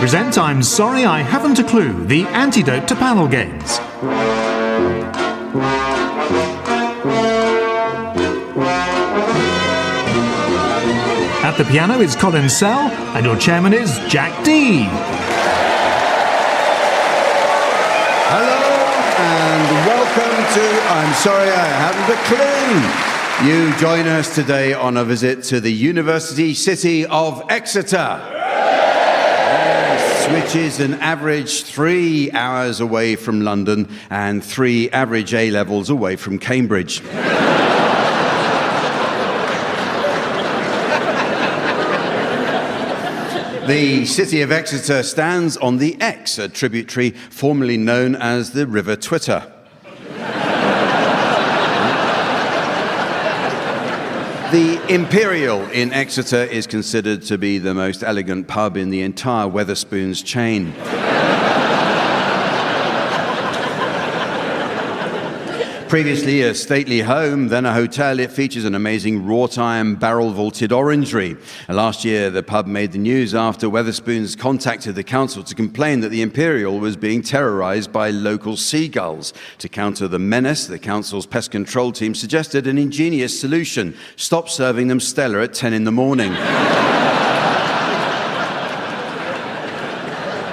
present I'm Sorry I Haven't a Clue, the antidote to panel games. At the piano is Colin Sell, and your chairman is Jack Dee. Hello, and welcome to I'm Sorry I Haven't a Clue. You join us today on a visit to the university city of Exeter. Which is an average 3 hours away from London and 3 average A-levels away from Cambridge. The city of Exeter stands on the Exe, a tributary formerly known as the River Twitter. The Imperial in Exeter is considered to be the most elegant pub in the entire Wetherspoons chain. Previously a stately home, then a hotel, it features an amazing wrought iron barrel-vaulted orangery. Last year, the pub made the news after Wetherspoons contacted the council to complain that the Imperial was being terrorised by local seagulls. To counter the menace, the council's pest control team suggested an ingenious solution: stop serving them Stella at 10 in the morning.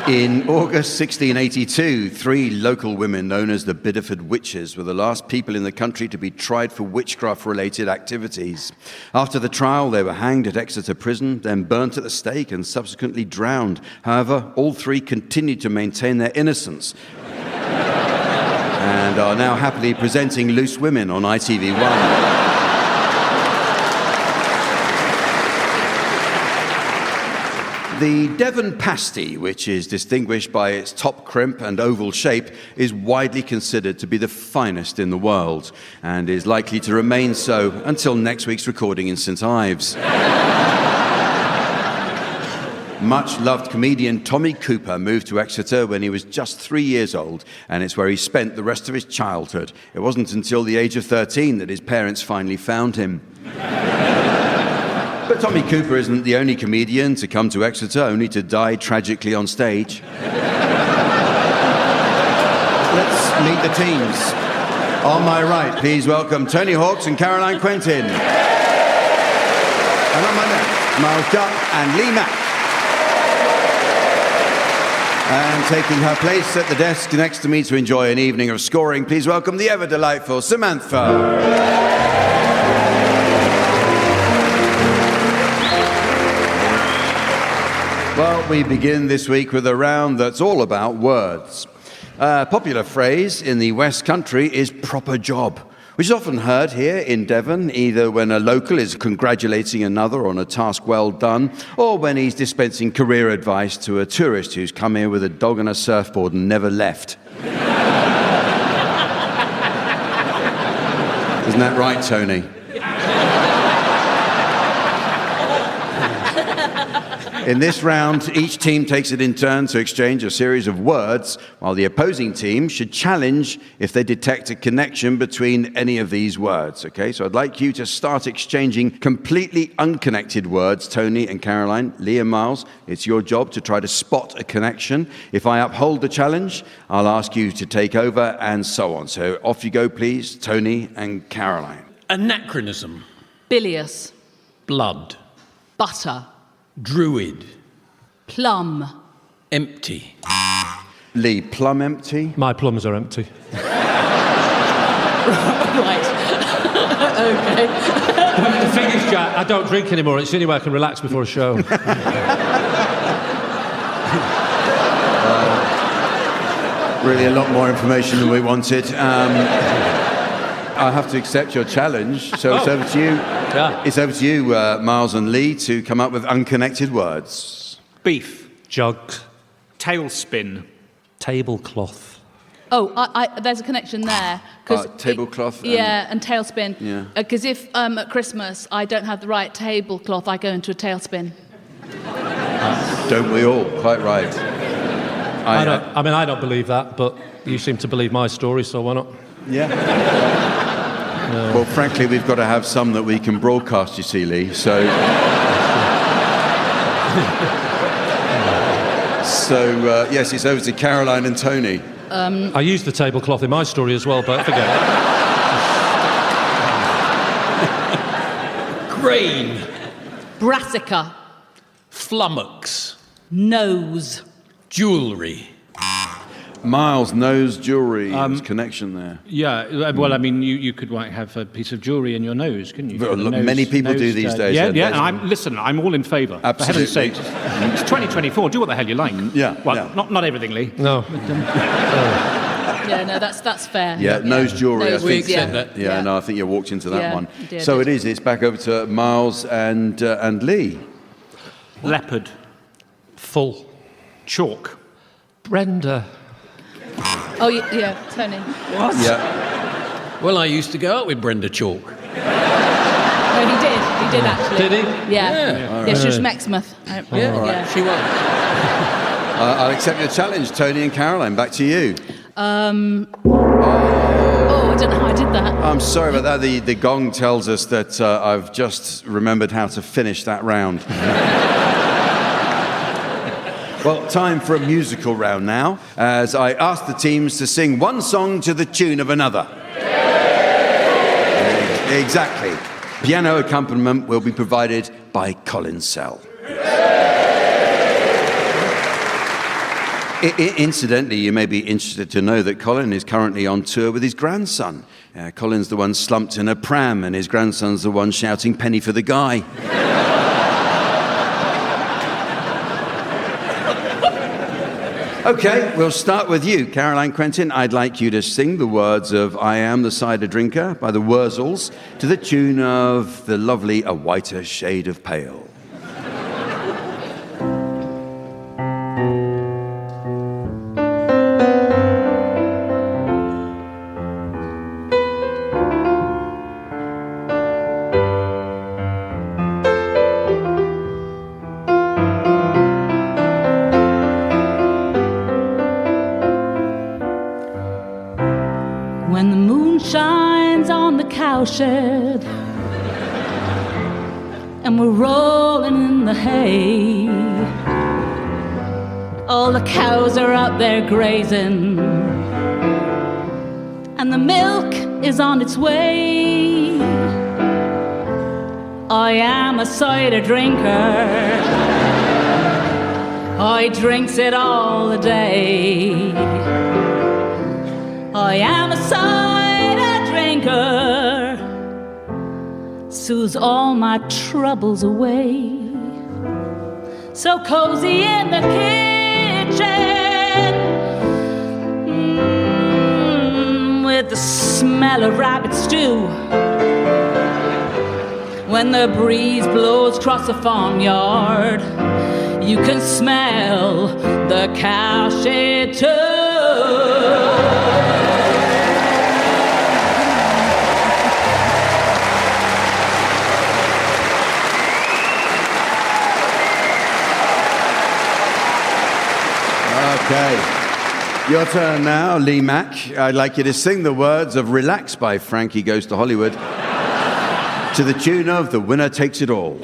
In August 1682, 3 local women known as the Bideford Witches were the last people in the country to be tried for witchcraft-related activities. After the trial, they were hanged at Exeter Prison, then burnt at the stake and subsequently drowned. However, all 3 continued to maintain their innocence and are now happily presenting Loose Women on ITV1. The Devon pasty, which is distinguished by its top crimp and oval shape, is widely considered to be the finest in the world and is likely to remain so until next week's recording in St Ives. Much-loved comedian Tommy Cooper moved to Exeter when he was just 3 years old, and it's where he spent the rest of his childhood. It wasn't until the age of 13 that his parents finally found him. But Tommy Cooper isn't the only comedian to come to Exeter, only to die tragically on stage. Let's meet the teams. On my right, please welcome Tony Hawks and Caroline Quentin. And on my left, Miles Jupp and Mack. And taking her place at the desk next to me to enjoy an evening of scoring, please welcome the ever-delightful Samantha. Well, we begin this week with a round that's all about words. A popular phrase in the West Country is proper job, which is often heard here in Devon, either when a local is congratulating another on a task well done, or when he's dispensing career advice to a tourist who's come here with a dog and a surfboard and never left. Isn't that right, Tony? In this round, each team takes it in turn to exchange a series of words, while the opposing team should challenge if they detect a connection between any of these words, okay? So I'd like you to start exchanging completely unconnected words, Tony and Caroline. Lee and Miles, it's your job to try to spot a connection. If I uphold the challenge, I'll ask you to take over, and so on. So off you go, please, Tony and Caroline. Anachronism. Bilious. Blood. Butter. Druid. Plum. Empty. Lee, plum empty? My plums are empty. Right. Okay. The thing is, Jack, I don't drink anymore. It's the only way I can relax before a show. Really a lot more information than we wanted. I'll have to accept your challenge, so it's over to you. Yeah. It's over to you, Miles and Lee, to come up with unconnected words. Beef. Jugs. Tailspin. Tablecloth. Oh, there's a connection there. Tablecloth. And tailspin. Yeah. Because if at Christmas I don't have the right tablecloth, I go into a tailspin. Don't we all? Quite right. I don't believe that, but you seem to believe my story, so why not? Yeah. Well, frankly, we've got to have some that we can broadcast, you see, Lee, so... So, yes, it's over to Caroline and Tony. I used the tablecloth in my story as well, but forget it. Grain. Brassica. Flummox. Nose. Jewellery. Miles, nose, jewellery. There's connection there. Yeah, well, I mean, you could have a piece of jewellery in your nose, couldn't you? Well, The many people do these days, Yeah, Ed, yeah, there's- and I'm all in favour. Absolutely. For heaven's sake. It's 2024, do what the hell you like. Yeah, Well, yeah. Not everything, Lee. No. Yeah, no, that's fair. Yeah, nose jewellery, Nose, I think. We accept that. Yeah, no, I think you walked into that Yeah, one. you did. So it is. It's back over to Miles and Lee. Leopard. Full. Chalk. Brenda. Oh, yeah, Tony. Yeah. Well, I used to go out with Brenda Chalk. No, he did. He did actually. Did he? Yeah. Yeah, she was from Exmouth. Yeah. She was. I'll accept your challenge, Tony and Caroline. Back to you. Oh, I don't know how I did that. I'm sorry about that. The gong tells us that I've just remembered how to finish that round. Well, time for a musical round now, as I ask the teams to sing one song to the tune of another. Exactly. Piano accompaniment will be provided by Colin Sell. Incidentally, you may be interested to know that Colin is currently on tour with his grandson. Colin's the one slumped in a pram, and his grandson's the one shouting "penny for the guy." Okay, we'll start with you, Caroline Quentin. I'd like you to sing the words of "I Am the Cider Drinker" by the Wurzels to the tune of the lovely "A Whiter Shade of Pale." When the moon shines on the cowshed and we're rolling in the hay, all the cows are out there grazing and the milk is on its way. I am a cider drinker, I drinks it all the day. I am a cider drinker, soothes all my troubles away. So cozy in the kitchen, with the smell of rabbit stew. When the breeze blows across the farmyard, you can smell the cowshed too. Okay. Your turn now, Lee Mack. I'd like you to sing the words of "Relax" by Frankie Goes to Hollywood to the tune of "The Winner Takes It All."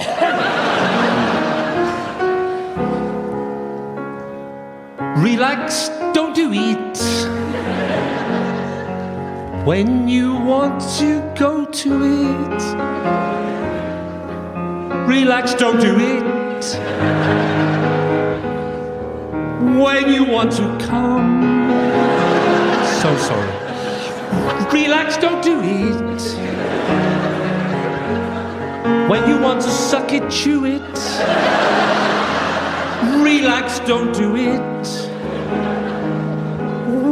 Relax, don't do it. When you want to go to it. Relax, don't do it. When you want to come. So sorry. Relax, don't do it. When you want to suck it, chew it. Relax, don't do it.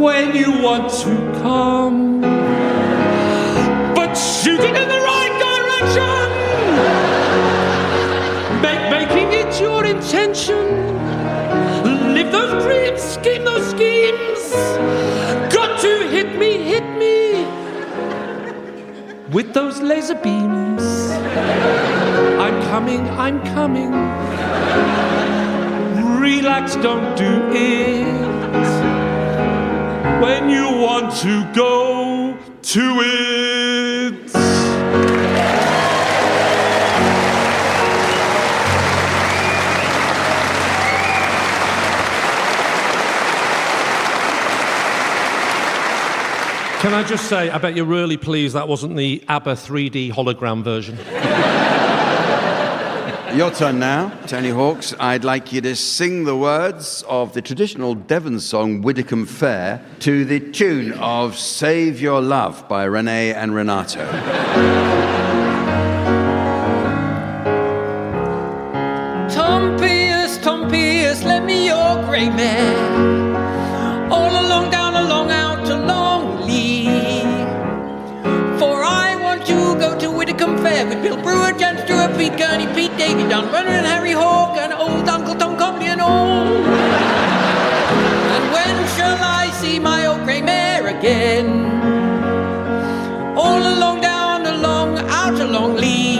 When you want to come. But shoot it in the right direction. Making it your intention. Live those dreams, scheme those schemes. Got to hit me with those laser beams. I'm coming. Relax, don't do it. When you want to go to it. Can I just say, I bet you're really pleased that wasn't the ABBA 3D hologram version. Your turn now, Tony Hawks. I'd like you to sing the words of the traditional Devon song Widdicombe Fair to the tune of Save Your Love by Renee and Renato. Tom Pierce, let me your grey mare. All along, down along, out to Longley. For I want to go to Widdicombe Fair with Bill Brewer, Jan Stewart, Pete Gurney, Pete Davey, Don Runner and Harry Hawke and old Uncle Tom Copley and all. And when shall I see my old grey mare again? All along, down along, out to Longley.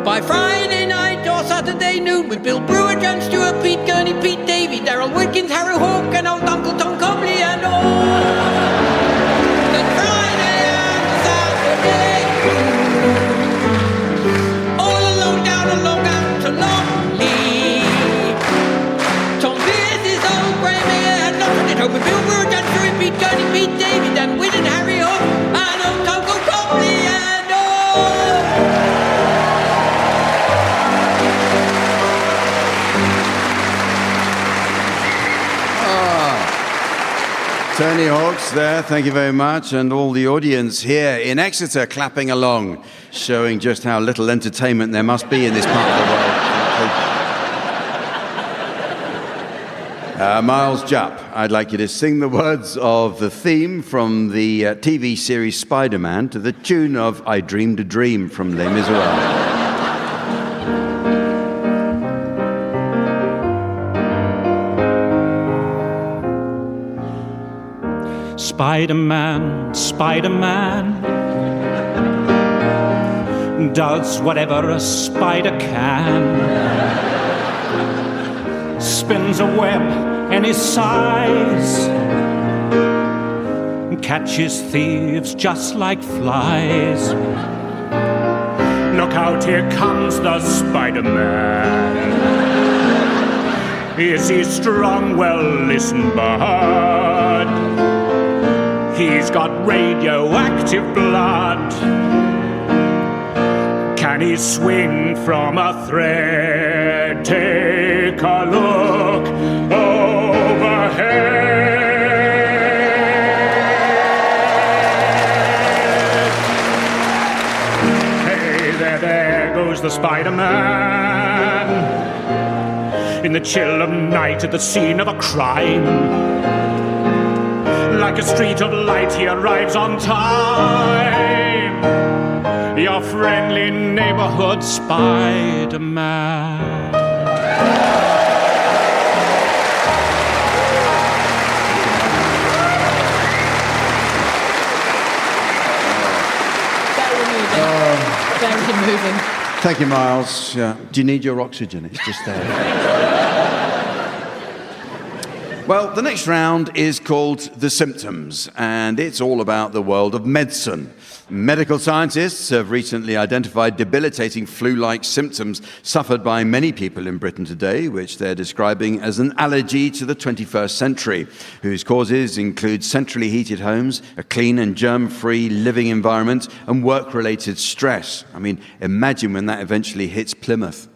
By Friday night or Saturday noon with Bill Brewer, Jan Stewart, Pete Gurney, Pete Davey, Darryl Wilkins, Harry Hawke and old Uncle Tom Copley and all. Then Friday and Saturday, all along, down along, out to Longley. Tom Pierce's old grey mare had lost it home with Bill Brewer, Jan Stewart, Pete Gurney, Pete Davey, Dan Wynn and Harry Hawke and old Uncle Copley and all. Tony Hawks there, thank you very much, and all the audience here in Exeter clapping along, showing just how little entertainment there must be in this part of the world. Miles Jupp, I'd like you to sing the words of the theme from the TV series Spider-Man to the tune of I Dreamed a Dream from Les Miserables. Spider-Man, Spider-Man does whatever a spider can. Spins a web any size, catches thieves just like flies. Look out, here comes the Spider-Man. Is he strong? Well, listen, bud. He's got radioactive blood. Can he swing from a thread? Take a look overhead. Hey, there goes the Spider-Man in the chill of night at the scene of a crime. Like a street of light, he arrives on time. Your friendly neighborhood Spider-Man. Very moving. Thank you, Miles. Yeah. Do you need your oxygen? It's just there. Well, the next round is called The Symptoms, and it's all about the world of medicine. Medical scientists have recently identified debilitating flu-like symptoms suffered by many people in Britain today, which they're describing as an allergy to the 21st century, whose causes include centrally heated homes, a clean and germ-free living environment, and work-related stress. I mean, imagine when that eventually hits Plymouth.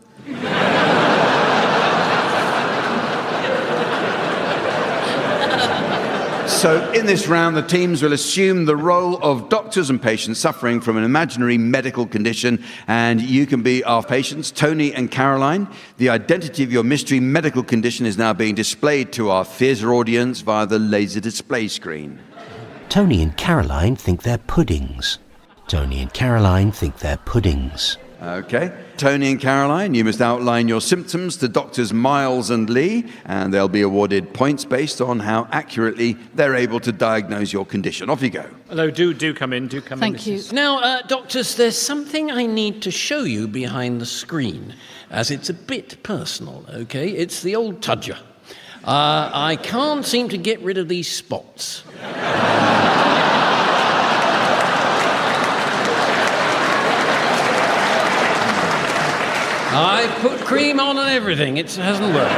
So in this round, the teams will assume the role of doctors and patients suffering from an imaginary medical condition, and you can be our patients, Tony and Caroline. The identity of your mystery medical condition is now being displayed to our theatre audience via the laser display screen. Tony and Caroline think they're puddings. Tony and Caroline think they're puddings. Okay. Tony and Caroline, you must outline your symptoms to doctors Miles and Lee, and they'll be awarded points based on how accurately they're able to diagnose your condition. Off you go. Hello, do come in. Thank you. Now, doctors, there's something I need to show you behind the screen, as it's a bit personal, okay? It's the old tudger. I can't seem to get rid of these spots. I put cream on and everything. It hasn't worked.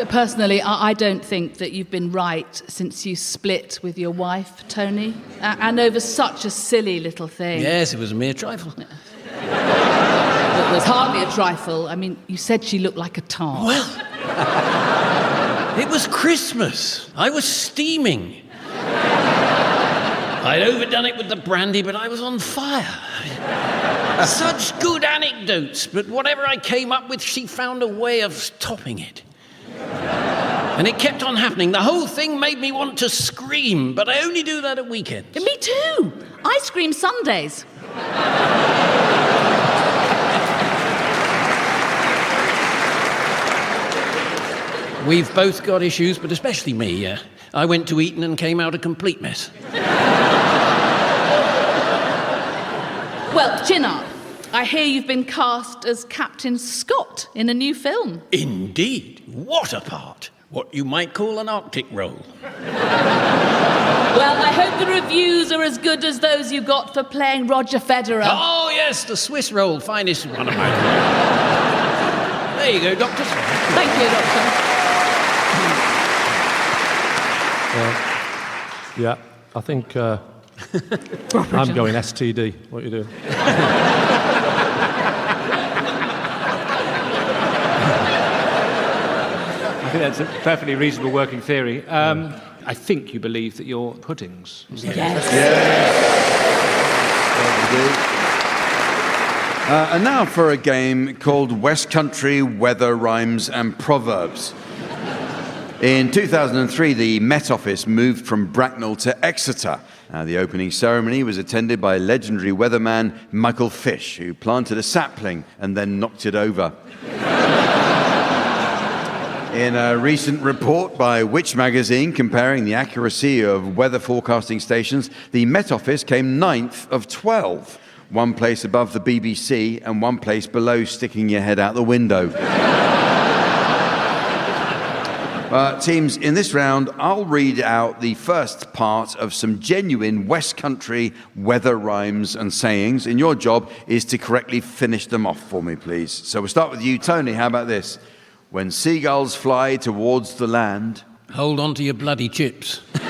Personally, I don't think that you've been right since you split with your wife, Tony, and over such a silly little thing. Yes, it was a mere trifle. It was hardly a trifle. I mean, you said she looked like a tart. Well, it was Christmas. I was steaming. I'd overdone it with the brandy, but I was on fire. Such good anecdotes, but whatever I came up with, she found a way of topping it. And it kept on happening. The whole thing made me want to scream, but I only do that at weekends. Me too. I scream Sundays. We've both got issues, but especially me. I went to Eton and came out a complete mess. Well, chin up. I hear you've been cast as Captain Scott in a new film. Indeed. What a part. What you might call an Arctic role. Well, I hope the reviews are as good as those you got for playing Roger Federer. Oh, yes, the Swiss roll. Finest one of mine. There you go, Doctor. Thank you, Doctor. Yeah, I think I'm going STD. What are you doing? I think that's a perfectly reasonable working theory. I think you believe that you're puddings. Yes. And now for a game called West Country Weather Rhymes and Proverbs. In 2003, the Met Office moved from Bracknell to Exeter. The opening ceremony was attended by legendary weatherman Michael Fish, who planted a sapling and then knocked it over. In a recent report by Which magazine comparing the accuracy of weather forecasting stations, the Met Office came 9th of 12, one place above the BBC and one place below sticking your head out the window. Teams, in this round, I'll read out the first part of some genuine West Country weather rhymes and sayings, and your job is to correctly finish them off for me, please. So we'll start with you, Tony. How about this? When seagulls fly towards the land... Hold on to your bloody chips. It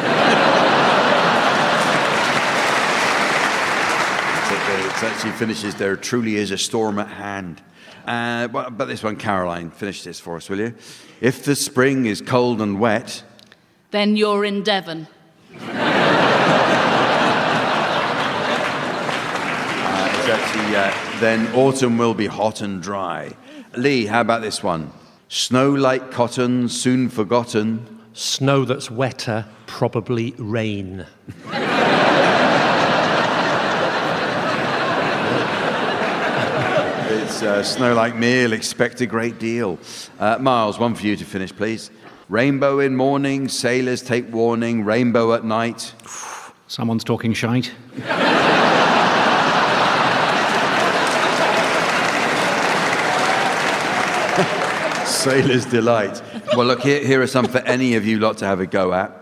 actually finishes, there truly is a storm at hand. But this one, Caroline, finish this for us, will you? If the spring is cold and wet... Then you're in Devon. Then autumn will be hot and dry. Lee, how about this one? Snow like cotton, soon forgotten. Snow that's wetter, probably rain. It's snow like meal, expect a great deal. Miles, one for you to finish, please. Rainbow in morning, sailors take warning, rainbow at night. Someone's talking shite. Sailor's delight. Well, look, here are some for any of you lot to have a go at.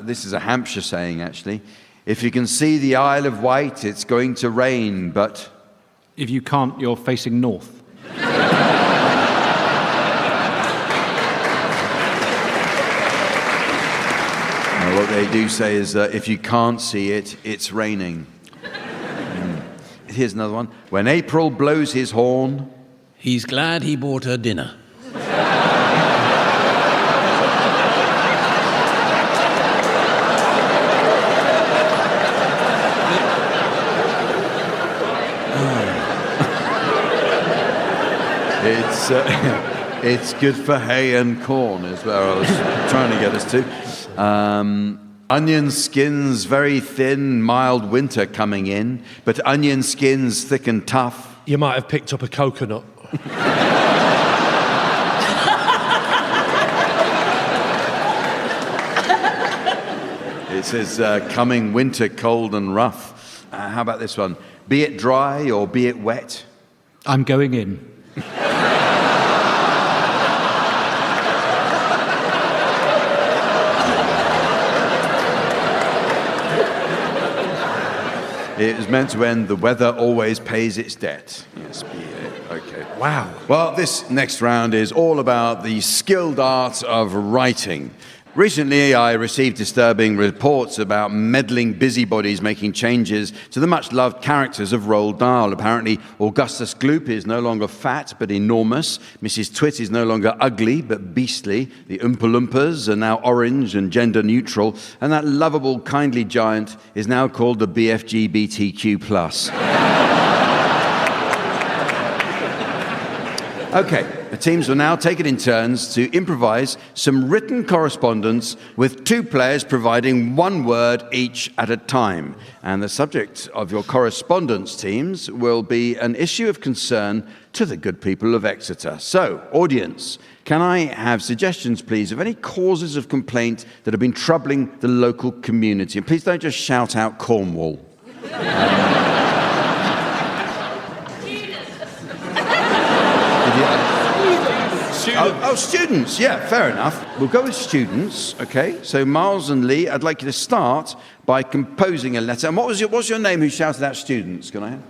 This is a Hampshire saying, actually. If you can see the Isle of Wight, it's going to rain, but... If you can't, you're facing north. What they do say is, if you can't see it, it's raining. Here's another one. When April blows his horn... He's glad he bought her dinner. It's good for hay and corn, is where I was trying to get us to. Onion skins very thin, mild winter coming in, but onion skins thick and tough. You might have picked up a coconut. It says, coming winter cold and rough. How about this one? Be it dry or be it wet. I'm going in. It was meant to end, the weather always pays its debt. Yes, be it. Okay. Wow. Well, this next round is all about the skilled art of writing. Recently, I received disturbing reports about meddling busybodies making changes to the much-loved characters of Roald Dahl. Apparently, Augustus Gloop is no longer fat, but enormous. Mrs. Twit is no longer ugly, but beastly. The Oompa Loompas are now orange and gender-neutral. And that lovable, kindly giant is now called the BFGBTQ+. Okay, the teams will now take it in turns to improvise some written correspondence with two players providing one word each at a time. And the subject of your correspondence teams will be an issue of concern to the good people of Exeter. So, audience, can I have suggestions, please, of any causes of complaint that have been troubling the local community? And please don't just shout out Cornwall. Students, yeah, fair enough. We'll go with students, okay? So Miles and Lee, I'd like you to start by composing a letter. And what's your name who shouted out students? Can I have?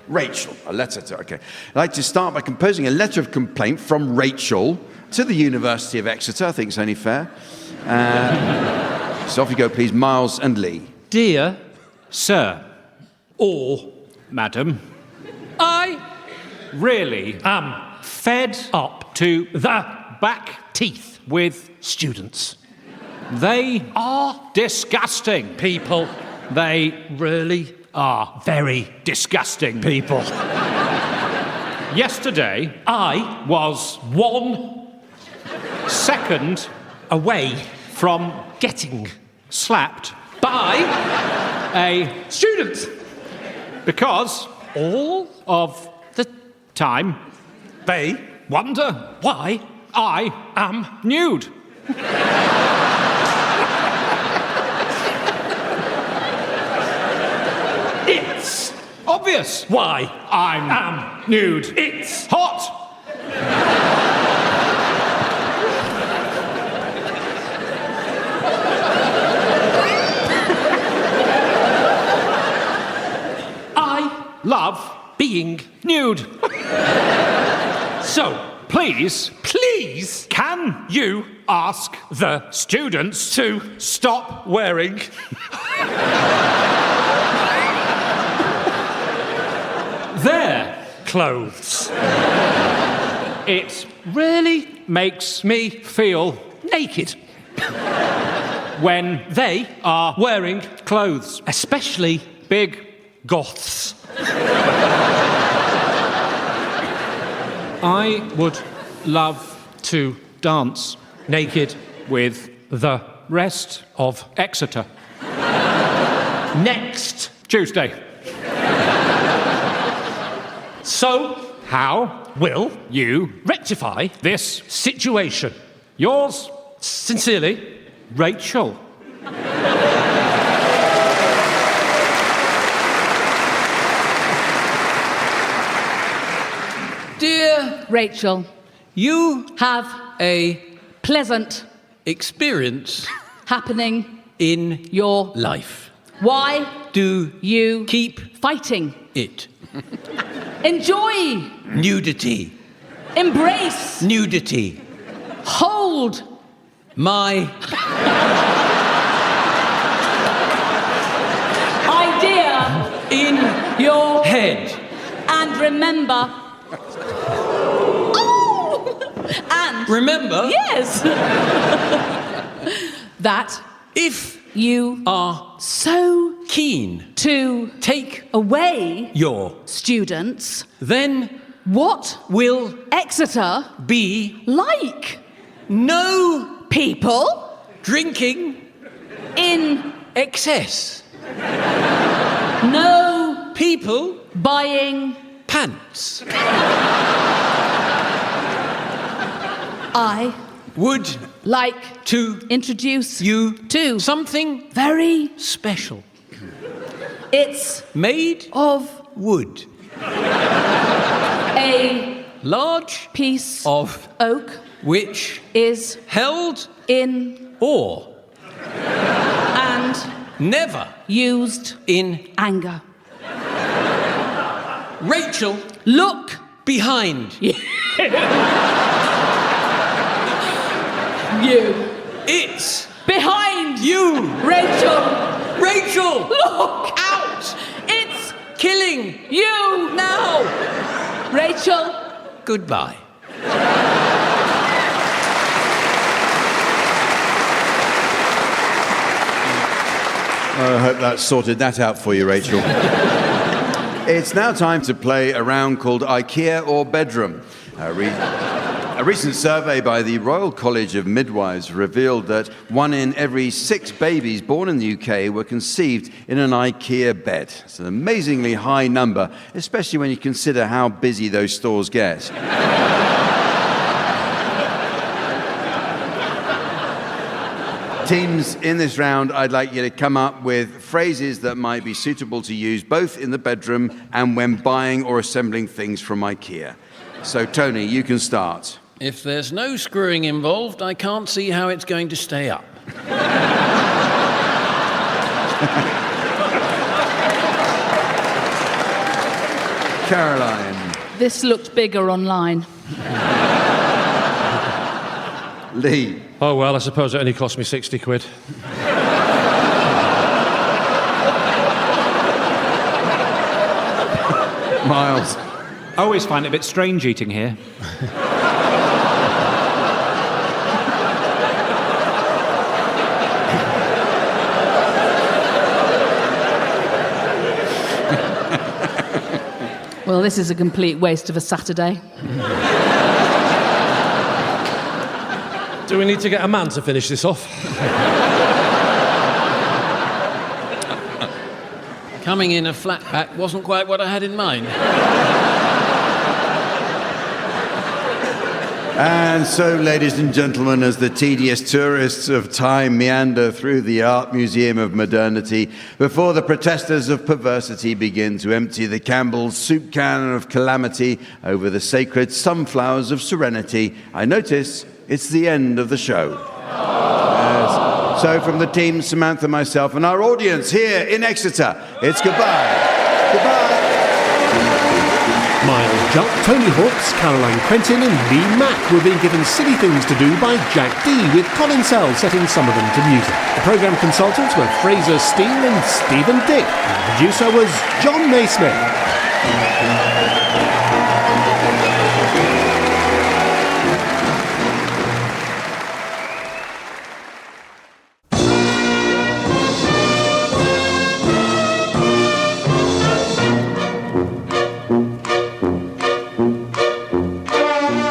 Rachel, a letter to, okay. I'd like to start by composing a letter of complaint from Rachel to the University of Exeter. I think it's only fair. So off you go, please, Miles and Lee. Dear Sir, or Madam, I really am fed up to the back teeth with students. They are disgusting people. They really are very disgusting people. Yesterday, I was 1 second away from getting slapped by a student because all of the time they wonder why I am nude. It's obvious why I am nude. It's hot. I love being nude. So, please, can you ask the students to stop wearing their clothes? It really makes me feel naked when they are wearing clothes, especially big goths. I would love to dance naked with the rest of Exeter. Next Tuesday. So, how will you rectify this situation? Yours sincerely, Rachel. Dear Rachel, you have a pleasant experience happening in your life. Why Do you keep fighting? it? Enjoy, Nudity. embrace, Nudity. hold. My Idea in your head. and remember. Oh! And Remember, yes, that if you are so keen to take away your, students, then what will Exeter be like? no People drinking in excess. no People buying. pants. I Would like to introduce you to something very. special. It's Made of wood. a Large piece of oak which is held in or and never used in anger. Rachel Look Behind. You. It's Behind. you. Rachel. Rachel. Look. Out. It's Killing. you. Now. Rachel. Goodbye. I hope that sorted that out for you, Rachel. It's now time to play a round called IKEA or Bedroom. A recent survey by the Royal College of Midwives revealed that 1 in every 6 babies born in the UK were conceived in an IKEA bed. It's an amazingly high number, especially when you consider how busy those stores get. Teams, in this round, I'd like you to come up with phrases that might be suitable to use both in the bedroom and when buying or assembling things from IKEA. So, Tony, you can start. If there's no screwing involved, I can't see how it's going to stay up. Caroline. This looked bigger online. Lee. Oh, well, I suppose it only cost me 60 quid. Miles. I always find it a bit strange eating here. Well, this is a complete waste of a Saturday. Do we need to get a man to finish this off? Coming in a flat pack wasn't quite what I had in mind. And so, ladies and gentlemen, as the tedious tourists of time meander through the Art Museum of Modernity, before the protesters of perversity begin to empty the Campbell's soup can of calamity over the sacred sunflowers of serenity, I notice it's the end of the show. Yes. So from the team, Samantha, myself, and our audience here in Exeter, it's goodbye. Goodbye. Miles Jupp, Tony Hawks, Caroline Quentin and Lee Mack were being given silly things to do by Jack Dee, with Colin Sell setting some of them to music. The programme consultants were Fraser Steele and Stephen Dick. And the producer was John Naismith.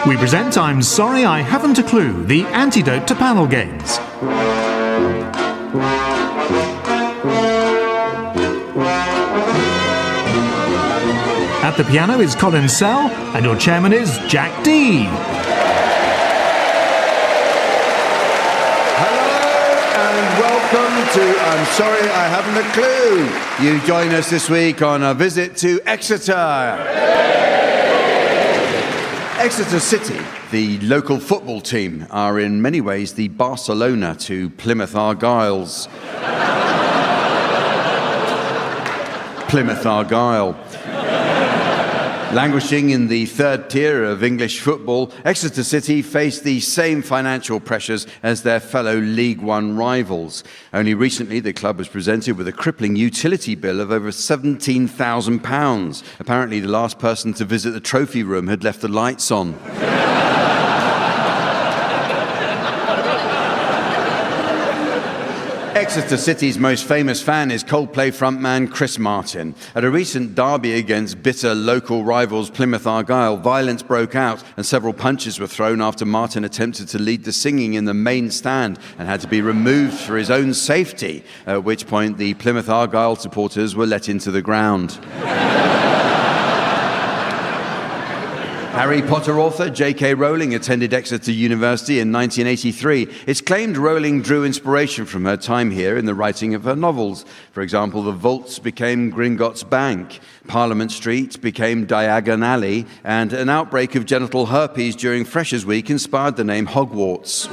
We present I'm Sorry I Haven't a Clue, the antidote to panel games. At the piano is Colin Sell, and your chairman is Jack Dee. Welcome to I'm Sorry I Haven't a Clue. You join us this week on a visit to Exeter. Exeter City, the local football team, are in many ways the Barcelona to Plymouth Argyle's. Plymouth Argyle. Languishing in the third tier of English football, Exeter City face the same financial pressures as their fellow League One rivals. Only recently, the club was presented with a crippling utility bill of over £17,000. Apparently, the last person to visit the trophy room had left the lights on. Exeter City's most famous fan is Coldplay frontman Chris Martin. At a recent derby against bitter local rivals Plymouth Argyle, violence broke out and several punches were thrown after Martin attempted to lead the singing in the main stand and had to be removed for his own safety, at which point the Plymouth Argyle supporters were let into the ground. Harry Potter author J.K. Rowling attended Exeter University in 1983. It's claimed Rowling drew inspiration from her time here in the writing of her novels. For example, the vaults became Gringotts Bank, Parliament Street became Diagon Alley, and an outbreak of genital herpes during Freshers' Week inspired the name Hogwarts.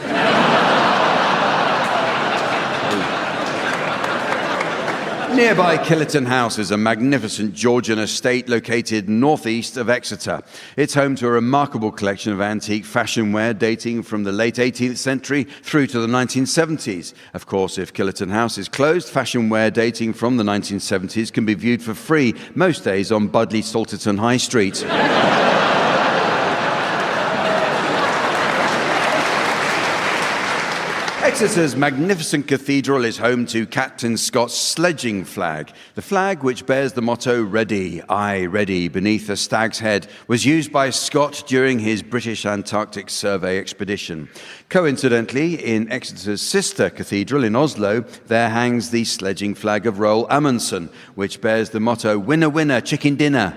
Nearby Killerton House is a magnificent Georgian estate located northeast of Exeter. It's home to a remarkable collection of antique fashion wear dating from the late 18th century through to the 1970s. Of course, if Killerton House is closed, fashion wear dating from the 1970s can be viewed for free most days on Budleigh Salterton High Street. Exeter's magnificent cathedral is home to Captain Scott's sledging flag. The flag, which bears the motto "Ready, aye, ready," beneath a stag's head, was used by Scott during his British Antarctic Survey expedition. Coincidentally, in Exeter's sister cathedral in Oslo, there hangs the sledging flag of Roald Amundsen, which bears the motto "Winner, winner, chicken dinner."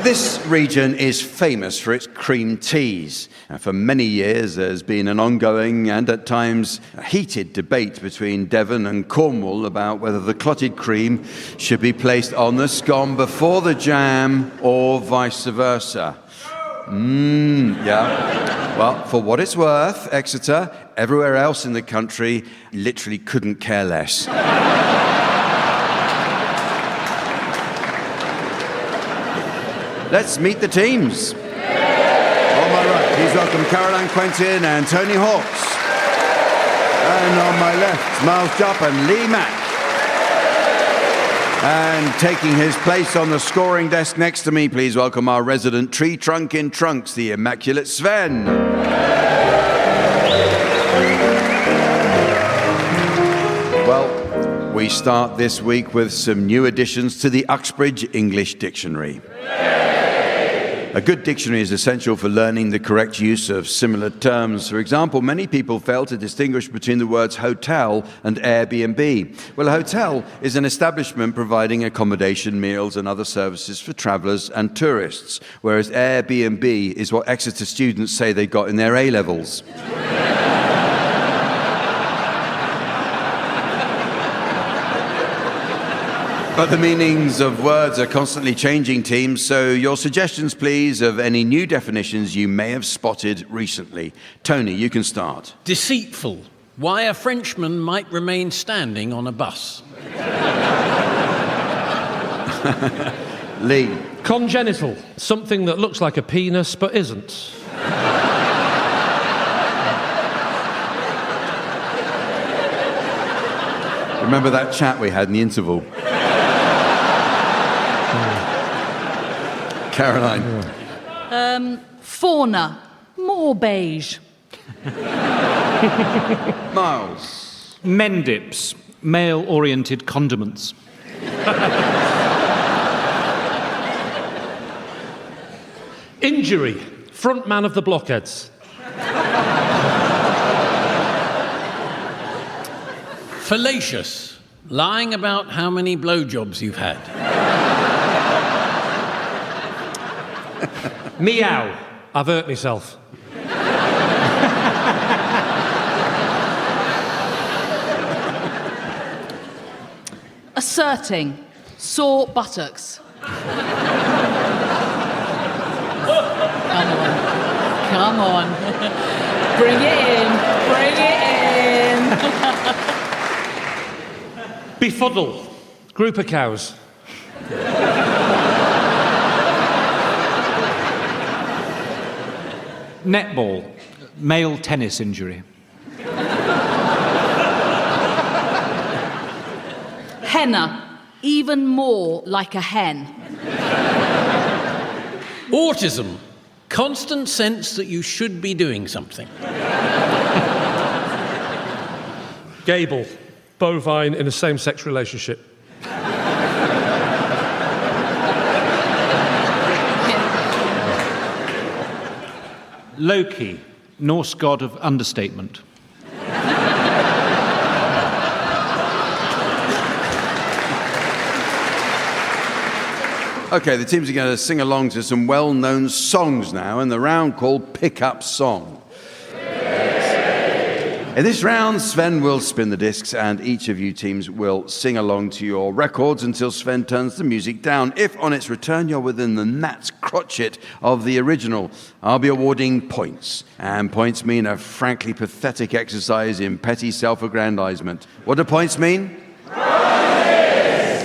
This region is famous for its cream teas. For many years, there's been an ongoing and at times heated debate between Devon and Cornwall about whether the clotted cream should be placed on the scone before the jam or vice versa. Yeah. Well, for what it's worth, Exeter, everywhere else in the country, literally couldn't care less. Let's meet the teams. On my right, please welcome Caroline Quentin and Tony Hawks. And on my left, Miles Jupp and Lee Mack. And taking his place on the scoring desk next to me, please welcome our resident tree trunk in trunks, the immaculate Sven. Well, we start this week with some new additions to the Uxbridge English Dictionary. A good dictionary is essential for learning the correct use of similar terms. For example, many people fail to distinguish between the words hotel and Airbnb. Well, a hotel is an establishment providing accommodation, meals, and other services for travellers and tourists, whereas Airbnb is what Exeter students say they got in their A-levels. But the meanings of words are constantly changing, teams, so your suggestions, please, of any new definitions you may have spotted recently. Tony, you can start. Deceitful. Why a Frenchman might remain standing on a bus. Lee. Congenital. Something that looks like a penis but isn't. Remember that chat we had in the interval? Caroline. Fauna. More beige. Miles. Mendips. Male-oriented condiments. Injury. Front man of the blockheads. Fallacious. Lying about how many blowjobs you've had. Meow. I've hurt myself. Asserting. Sore buttocks. Come on. Bring it in. Bring it in. Befuddle. Group of cows. Netball. Male tennis injury. Henna. Even more like a hen. Autism. Constant sense that you should be doing something. Gable. Bovine in a same-sex relationship. Loki. Norse god of understatement. Okay, the teams are going to sing along to some well-known songs now in the round called Pick Up Song. In this round, Sven will spin the discs and each of you teams will sing along to your records until Sven turns the music down. If on its return you're within the gnat's crotchet of the original, I'll be awarding points. And points mean a frankly pathetic exercise in petty self-aggrandizement. What do points mean? Prize!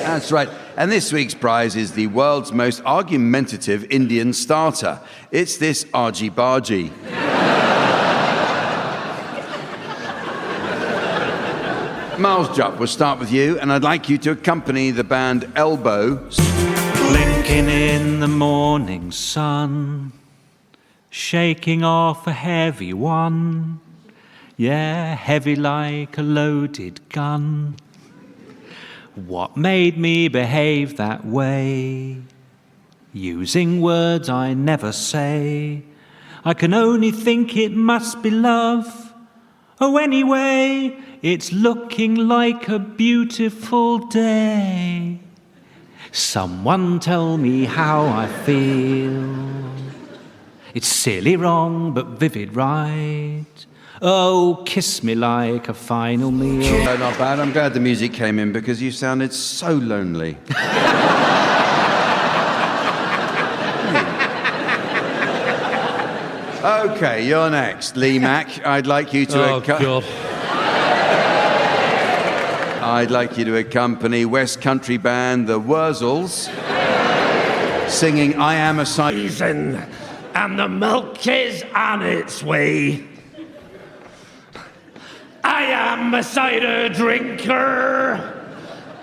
That's right. And this week's prize is the world's most argumentative Indian starter. It's this argy-bargy. Miles Jupp, we'll start with you, and I'd like you to accompany the band Elbow. Blinking in the morning sun, shaking off a heavy one, yeah, heavy like a loaded gun. What made me behave that way? Using words I never say. I can only think it must be love. Oh, anyway, it's looking like a beautiful day. Someone tell me how I feel. It's silly wrong, but vivid right. Oh, kiss me like a final meal. No, not bad. I'm glad the music came in because you sounded so lonely. Okay, you're next. Lee Mack, I'd like you to... I'd like you to accompany West Country band The Wurzels, singing I Am a Cider... And the milk is on its way. I am a cider drinker.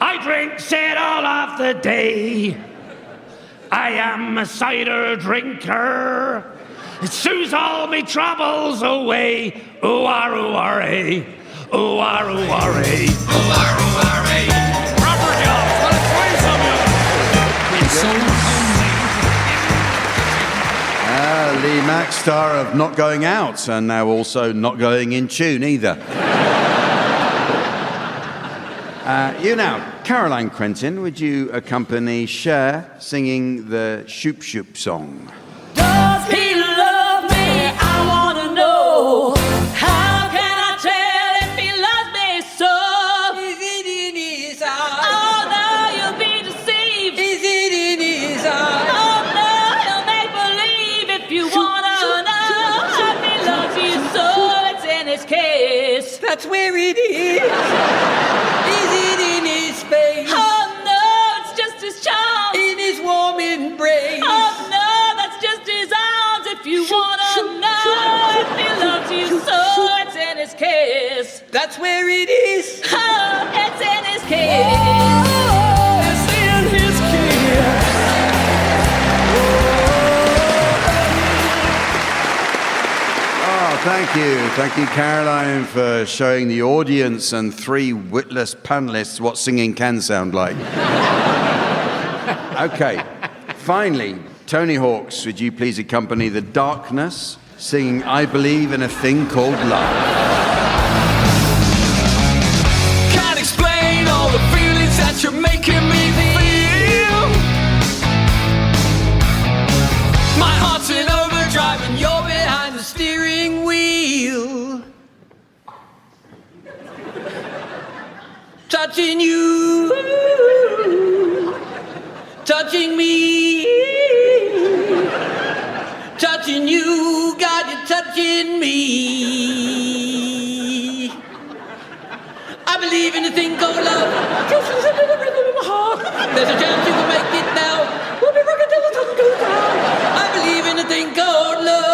I drink it all of the day. I am a cider drinker. It soothes all me troubles away. Ooh-ah-ooh-ah-ray. Ooh-ah-ooh-ah-ray. Ooh-ah-ooh-ah-ray. Proper job. Let's play some of it. It's so homely. Lee Mack, star of Not Going Out, and now also Not Going In Tune either. You now, Caroline Quentin, would you accompany Cher singing the Shoop Shoop song? Does he love me? I want to know. How can I tell if he loves me so? Is it in his eyes? Oh no, you'll be deceived. Is it in his eyes? Oh no, he'll make believe if you want to know. If he loves you so, it's in his kiss. That's where it is. Is it in his face? Oh no, it's just his charms. In his warm embrace? Oh no, that's just his arms. If you want to know if he loves you so, it's in his kiss. That's where it is. Oh, it's in his kiss. Oh, it's in his kiss. Oh, thank you. Thank you, Caroline, for showing the audience and three witless panelists what singing can sound like. Okay, finally, Tony Hawks, would you please accompany The Darkness, singing I Believe in a Thing Called Love? Can't explain all the feelings that you're making me feel. My heart's in overdrive and you're behind the steering wheel. Touching you, touching me, touching you, God, you're touching me. I believe in a thing called love. Just listen to the rhythm of my heart. There's a chance you can make it now. We'll be rocking till the sun goes down. I believe in a thing called love.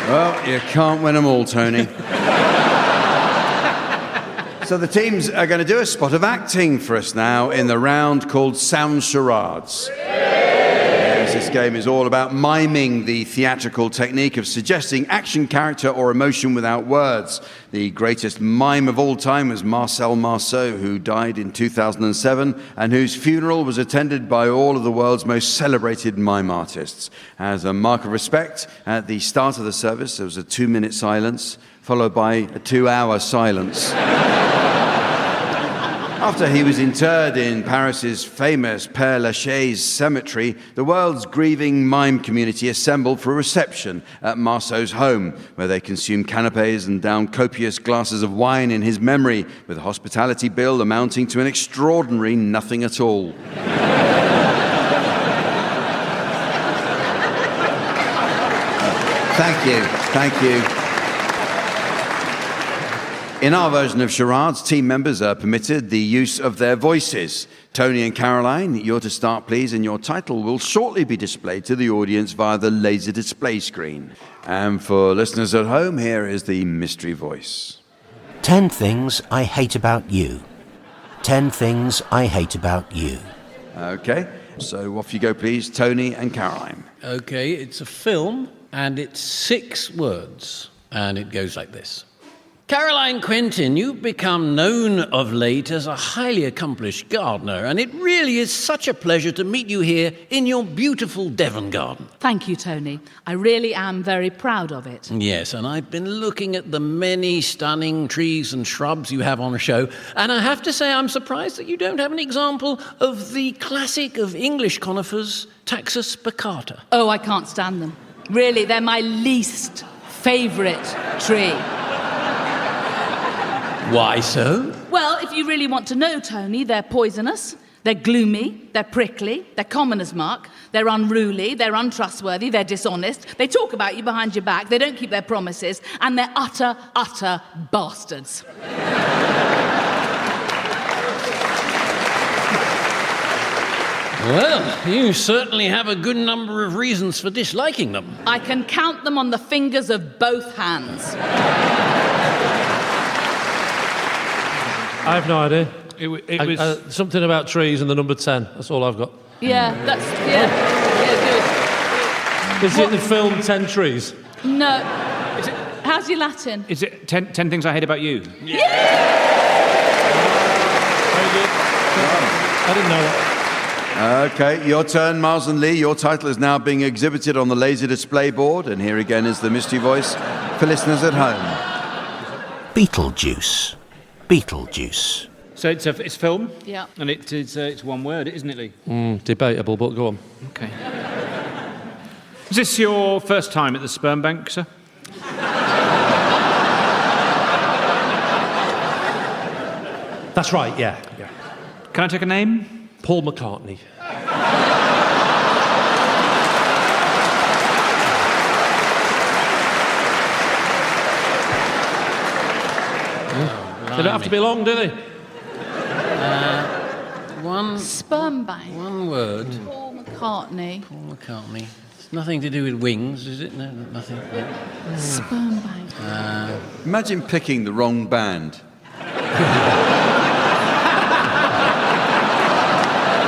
Well, you can't win them all, Tony. So the teams are going to do a spot of acting for us now in the round called Sound Charades. Yes, this game is all about miming the theatrical technique of suggesting action, character, or emotion without words. The greatest mime of all time was Marcel Marceau, who died in 2007 and whose funeral was attended by all of the world's most celebrated mime artists. As a mark of respect, at the start of the service, there was a 2-minute silence, followed by a 2-hour silence. After he was interred in Paris's famous Père Lachaise cemetery, the world's grieving mime community assembled for a reception at Marceau's home, where they consumed canapés and downed copious glasses of wine in his memory, with a hospitality bill amounting to an extraordinary nothing at all. Thank you. In our version of charades, team members are permitted the use of their voices. Tony and Caroline, you're to start, please, and your title will shortly be displayed to the audience via the laser display screen. And for listeners at home, here is the mystery voice. 10 things I hate about you. 10 things I hate about you. Okay, so off you go, please, Tony and Caroline. Okay, it's a film, and it's 6 words, and it goes like this. Caroline Quentin, you've become known of late as a highly accomplished gardener, and it really is such a pleasure to meet you here in your beautiful Devon garden. Thank you, Tony. I really am very proud of it. Yes, and I've been looking at the many stunning trees and shrubs you have on show, and I have to say I'm surprised that you don't have an example of the classic of English conifers, Taxus baccata. Oh, I can't stand them. Really, they're my least favourite tree. Why so? Well, if you really want to know, Tony, they're poisonous, they're gloomy, they're prickly, they're common as muck, they're unruly, they're untrustworthy, they're dishonest, they talk about you behind your back, they don't keep their promises, and they're utter bastards. Well, you certainly have a good number of reasons for disliking them. I can count them on the fingers of both hands. I have no idea. It was something about trees and the number 10. That's all I've got. Yeah, good. Is it the film 10 Trees? No. How's your Latin? Is it 10 things I hate about you? Yeah! Very good. I didn't know that. Okay, your turn, Miles and Lee. Your title is now being exhibited on the laser display board, and here again is the mystery voice for listeners at home. Beetlejuice. Beetlejuice. So it's film? Yeah. And it's one word, isn't it, Lee? Debatable, but go on. Okay. Is this your first time at the sperm bank, sir? That's right, yeah. Can I take a name? Paul McCartney. They don't have to be long, do they? One sperm bank. One word. Paul McCartney. Paul McCartney. It's nothing to do with wings, is it? No, nothing. No. Sperm bank. Imagine picking the wrong band.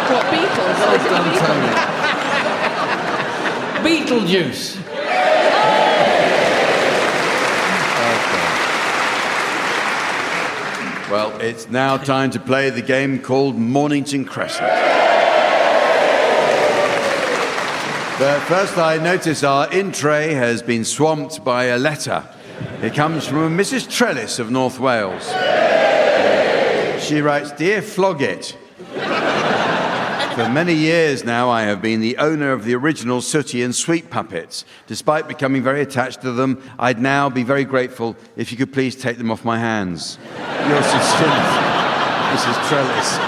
What, Beatles? Beetlejuice. Well, it's now time to play the game called Mornington Crescent. But first I notice our in tray has been swamped by a letter. It comes from Mrs. Trellis of North Wales. She writes, "Dear Floggit, for many years now I have been the owner of the original Sooty and Sweet puppets. Despite becoming very attached to them, I'd now be very grateful if you could please take them off my hands. Yours sincerely, Mrs. Trellis."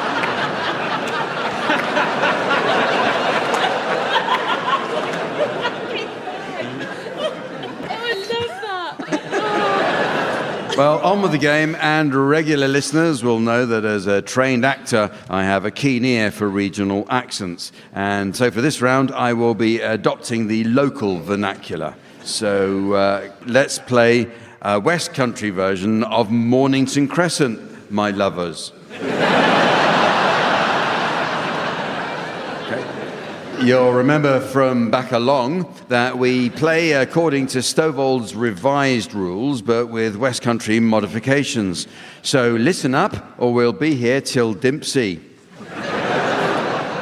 Well, on with the game, and regular listeners will know that as a trained actor, I have a keen ear for regional accents. And so for this round, I will be adopting the local vernacular. So let's play a West Country version of Mornington Crescent, my lovers. You'll remember from back along that we play according to Stovall's revised rules, but with West Country modifications. So listen up, or we'll be here till Dimpsey.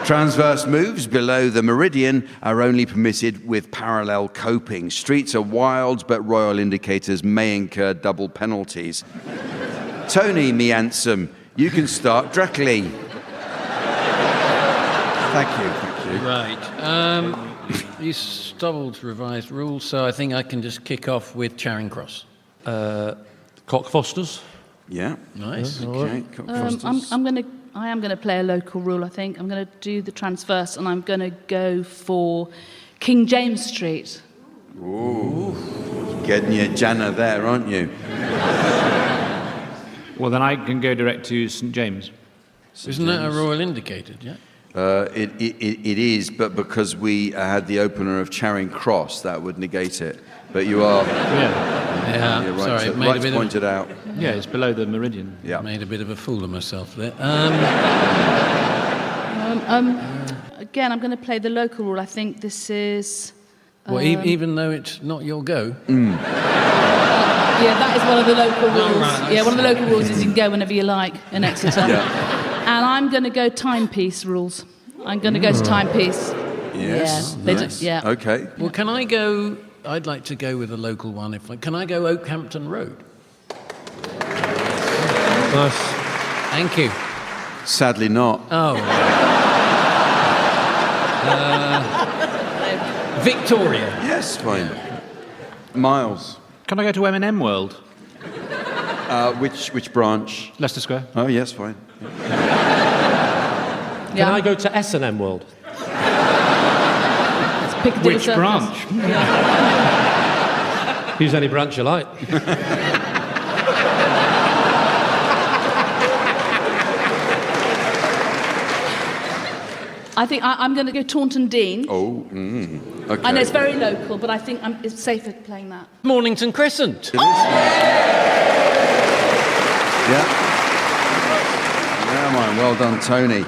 Transverse moves below the meridian are only permitted with parallel coping. Streets are wild, but royal indicators may incur double penalties. Tony, me handsome, You can start directly. Thank you. Right. You stubbled revised rules, so I think I can just kick off with Charing Cross. Cockfosters. Yeah. Nice. Okay. I am gonna play a local rule. I think I'm gonna do the transverse, and I'm gonna go for King James Street. Ooh. Getting your Jana there, aren't you? Well, then I can go direct to St James. Isn't that a royal indicated, yeah? It is, but because we had the opener of Charing Cross, that would negate it. But you are... Yeah, you're right, sorry. so, Made right to point it out. Yeah, it's below the meridian. Yeah. Made a bit of a fool of myself there. Again, I'm going to play the local rule. I think this is... Well, even though it's not your go? Yeah, that is one of the local rules. Right, one of the local rules is you can go whenever you like in Exeter. Yeah. And I'm going to go timepiece rules. I'm going to go to timepiece. Yes. Yeah, Nice. yeah. Okay. Well, can I go... I'd like to go with a local one. Can I go Oakhampton Road? Nice. Thank you. Sadly not. Oh. Victoria. Yes, fine. Miles. Can I go to M&M World? Which branch? Leicester Square. Oh, yes, fine. Can I go to S&M World? Piccadilly Which Circus. branch? Use any branch you like. I think I'm going to go Taunton Dean. Oh, okay. I know it's very local, but I think it's safer playing that. Mornington Crescent. Yeah. Yeah, man. Well done, Tony.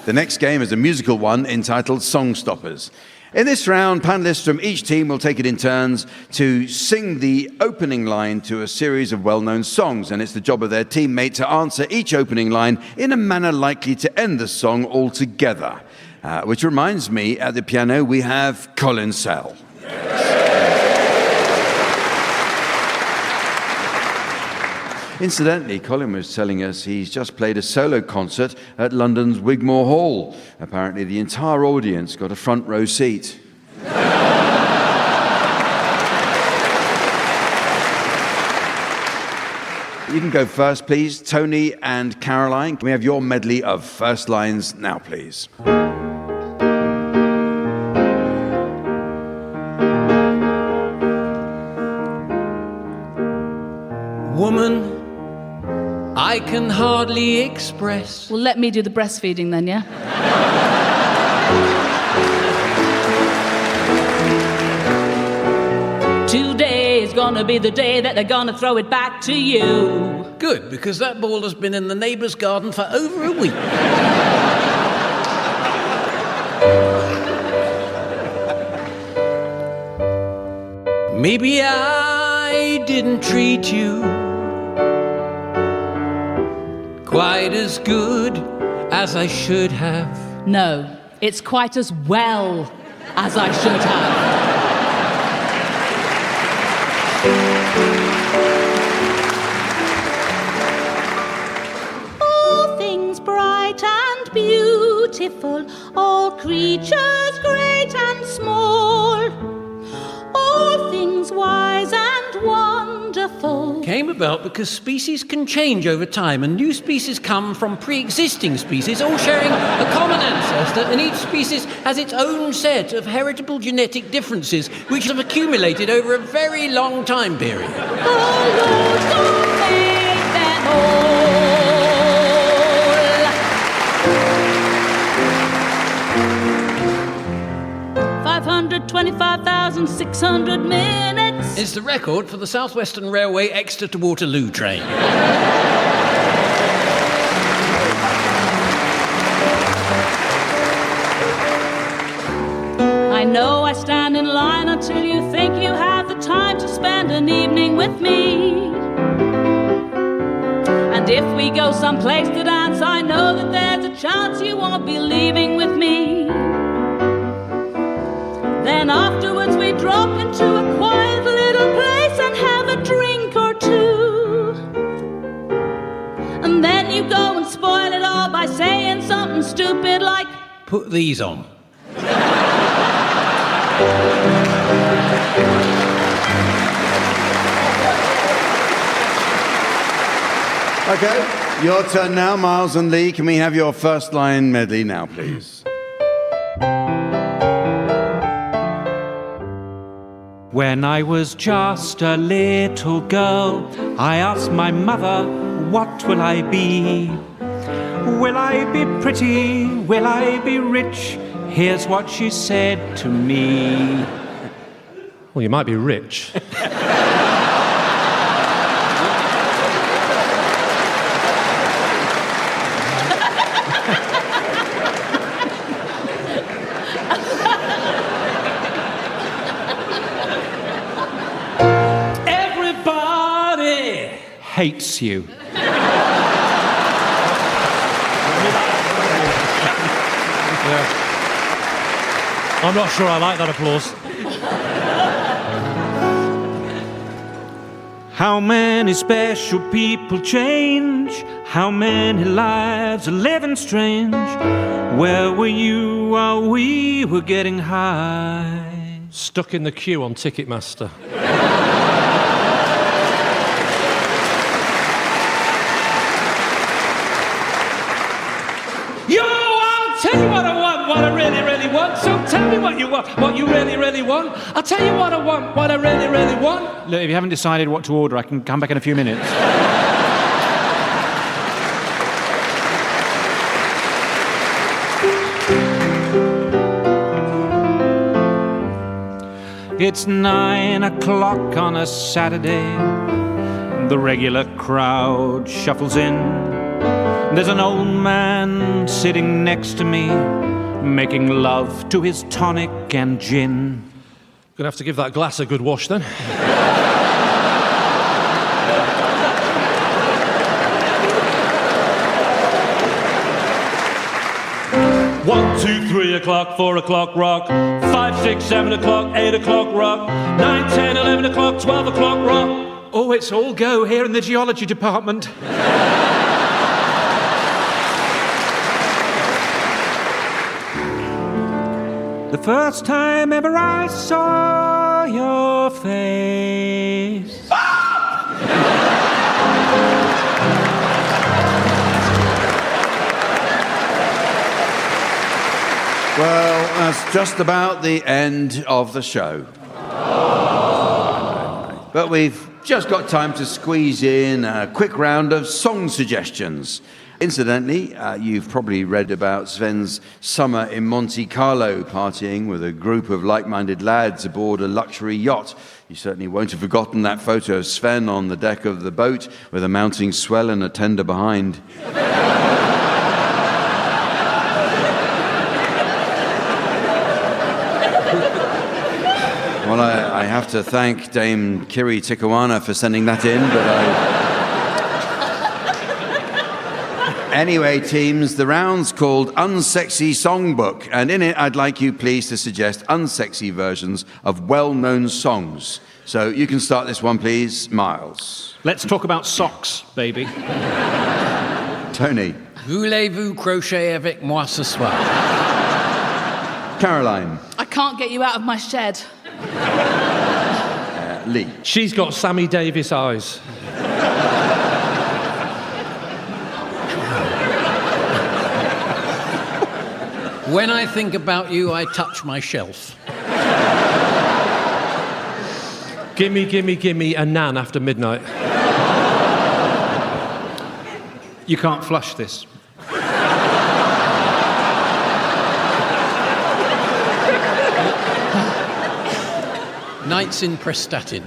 The next game is a musical one entitled Song Stoppers. In this round, panelists from each team will take it in turns to sing the opening line to a series of well-known songs, and it's the job of their teammate to answer each opening line in a manner likely to end the song altogether. Which reminds me, at the piano we have Colin Sell. Incidentally, Colin was telling us he's just played a solo concert at London's Wigmore Hall. Apparently, the entire audience got a front row seat. You can go first, please. Tony and Caroline, can we have your medley of first lines now, please? Woman, I can hardly express. Well, let me do the breastfeeding then, yeah? Today is gonna be the day that they're gonna throw it back to you. Good, because that ball has been in the neighbour's garden for over a week. Maybe I didn't treat you quite as good as I should have. No, it's quite as well as I should have. All things bright and beautiful, all creatures great and small, all things wise and wonderful. Came about because species can change over time, and new species come from pre-existing species, all sharing a common ancestor, and each species has its own set of heritable genetic differences, which have accumulated over a very long time period. The Lord God made them all. 525,600 minutes. It's the record for the South Western Railway Exeter to Waterloo train. I know I stand in line until you think you have the time to spend an evening with me. And if we go someplace to dance, I know that there's a chance you won't be leaving with me. Then afterwards we drop into a quiet little place and have a drink or two. And then you go and spoil it all by saying something stupid like, Put these on. Okay, your turn now, Miles and Lee. Can we have your first line medley now, please? When I was just a little girl, I asked my mother, what will I be? Will I be pretty? Will I be rich? Here's what she said to me. Well, you might be rich. Everybody hates you. I'm not sure I like that applause. How many special people change? How many lives are living strange? Where were you while we were getting high? Stuck in the queue on Ticketmaster. Yo, I'll tell you what I want, what I really, really want. So tell me what you want, what you really, really want. I'll tell you what I want, what I really, really want. Look, if you haven't decided what to order, I can come back in a few minutes. It's 9 o'clock on a Saturday. The regular crowd shuffles in. There's an old man sitting next to me, making love to his tonic and gin. Gonna have to give that glass a good wash then. 1, 2, 3 o'clock, 4 o'clock rock, 5, 6, 7 o'clock, 8 o'clock rock, 9, 10, 11 o'clock, 12 o'clock rock. Oh, it's all go here in the geology department. The first time ever I saw your face. Well, that's just about the end of the show. But we've just got time to squeeze in a quick round of song suggestions. Incidentally, you've probably read about Sven's summer in Monte Carlo, partying with a group of like-minded lads aboard a luxury yacht. You certainly won't have forgotten that photo of Sven on the deck of the boat with a mounting swell and a tender behind. Well, I have to thank Dame Kiri Tikawana for sending that in, but Anyway, teams, the round's called Unsexy Songbook, and in it I'd like you please to suggest unsexy versions of well-known songs. So you can start this one, please, Miles. Let's talk about socks, baby. Tony. Voulez-vous crocher avec moi ce soir? Caroline. I can't get you out of my shed. Lee. She's got Sammy Davis eyes. When I think about you, I touch my shelf. Gimme, gimme, gimme a nan after midnight. You can't flush this. Nights in Prestatyn.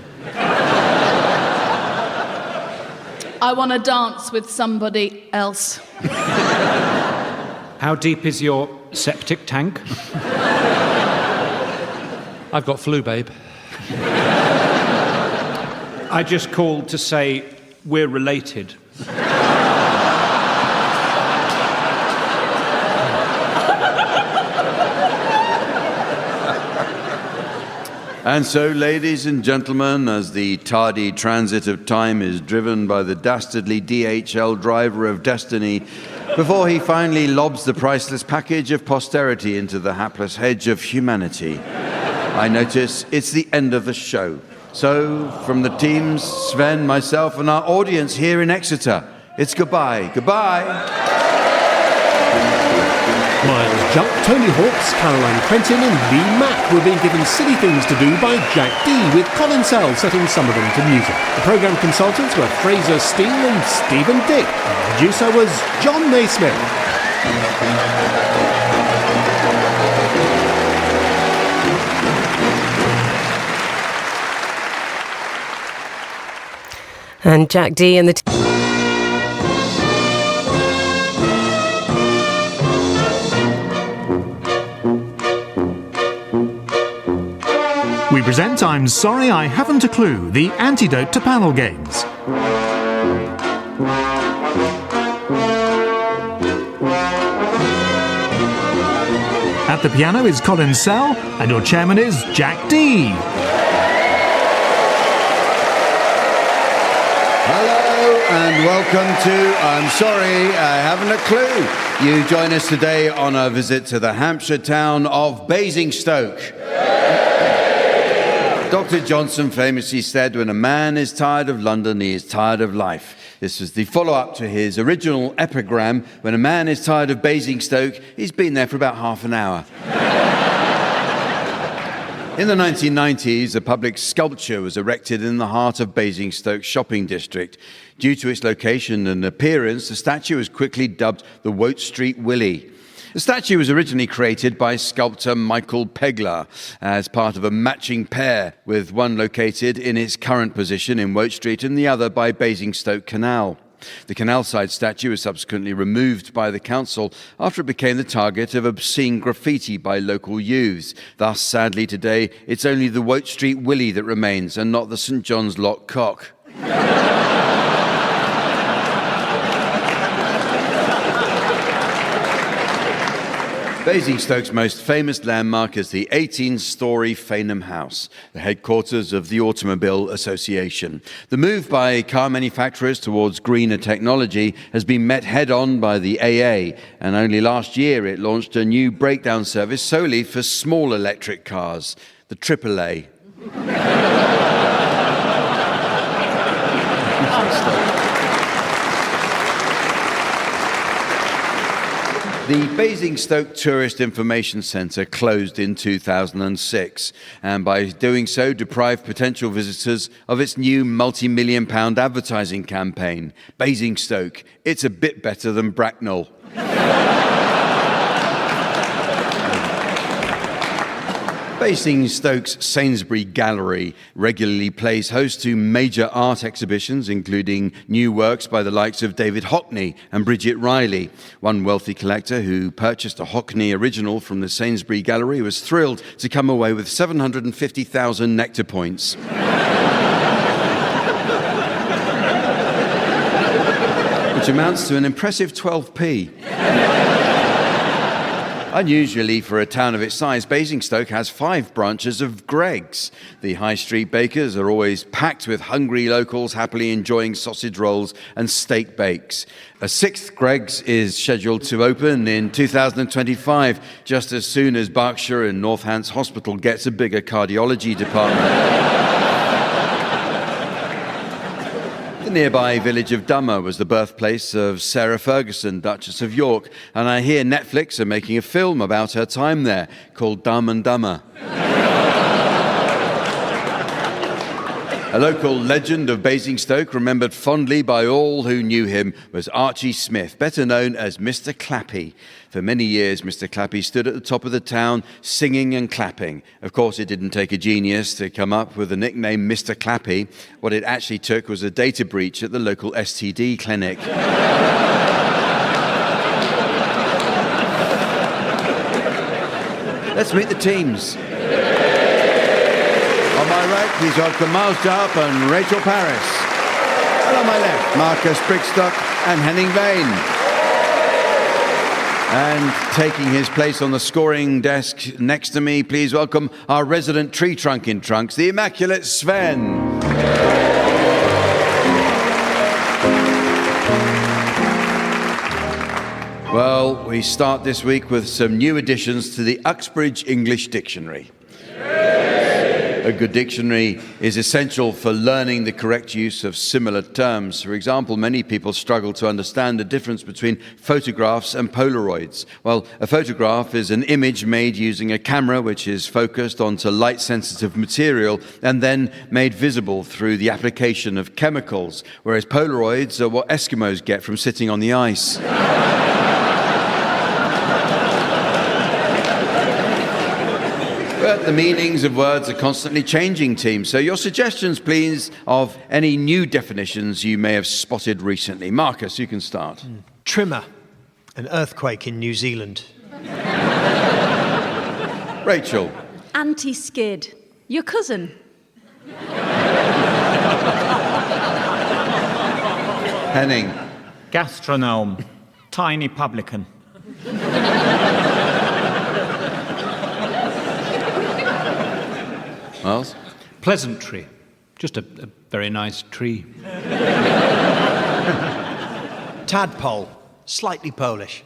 I want to dance with somebody else. How deep is your septic tank? I've got flu, babe. I just called to say we're related. And so, ladies and gentlemen, as the tardy transit of time is driven by the dastardly DHL driver of destiny, before he finally lobs the priceless package of posterity into the hapless hedge of humanity, I notice it's the end of the show. So, from the teams, Sven, myself, and our audience here in Exeter, it's goodbye. Goodbye. Miles Jupp, Tony Hawks, Caroline Quentin and Lee Mack were being given silly things to do by Jack Dee, with Colin Sell setting some of them to music. The programme consultants were Fraser Steele and Stephen Dick. The producer was John Naismith. And Jack Dee and the We present I'm Sorry I Haven't a Clue, the antidote to panel games. At the piano is Colin Sell, and your chairman is Jack Dee. Hello and welcome to I'm Sorry I Haven't a Clue. You join us today on a visit to the Hampshire town of Basingstoke. Dr. Johnson famously said, when a man is tired of London, he is tired of life. This was the follow-up to his original epigram, when a man is tired of Basingstoke, he's been there for about half an hour. In the 1990s, a public sculpture was erected in the heart of Basingstoke shopping district. Due to its location and appearance, the statue was quickly dubbed the Wote Street Willie. The statue was originally created by sculptor Michael Pegler as part of a matching pair, with one located in its current position in Wote Street and the other by Basingstoke Canal. The canal-side statue was subsequently removed by the council after it became the target of obscene graffiti by local youths. Thus, sadly today, it's only the Wote Street Willie that remains and not the St John's Lock Cock. Basingstoke's most famous landmark is the 18-storey Fainham House, the headquarters of the Automobile Association. The move by car manufacturers towards greener technology has been met head-on by the AA, and only last year it launched a new breakdown service solely for small electric cars, the AAA. The Basingstoke Tourist Information Centre closed in 2006, and by doing so deprived potential visitors of its new multi-million-pound advertising campaign, Basingstoke, it's a bit better than Bracknell. Basingstoke's Sainsbury Gallery regularly plays host to major art exhibitions, including new works by the likes of David Hockney and Bridget Riley. One wealthy collector who purchased a Hockney original from the Sainsbury Gallery was thrilled to come away with 750,000 nectar points. Which amounts to an impressive 12p. Unusually for a town of its size, Basingstoke has 5 branches of Greggs. The high street bakers are always packed with hungry locals happily enjoying sausage rolls and steak bakes. A 6th Greggs is scheduled to open in 2025, just as soon as Berkshire and Northants Hospital gets a bigger cardiology department. The nearby village of Dummer was the birthplace of Sarah Ferguson, Duchess of York, and I hear Netflix are making a film about her time there called Dumb and Dumber. A local legend of Basingstoke, remembered fondly by all who knew him, was Archie Smith, better known as Mr. Clappy. For many years, Mr. Clappy stood at the top of the town, singing and clapping. Of course, it didn't take a genius to come up with the nickname Mr. Clappy. What it actually took was a data breach at the local STD clinic. Let's meet the teams. On my right, please welcome Miles Jupp and Rachel Parris. And on my left, Marcus Brigstocke and Henning Wehn. And taking his place on the scoring desk next to me, please welcome our resident tree trunk in trunks, the immaculate Sven. Well, we start this week with some new additions to the Uxbridge English Dictionary. A good dictionary is essential for learning the correct use of similar terms. For example, many people struggle to understand the difference between photographs and Polaroids. Well, a photograph is an image made using a camera which is focused onto light-sensitive material and then made visible through the application of chemicals, whereas Polaroids are what Eskimos get from sitting on the ice. But the meanings of words are constantly changing, team. So your suggestions, please, of any new definitions you may have spotted recently. Marcus, you can start. Trimmer, an earthquake in New Zealand. Rachel. Anti-skid, your cousin. Henning. Gastronome, tiny publican. Miles? Pleasantry. Just a very nice tree. Tadpole, slightly Polish.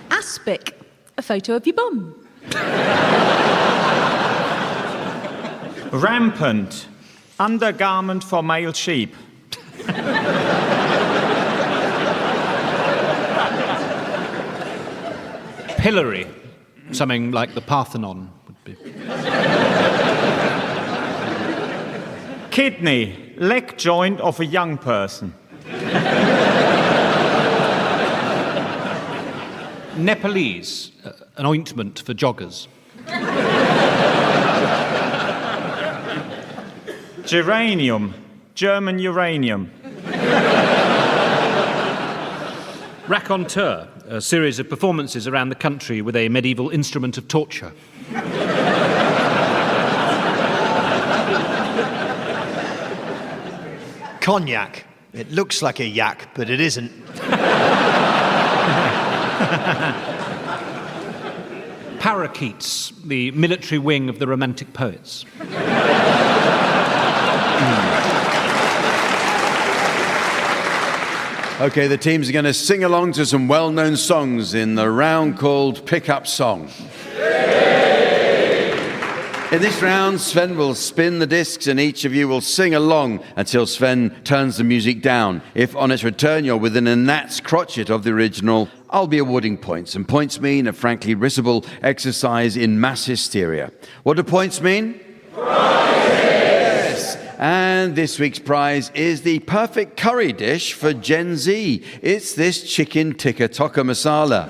Aspic, a photo of your bum. Rampant, undergarment for male sheep. Pillory. Something like the Parthenon would be. Kidney, leg joint of a young person. Nepalese, an ointment for joggers. Geranium, German uranium. Raconteur, a series of performances around the country with a medieval instrument of torture. Cognac, it looks like a yak, but it isn't. Parakeets, the military wing of the Romantic poets. Okay, the teams are going to sing along to some well-known songs in the round called Pick Up Song. In this round, Sven will spin the discs and each of you will sing along until Sven turns the music down. If on its return you're within a gnat's crotchet of the original, I'll be awarding points. And points mean a frankly risible exercise in mass hysteria. What do points mean? Yes! And this week's prize is the perfect curry dish for Gen Z. It's this chicken tikka tokka masala.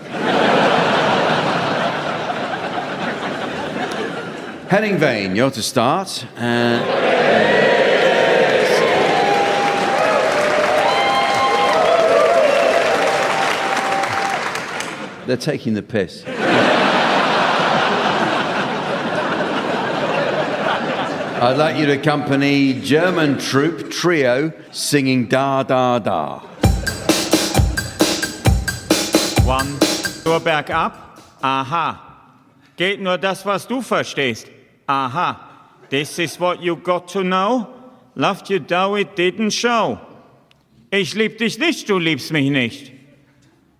Henning Wehn, you're to start. They're taking the piss. I'd like you to accompany German troupe trio singing Da Da Da. 1, nur bergab, aha. Geht nur das, was du verstehst. Aha. This is what you got to know. Loved you though it didn't show. Ich lieb dich nicht, du liebst mich nicht.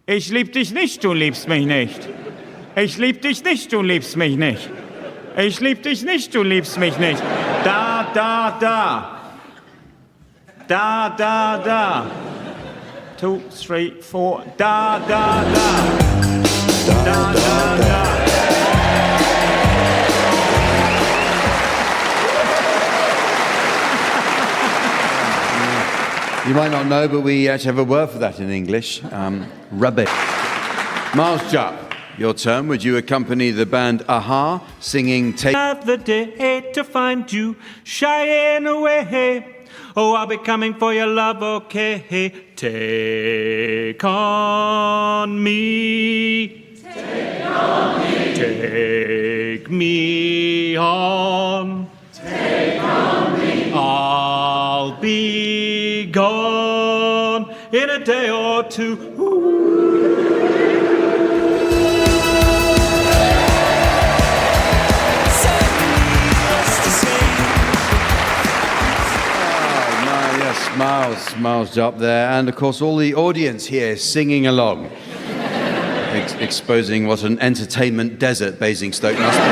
Ich lieb dich nicht, du liebst mich nicht. Ich lieb dich nicht, du liebst mich nicht. Ich lieb dich nicht, du liebst mich nicht. Da, da, da. Da, da, da. 2, 3, 4. Da, da, da. Da, da, da. You might not know, but we actually have a word for that in English. Rubbish. Miles Jupp, your turn. Would you accompany the band Aha singing Take... The day to find you shying away. Oh, I'll be coming for your love, okay. Take on me. Take on me. Take me on. Take on me. I'll be gone. in a day or two. Miles Jupp there, and of course all the audience here singing along, exposing what an entertainment desert Basingstoke must be.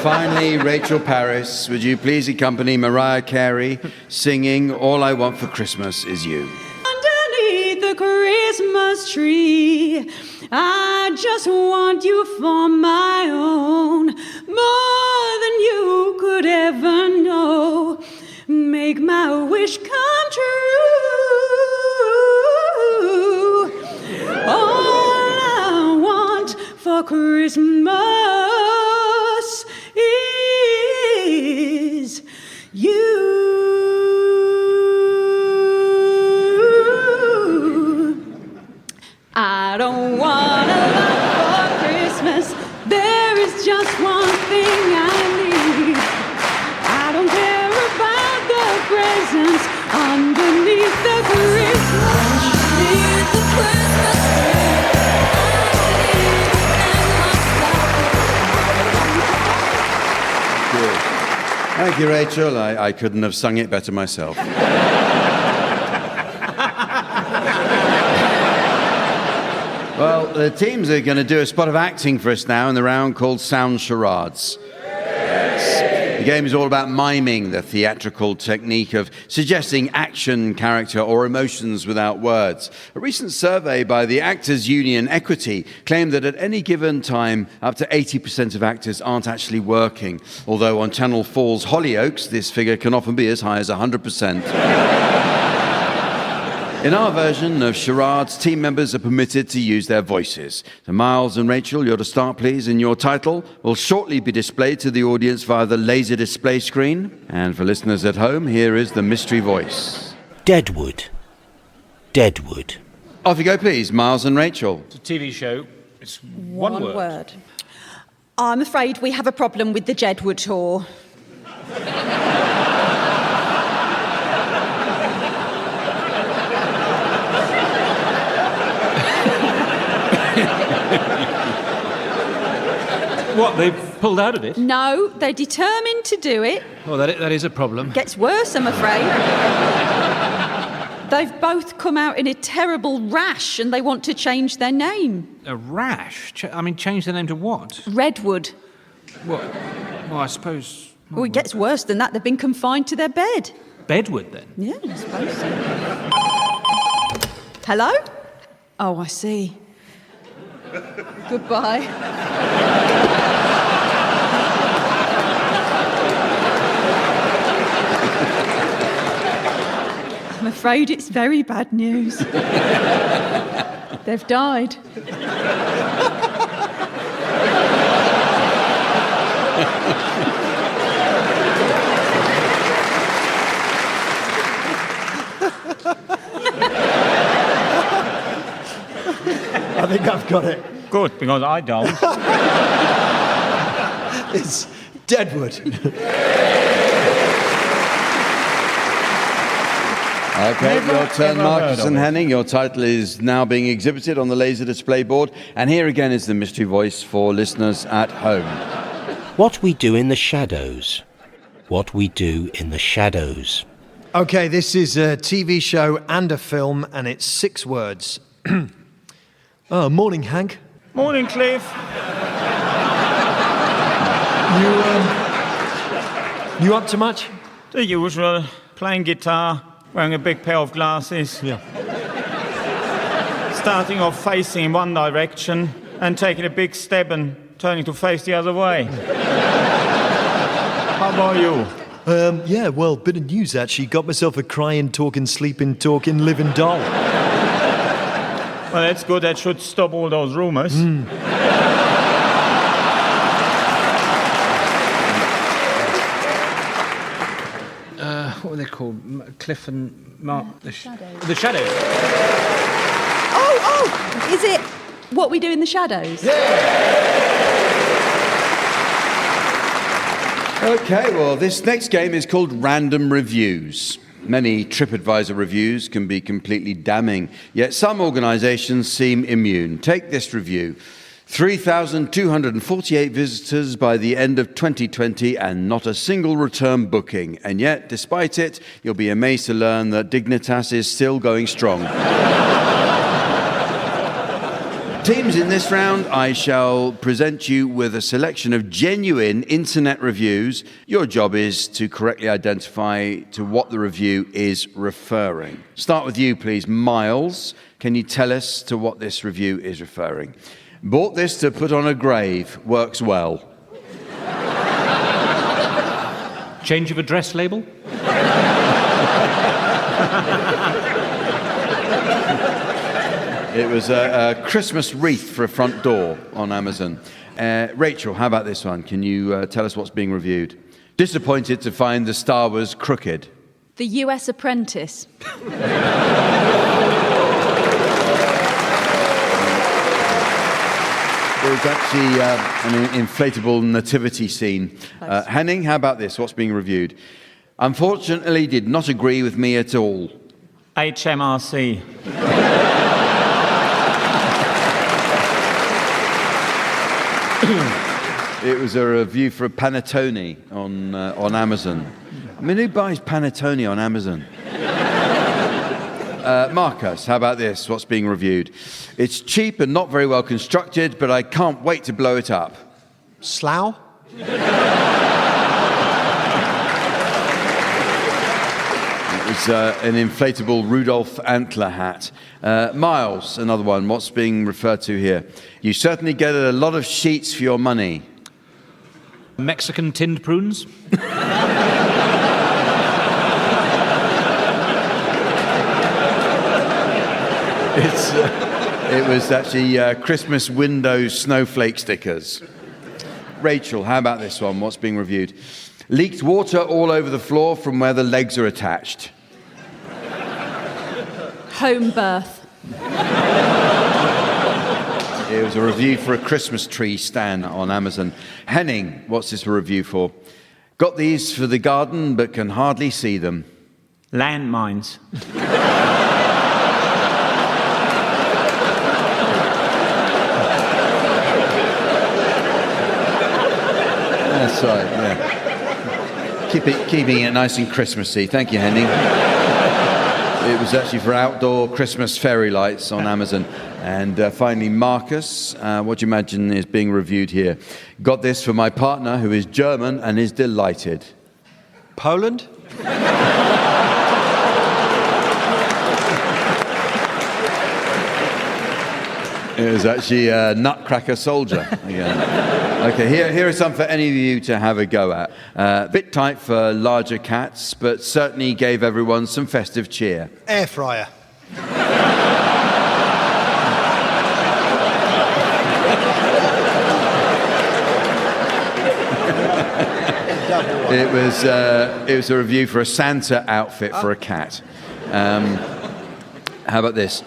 Finally, Rachel Parris, would you please accompany Mariah Carey singing All I Want for Christmas Is You? The Christmas tree, I just want you for my own, more than you could ever know. Make my wish come true. All I want for Christmas is you. I don't want a lot for Christmas. There is just one thing I need. I don't care about the presents underneath the Christmas tree. Good. Thank you, Rachel. I couldn't have sung it better myself. Well, the teams are going to do a spot of acting for us now in the round called Sound Charades. Yes. The game is all about miming, the theatrical technique of suggesting action, character, or emotions without words. A recent survey by the Actors Union Equity claimed that at any given time, up to 80% of actors aren't actually working, although on Channel 4's Hollyoaks, this figure can often be as high as 100%. In our version of charades, team members are permitted to use their voices. So Miles and Rachel, you're to start, please, and your title will shortly be displayed to the audience via the laser display screen. And for listeners at home, here is the mystery voice. Deadwood. Deadwood. Off you go, please, Miles and Rachel. It's a TV show. It's one word. I'm afraid we have a problem with the Jedwood tour. What, they've pulled out of it? No, they're determined to do it. Well, that is a problem. Gets worse, I'm afraid. They've both come out in a terrible rash and they want to change their name. A rash? Change the name to what? Redwood. What? Well, I suppose... Well, it gets worse than that. They've been confined to their bed. Bedwood, then? Yeah, I suppose so. Hello? Oh, I see. Goodbye. I'm afraid it's very bad news. They've died. I think I've got it. Good, because I don't. It's Deadwood. Okay, your turn, Marcus and Henning. Your title is now being exhibited on the laser display board. And here again is the mystery voice for listeners at home. What we do in the shadows. What we do in the shadows. Okay, this is a TV show and a film, and it's 6 words. Oh, morning, Hank. Morning, Cliff. You up to much? The usual. Playing guitar, wearing a big pair of glasses. Yeah. Starting off facing in one direction and taking a big step and turning to face the other way. How about you? Yeah, well, bit of news, actually. Got myself a crying, talking, sleeping, talking, living doll. Well, that's good. That should stop all those rumours. What were they called? Cliff and Mark? The Shadows. The Shadows. Oh, is it What We Do in the Shadows? Okay, well, this next game is called Random Reviews. Many TripAdvisor reviews can be completely damning, yet some organisations seem immune. Take this review. 3,248 visitors by the end of 2020 and not a single return booking. And yet, despite it, you'll be amazed to learn that Dignitas is still going strong. Teams, in this round, I shall present you with a selection of genuine internet reviews. Your job is to correctly identify to what the review is referring. Start with you, please. Miles, can you tell us to what this review is referring? Bought this to put on a grave. Works well. Change of address label? It was a Christmas wreath for a front door on Amazon. Rachel, how about this one? Can you tell us what's being reviewed? Disappointed to find the star was crooked. The US Apprentice. It was actually an inflatable nativity scene. Henning, how about this? What's being reviewed? Unfortunately, did not agree with me at all. HMRC. It was a review for a panettone on Amazon. I mean, who buys panettone on Amazon? Marcus, how about this? What's being reviewed? It's cheap and not very well constructed, but I can't wait to blow it up. Slough? It was an inflatable Rudolph antler hat. Miles, another one. What's being referred to here? You certainly get a lot of sheets for your money. Mexican tinned prunes? It was actually Christmas window snowflake stickers. Rachel, how about this one? What's being reviewed? Leaked water all over the floor from where the legs are attached. Home birth. It was a review for a Christmas tree stand on Amazon. Henning, what's this a review for? Got these for the garden, but can hardly see them. Landmines. That's right, yeah. Keeping it nice and Christmassy. Thank you, Henning. It was actually for outdoor Christmas fairy lights on Amazon. And finally, Marcus, what do you imagine is being reviewed here? Got this for my partner, who is German and is delighted. Poland? It was actually a Nutcracker Soldier. Okay, here are some for any of you to have a go at. Bit tight for larger cats, but certainly gave everyone some festive cheer. Air fryer. It was a review for a Santa outfit for a cat. How about this?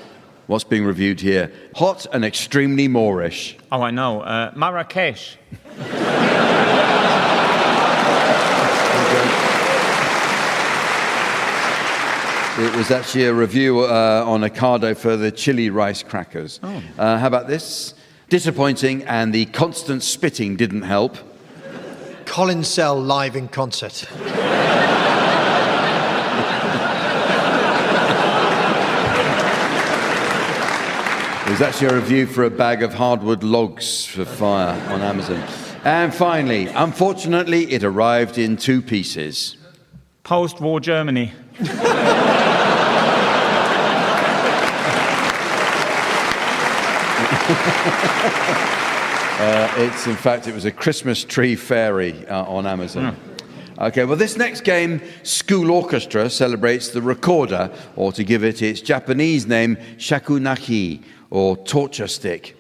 What's being reviewed here? Hot and extremely Moorish. Oh, I know. Marrakesh. It was actually a review on Ocado for the chili rice crackers. Oh. How about this? Disappointing, and the constant spitting didn't help. Colin Sell live in concert. It was actually a review for a bag of hardwood logs for fire on Amazon. And finally, unfortunately, it arrived in 2 pieces. Post-war Germany. In fact, it was a Christmas tree fairy on Amazon. Okay, well, this next game, School Orchestra, celebrates the recorder, or to give it its Japanese name, shakunachi, or torture stick.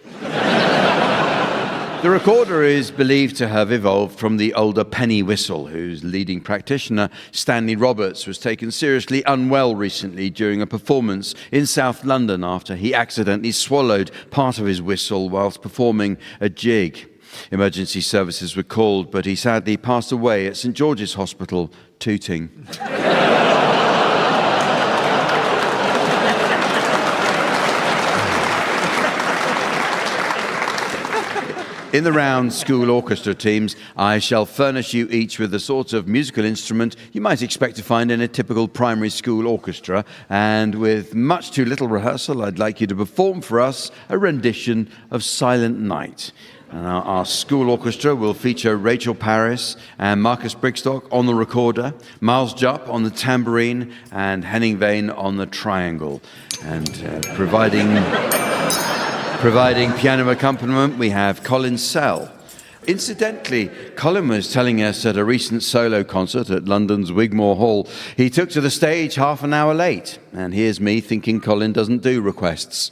The recorder is believed to have evolved from the older penny whistle, whose leading practitioner, Stanley Roberts, was taken seriously unwell recently during a performance in South London after he accidentally swallowed part of his whistle whilst performing a jig. Emergency services were called, but he sadly passed away at St George's Hospital, tooting. In the round school orchestra teams, I shall furnish you each with the sort of musical instrument you might expect to find in a typical primary school orchestra, and with much too little rehearsal, I'd like you to perform for us a rendition of Silent Night. Our school orchestra will feature Rachel Parris and Marcus Brigstocke on the recorder, Miles Jupp on the tambourine, and Henning Wehn on the triangle. And providing piano accompaniment, we have Colin Sell. Incidentally, Colin was telling us at a recent solo concert at London's Wigmore Hall, he took to the stage half an hour late. And here's me thinking Colin doesn't do requests.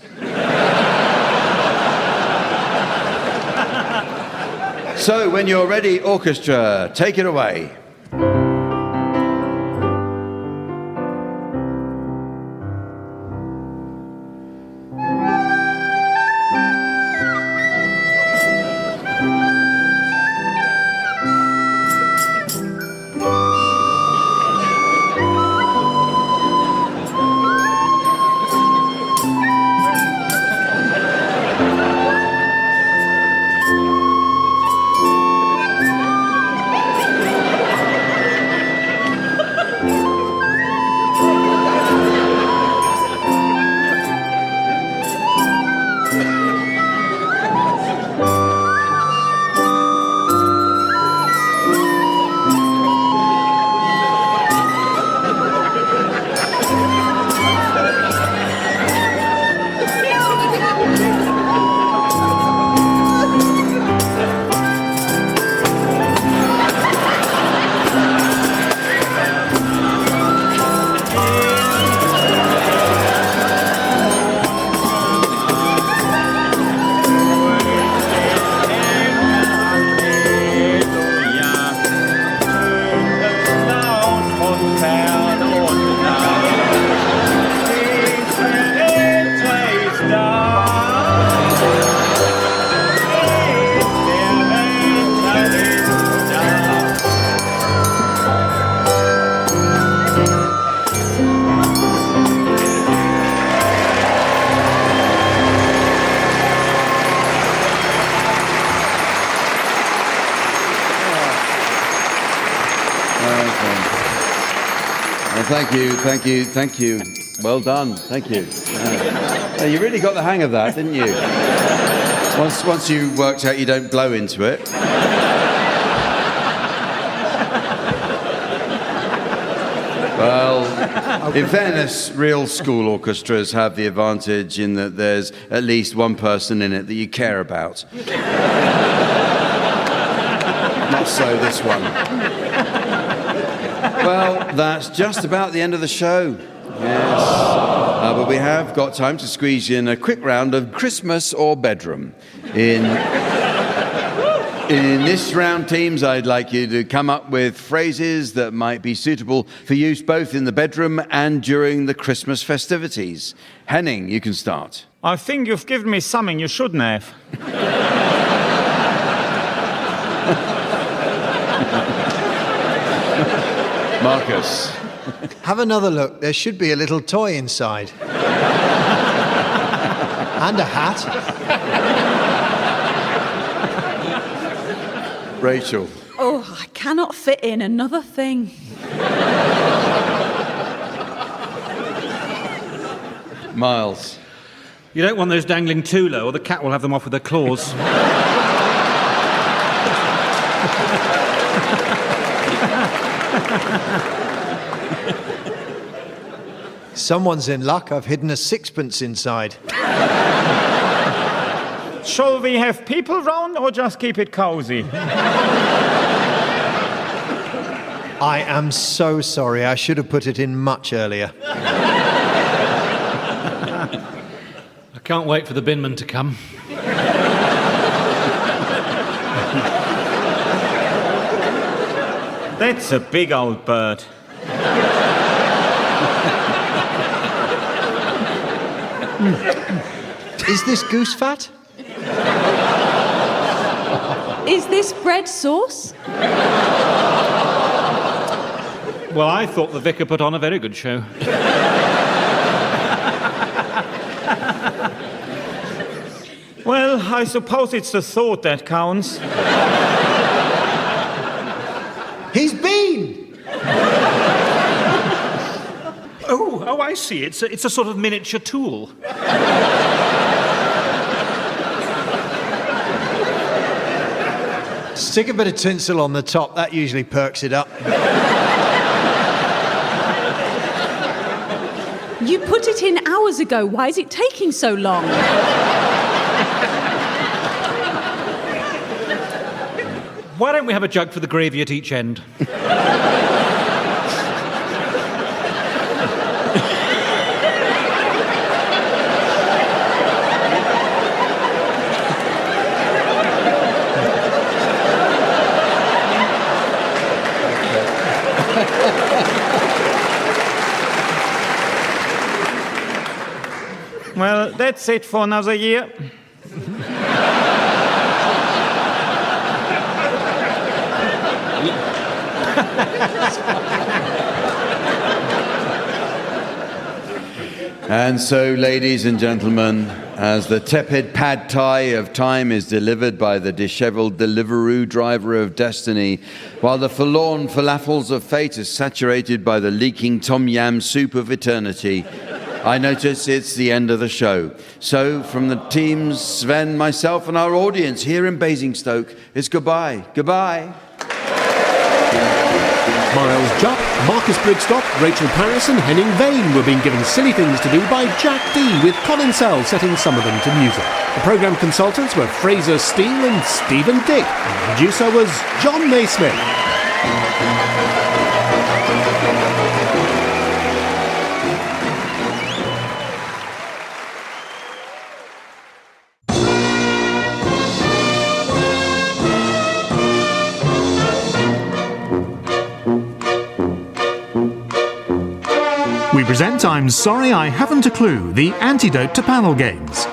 So, when you're ready, orchestra, take it away. Thank you. Well done. Thank you. You really got the hang of that, didn't you? Once you worked out you don't blow into it. Well, in fairness, real school orchestras have the advantage in that there's at least one person in it that you care about. Not so this one. Well, that's just about the end of the show. Yes. But we have got time to squeeze in a quick round of Christmas or bedroom. In this round, teams, I'd like you to come up with phrases that might be suitable for use both in the bedroom and during the Christmas festivities. Henning, you can start. I think you've given me something you shouldn't have. Marcus. Have another look. There should be a little toy inside. And a hat. Rachel. Oh, I cannot fit in another thing. Miles. You don't want those dangling too low, or the cat will have them off with her claws. Someone's in luck. I've hidden a sixpence inside. Shall we have people round or just keep it cozy? I am so sorry. I should have put it in much earlier. I can't wait for the binman to come. That's a big old bird. Is this goose fat? Is this bread sauce? Well, I thought the vicar put on a very good show. Well, I suppose it's the thought that counts. He's been! Oh, I see. It's a sort of miniature tool. Stick a bit of tinsel on the top, that usually perks it up. You put it in hours ago. Why is it taking so long? Why don't we have a jug for the gravy at each end? Well, that's it for another year. And so, ladies and gentlemen, as the tepid pad thai of time is delivered by the dishevelled Deliveroo driver of destiny, while the forlorn falafels of fate is saturated by the leaking tom yam soup of eternity, I notice it's the end of the show. So, from the teams, Sven, myself, and our audience here in Basingstoke, it's goodbye. Goodbye. Miles Jupp, Marcus Brigstocke, Rachel Parris and Henning Wehn were being given silly things to do by Jack Dee, with Colin Sell setting some of them to music. The programme consultants were Fraser Steele and Stephen Dick. And the producer was John Naismith. We present I'm Sorry I Haven't a Clue, the antidote to panel games.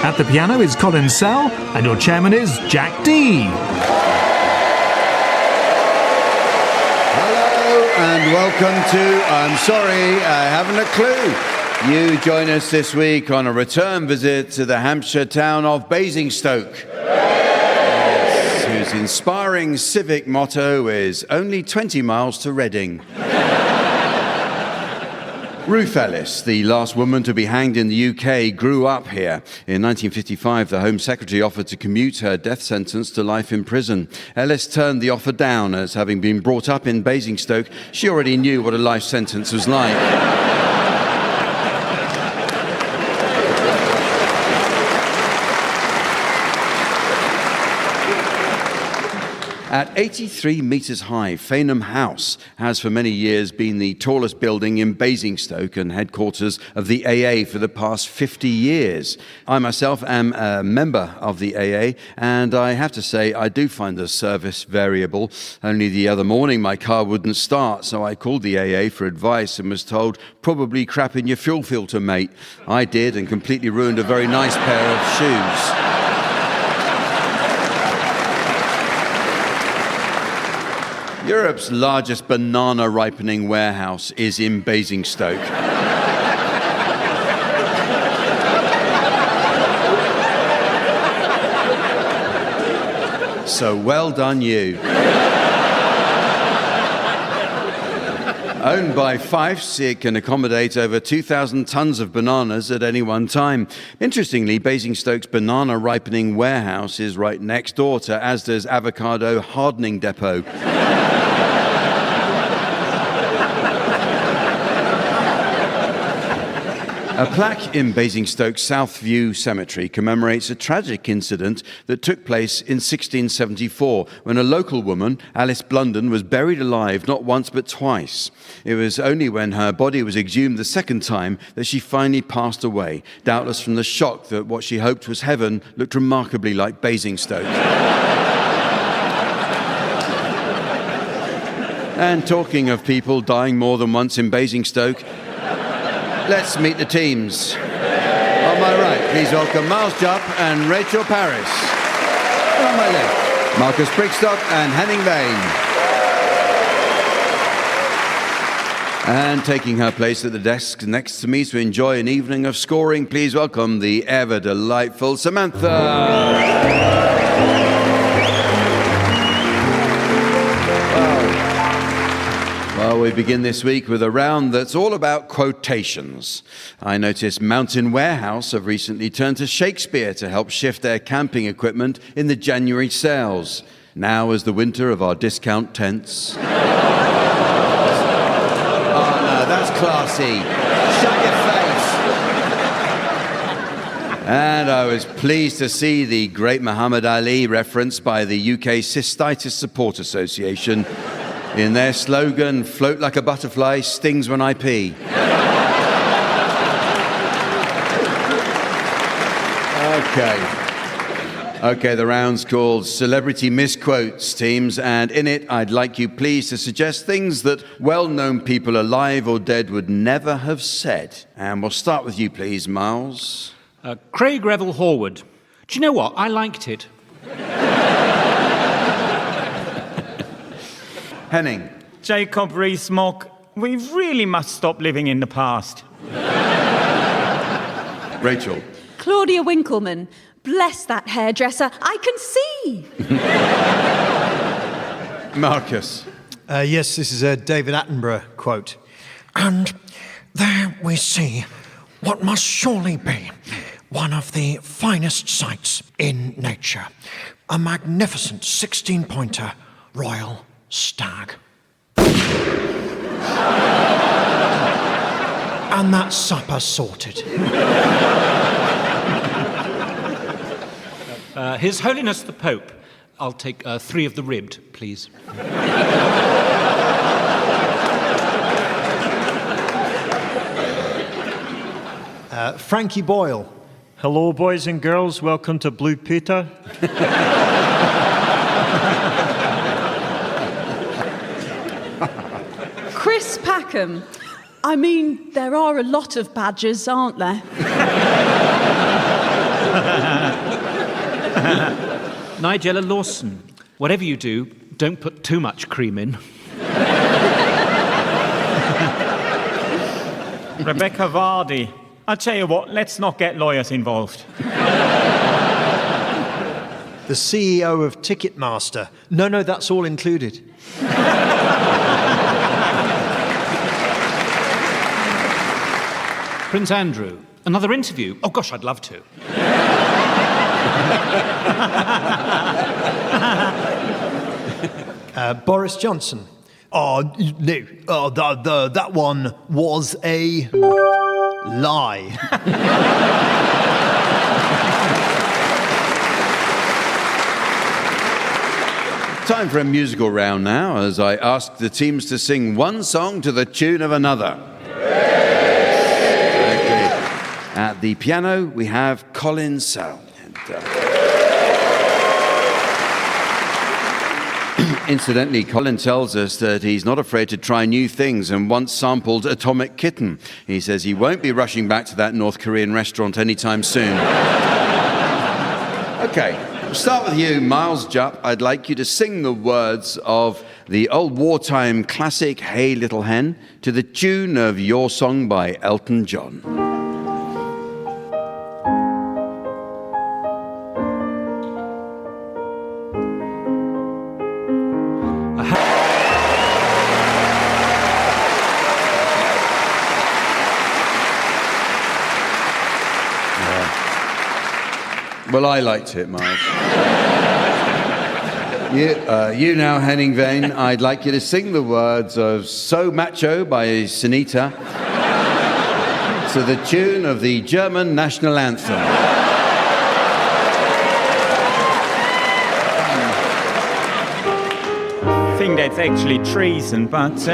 At the piano is Colin Sell, and your chairman is Jack Dee. Hello and welcome to I'm Sorry I Haven't a Clue. You join us this week on a return visit to the Hampshire town of Basingstoke, whose inspiring civic motto is only 20 miles to Reading. Ruth Ellis, the last woman to be hanged in the UK, grew up here. In 1955, the Home Secretary offered to commute her death sentence to life in prison. Ellis turned the offer down, as having been brought up in Basingstoke, she already knew what a life sentence was like. At 83 metres high, Fainham House has for many years been the tallest building in Basingstoke and headquarters of the AA for the past 50 years. I myself am a member of the AA, and I have to say I do find the service variable. Only the other morning my car wouldn't start, so I called the AA for advice and was told, probably crap in your fuel filter, mate. I did, and completely ruined a very nice pair of shoes. Europe's largest banana ripening warehouse is in Basingstoke. So well done you. Owned by Fifes, it can accommodate over 2,000 tonnes of bananas at any one time. Interestingly, Basingstoke's banana ripening warehouse is right next door to Asda's avocado hardening depot. A plaque in Basingstoke Southview Cemetery commemorates a tragic incident that took place in 1674 when a local woman, Alice Blunden, was buried alive not once but twice. It was only when her body was exhumed the second time that she finally passed away, doubtless from the shock that what she hoped was heaven looked remarkably like Basingstoke. And talking of people dying more than once in Basingstoke, let's meet the teams. On my right, please welcome Miles Jupp and Rachel Parris. And on my left, Marcus Brigstocke and Henning Wehn. And taking her place at the desk next to me to enjoy an evening of scoring, please welcome the ever delightful Samantha. Well, we begin this week with a round that's all about quotations. I notice Mountain Warehouse have recently turned to Shakespeare to help shift their camping equipment in the January sales. Now is the winter of our discount tents. Oh, no, that's classy. Shut your face. And I was pleased to see the great Muhammad Ali referenced by the UK Cystitis Support Association in their slogan, "Float like a butterfly, stings when I pee." Okay, the round's called Celebrity Misquotes, teams, and in it, I'd like you please to suggest things that well-known people alive or dead would never have said. And we'll start with you, please, Miles. Craig Revel Horwood. Do you know what? I liked it. Henning. Jacob Rees-Mogg, we really must stop living in the past. Rachel. Claudia Winkleman, bless that hairdresser, I can see. Marcus. Yes, this is a David Attenborough quote. And there we see what must surely be one of the finest sights in nature. A magnificent 16-pointer royal stag. And that supper sorted. His Holiness the Pope. I'll take 3 of the ribbed, please. Frankie Boyle. Hello, boys and girls. Welcome to Blue Peter. Chris Packham. I mean, there are a lot of badgers, aren't there? Nigella Lawson. Whatever you do, don't put too much cream in. Rebecca Vardy. I tell you what, let's not get lawyers involved. The CEO of Ticketmaster. No, that's all included. Prince Andrew. Another interview? Oh, gosh, I'd love to. Boris Johnson. Oh, no. Oh, that one was a lie. Time for a musical round now, as I ask the teams to sing one song to the tune of another. Okay. At the piano, we have Colin Sell. Incidentally, Colin tells us that he's not afraid to try new things and once sampled Atomic Kitten. He says he won't be rushing back to that North Korean restaurant anytime soon. Okay, we'll start with you, Miles Jupp. I'd like you to sing the words of the old wartime classic, Hey Little Hen, to the tune of Your Song by Elton John. Well, I liked it, Miles. You now, Henning Wehn, I'd like you to sing the words of So Macho by Sunita to the tune of the German national anthem. I think that's actually treason, but...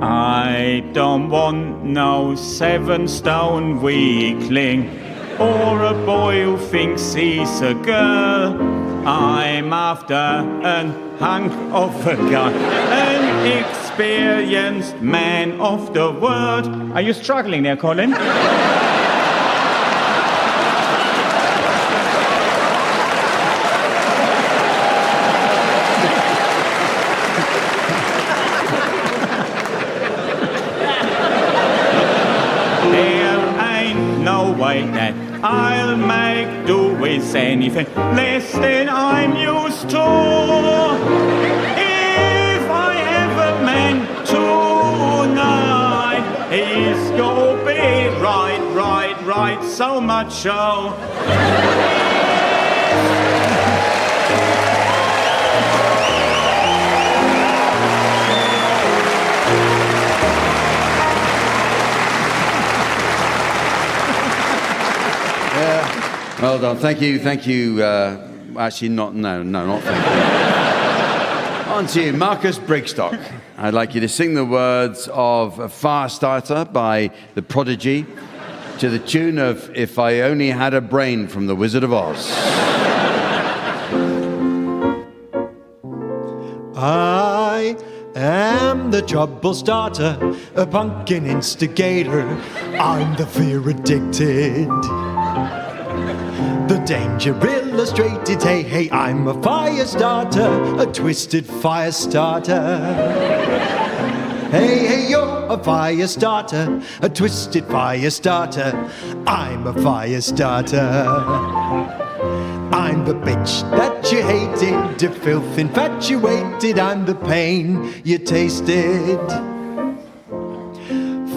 I don't want no 7-stone weakling or a boy who thinks he's a girl. I'm after an hunk of a guy, an experienced man of the world. Are you struggling there, Colin? Way that I'll make do with anything less than I'm used to. If I ever meant tonight, it's gonna be right, so much so. Well done. Thank you. Actually, not thank you. On to you, Marcus Brigstocke. I'd like you to sing the words of Firestarter by The Prodigy to the tune of If I Only Had a Brain from The Wizard of Oz. I am the trouble starter, a pumpkin instigator. I'm the fear addicted, the danger illustrated. Hey, I'm a fire starter, a twisted fire starter. Hey, you're a fire starter, a twisted fire starter. I'm a fire starter. I'm the bitch that you hated, the filth infatuated. I'm the pain you tasted,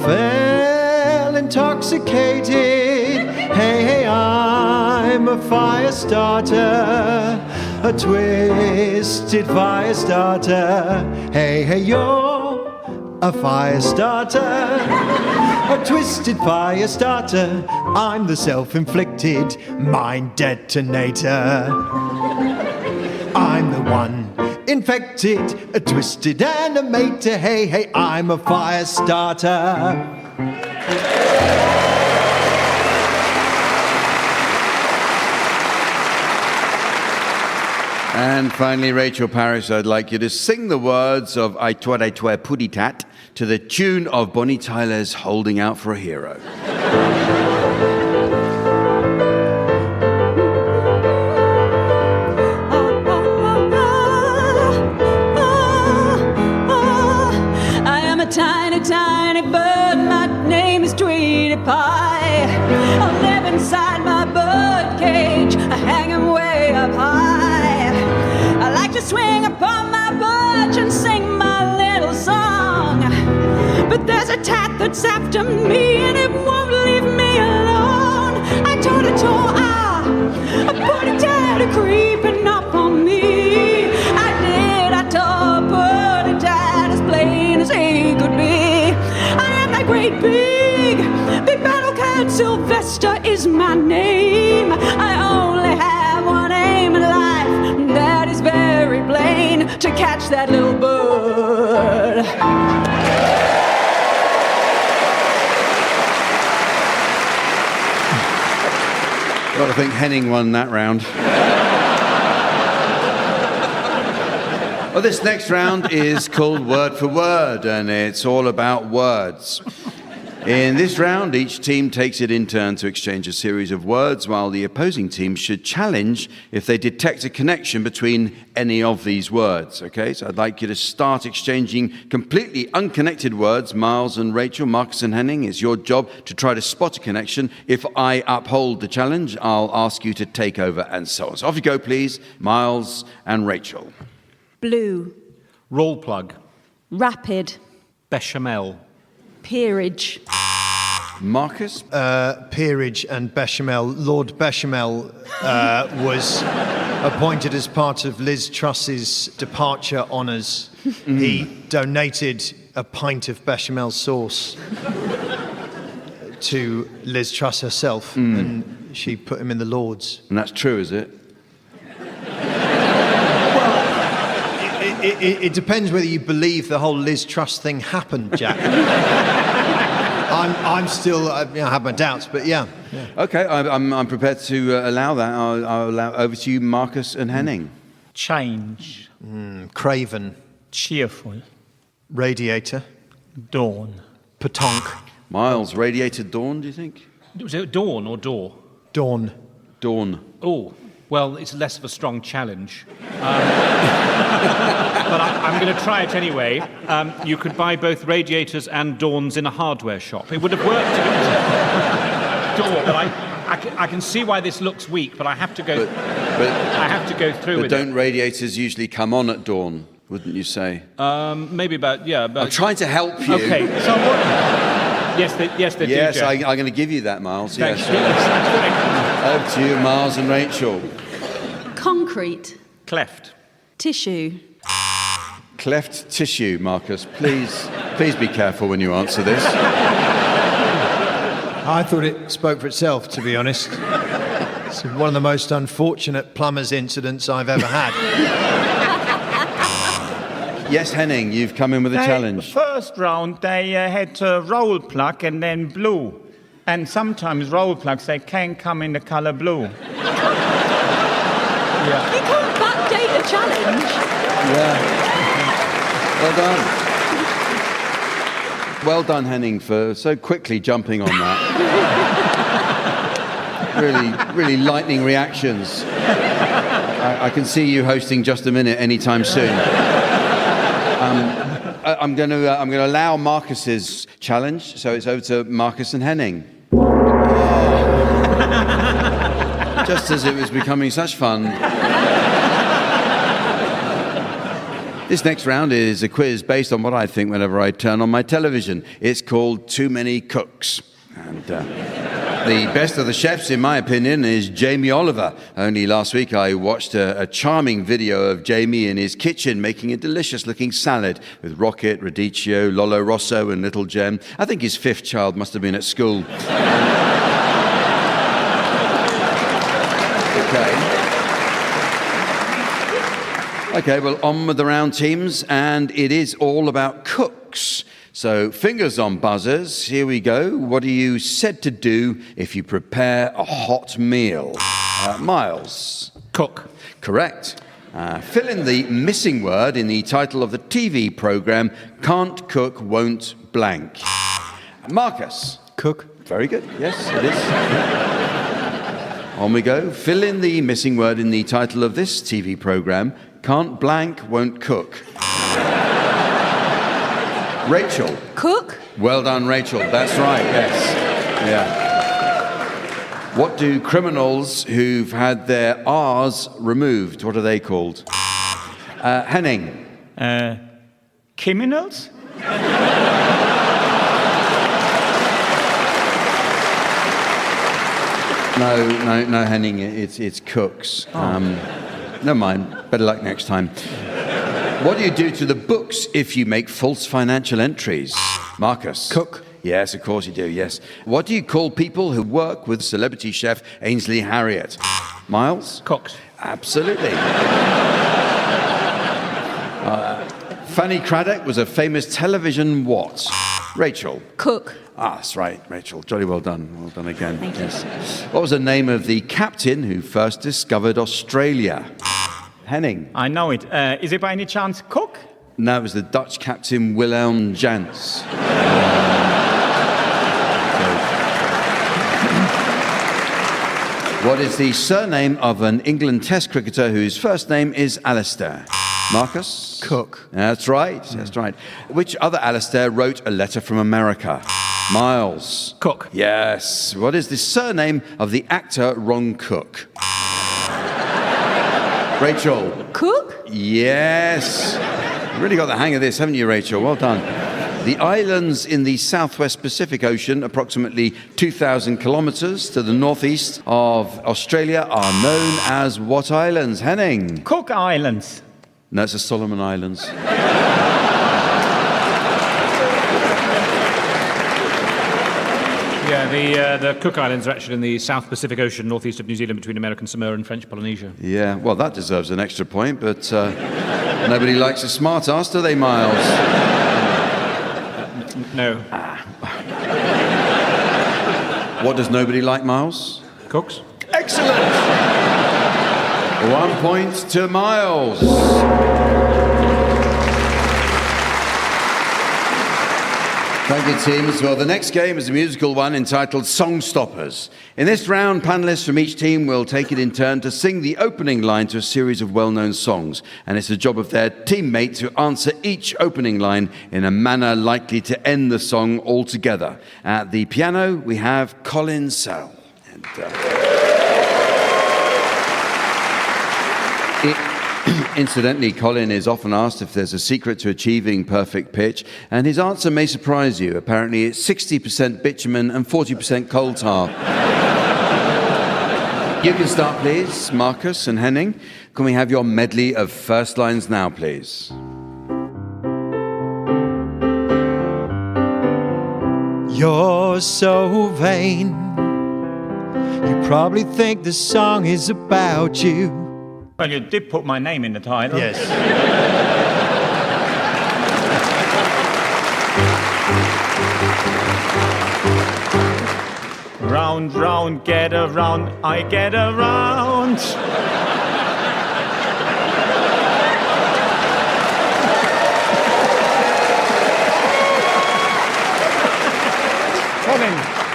fell intoxicated. Hey, I'm a fire starter, a twisted fire starter. Hey, you're a fire starter, a twisted fire starter. I'm the self-inflicted mind detonator. I'm the one infected, a twisted animator. Hey, I'm a fire starter. And finally, Rachel Parris, I'd like you to sing the words of I Twa Puddy Tat to the tune of Bonnie Tyler's Holding Out for a Hero. I am a tiny, tiny bird. My name is Tweety Pie. I live inside my bird cage. I hang 'em way up high. I like to swing upon my perch and sing my little song. But there's a tat that's after me and it won't leave me alone. I told it a putty tat creeping up on me. I told putty tat as plain as he could be. I am that great big battle cat. Sylvester is my name. I only have one aim in life, that is very plain, to catch that little bird. Well, I think Henning won that round. Well, this next round is called Word for Word, and it's all about words. In this round, each team takes it in turn to exchange a series of words, while the opposing team should challenge if they detect a connection between any of these words. Okay, so I'd like you to start exchanging completely unconnected words. Miles and Rachel, Marcus and Henning, it's your job to try to spot a connection. If I uphold the challenge, I'll ask you to take over and so on. So off you go, please, Miles and Rachel. Blue. Roll plug. Rapid. Bechamel. Peerage. Marcus? Peerage and Bechamel. Lord Bechamel was appointed as part of Liz Truss's departure honours. He donated a pint of bechamel sauce to Liz Truss herself, and she put him in the Lords. And that's true, is it? It depends whether you believe the whole Liz Truss thing happened, Jack. I'm still, I have my doubts, but yeah. Okay, I'm prepared to allow that. I'll allow over to you, Marcus and Henning. Change. Craven. Cheerful. Radiator. Dawn. Petonk. Miles, radiator dawn, do you think? Was it dawn or door? Dawn. Dawn. Oh, well, it's less of a strong challenge. But I'm going to try it anyway. You could buy both radiators and dawns in a hardware shop. It would have worked if it was a door, but I can see why this looks weak, but I have to go. I have to go through but with it. But don't radiators usually come on at dawn? Wouldn't you say? Maybe about. I'm trying to help you. Okay. So yes, they do. Yes, I'm going to give you that, Miles. Thank yes. you. Over to you, Miles and Rachel. Concrete. Cleft. Tissue. Cleft tissue, Marcus. Please be careful when you answer this. I thought it spoke for itself, to be honest. It's one of the most unfortunate plumber's incidents I've ever had. Yes, Henning, you've come in with a challenge. First round, they had to roll plug and then blue. And sometimes roll plugs, they can come in the colour blue. You can't backdate a challenge. Yeah. Well done. Well done, Henning, for so quickly jumping on that. Really lightning reactions. I can see you hosting Just a Minute anytime soon. I'm going to allow Marcus's challenge, so it's over to Marcus and Henning. Just as it was becoming such fun. This next round is a quiz based on what I think whenever I turn on my television. It's called Too Many Cooks. And the best of the chefs, in my opinion, is Jamie Oliver. Only last week I watched a charming video of Jamie in his kitchen making a delicious-looking salad with Rocket, Radicchio, Lollo Rosso and Little Gem. I think his fifth child must have been at school. Okay, well, on with the round, teams, and it is all about cooks. So, fingers on buzzers, here we go. What are you said to do if you prepare a hot meal? Miles? Cook. Correct. Fill in the missing word in the title of the TV programme, Can't Cook, Won't Blank. Marcus? Cook. Very good, yes, it is. On we go. Fill in the missing word in the title of this TV programme, Can't Blank, Won't Cook. Rachel. Cook. Well done, Rachel. That's right, yes. Yeah. What do criminals who've had their R's removed, what are they called? Henning. Criminals? No, Henning, it's cooks. Never mind, better luck next time. What do you do to the books if you make false financial entries? Marcus? Cook. Yes, of course you do, yes. What do you call people who work with celebrity chef Ainsley Harriott? Miles? Cooks. Absolutely. Fanny Craddock was a famous television what? Rachel? Cook. That's right, Rachel. Jolly well done. Well done again. Thank you. What was the name of the captain who first discovered Australia? Henning? I know it. Is it by any chance Cook? No, it was the Dutch captain Willem Jans. What is the surname of an England Test cricketer whose first name is Alistair? Marcus? Cook. That's right, that's right. Which other Alistair wrote a letter from America? Miles? Cook. Yes. What is the surname of the actor Ron Cook? Rachel? Cook? Yes. You really got the hang of this, haven't you, Rachel? Well done. The islands in the southwest Pacific Ocean, approximately 2,000 kilometres to the northeast of Australia, are known as what islands? Henning? Cook Islands. No, it's the Solomon Islands. Yeah, the Cook Islands are actually in the South Pacific Ocean, northeast of New Zealand, between American Samoa and French Polynesia. Yeah, well, that deserves an extra point, but nobody likes a smart ass, do they, Miles? No. What does nobody like, Miles? Cooks. Excellent! 1 point to Miles. Thank you, teams. Well, the next game is a musical one entitled Song Stoppers. In this round, panellists from each team will take it in turn to sing the opening line to a series of well-known songs. And it's the job of their teammate to answer each opening line in a manner likely to end the song altogether. At the piano, we have Colin Sell. And, incidentally, Colin is often asked if there's a secret to achieving perfect pitch, and his answer may surprise you. Apparently, it's 60% bitumen and 40% coal tar. You can start, please, Marcus and Henning. Can we have your medley of first lines now, please? You're so vain. You probably think the song is about you. Well, you did put my name in the title. Yes. Round, round, get around, I get around.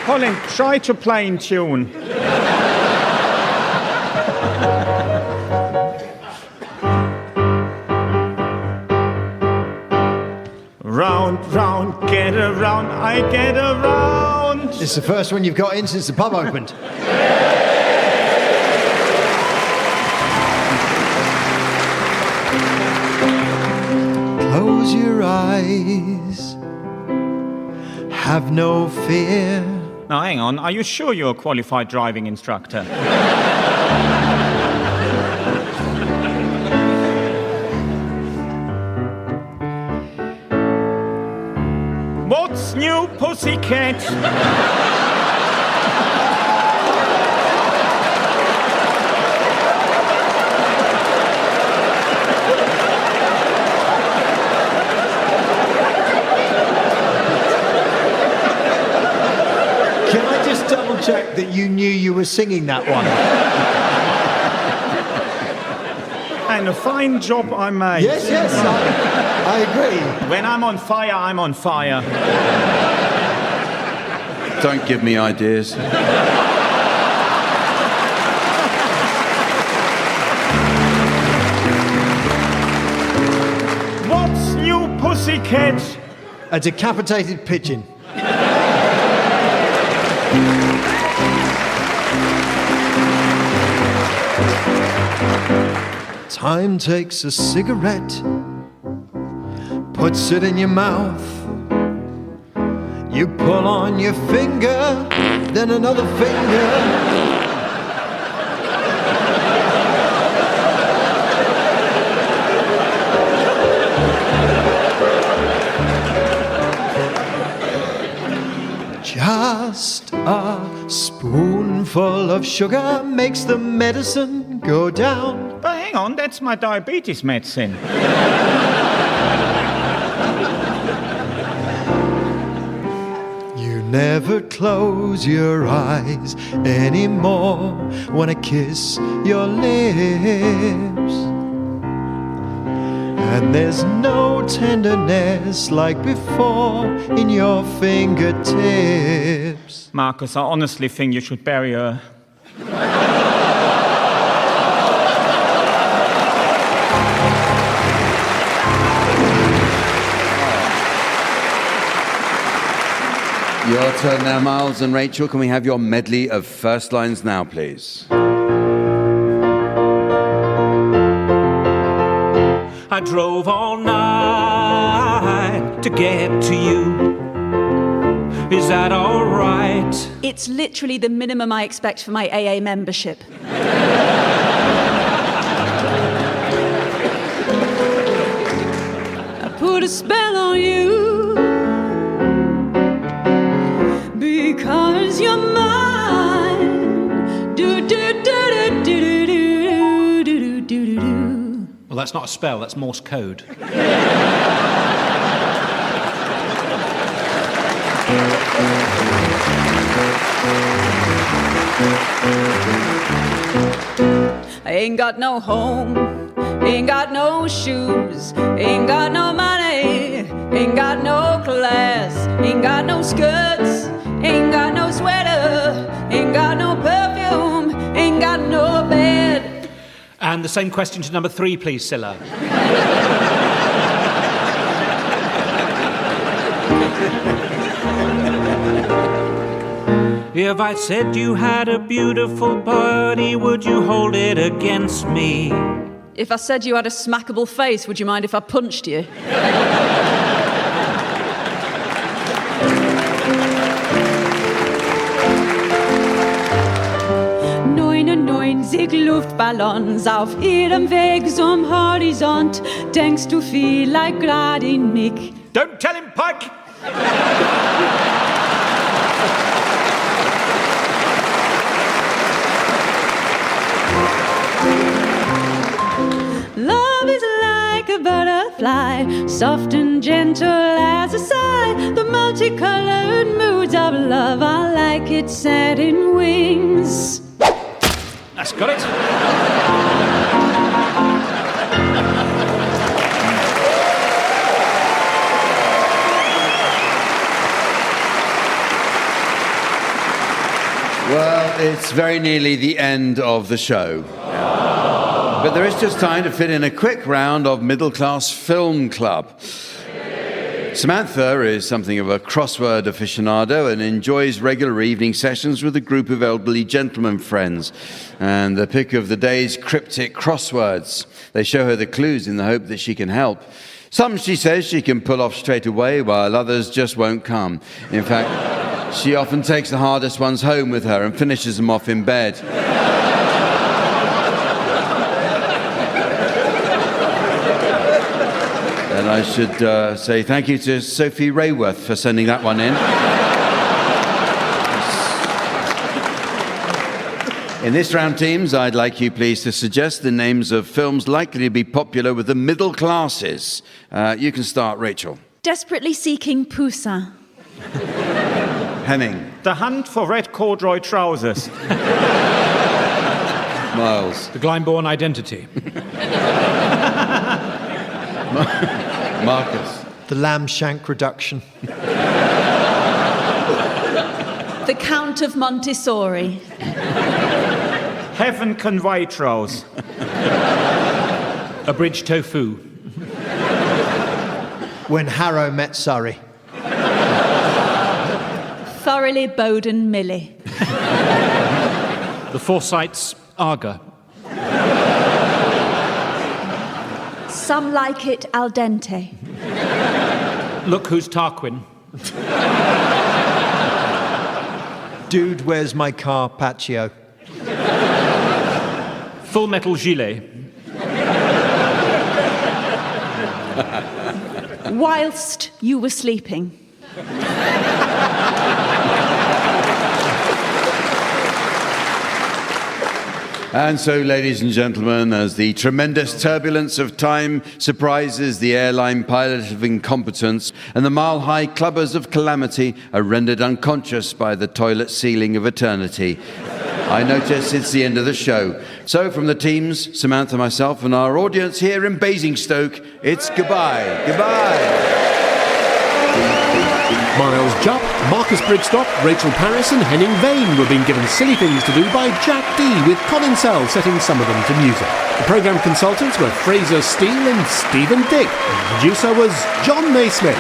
Colin, try to play in tune. Round, round, get around, I get around. It's the first one you've got in since the pub opened. Close your eyes. Have no fear. Now, hang on. Are you sure you're a qualified driving instructor? What's new, pussycat? Check that you knew you were singing that one. And a fine job I made. Yes, yes, I agree. When I'm on fire, I'm on fire. Don't give me ideas. What's new, pussycat? A decapitated pigeon. Time takes a cigarette, puts it in your mouth. You pull on your finger, then another finger. Just a spoonful of sugar makes the medicine go down. But hang on, that's my diabetes medicine. You never close your eyes anymore when I kiss your lips. And there's no tenderness like before in your fingertips. Marcus, I honestly think you should bury her. Your turn now, Miles and Rachel. Can we have your medley of first lines now, please? I drove all night to get to you. Is that all right? It's literally the minimum I expect for my AA membership. I put a spell on you because do. Well, that's not a spell, that's Morse code. I ain't got no home, ain't got no shoes, ain't got no money, ain't got no class, ain't got no skirts, ain't got no sweater, ain't got no perfume, ain't got no bed. And the same question to number 3, please, Scylla. If I said you had a beautiful body, would you hold it against me? If I said you had a smackable face, would you mind if I punched you? 99 Luftballons auf ihrem Weg zum Horizont. Denkst du vielleicht gerade in mich? Don't tell him, Pike! Love is like a butterfly, soft and gentle as a sigh. The multicolored moods of love are like its satin wings. That's got it. Well, it's very nearly the end of the show. But there is just time to fit in a quick round of Middle Class Film Club. Samantha is something of a crossword aficionado and enjoys regular evening sessions with a group of elderly gentleman friends. And the pick of the day is cryptic crosswords. They show her the clues in the hope that she can help. Some, she says, she can pull off straight away, while others just won't come. In fact, she often takes the hardest ones home with her and finishes them off in bed. And I should say thank you to Sophie Rayworth for sending that one in. In this round, teams, I'd like you please to suggest the names of films likely to be popular with the middle classes. You can start, Rachel. Desperately Seeking Poussin. Henning. The Hunt for Red Corduroy Trousers. Miles. The Glyndebourne Identity. Marcus. The Lamb Shank Reduction. The Count of Montessori. Heaven Can Waitrose. Abridged Tofu. When Harrow Met Surrey. Thoroughly Bowden Millie. The Forsytes Arga. Some Like It Al Dente. Look Who's Tarquin. Dude, Where's My Car, Patio. Full Metal Gilet. Whilst You Were Sleeping. And so, ladies and gentlemen, as the tremendous turbulence of time surprises the airline pilot of incompetence and the mile-high clubbers of calamity are rendered unconscious by the toilet ceiling of eternity, I notice it's the end of the show. So from the teams, Samantha, myself, and our audience here in Basingstoke, it's goodbye. Goodbye. Miles Jupp, Marcus Brigstocke, Rachel Parris and Henning Wehn were being given silly things to do by Jack Dee, with Colin Sell setting some of them to music. The programme consultants were Fraser Steele and Stephen Dick. The producer was John Naismith.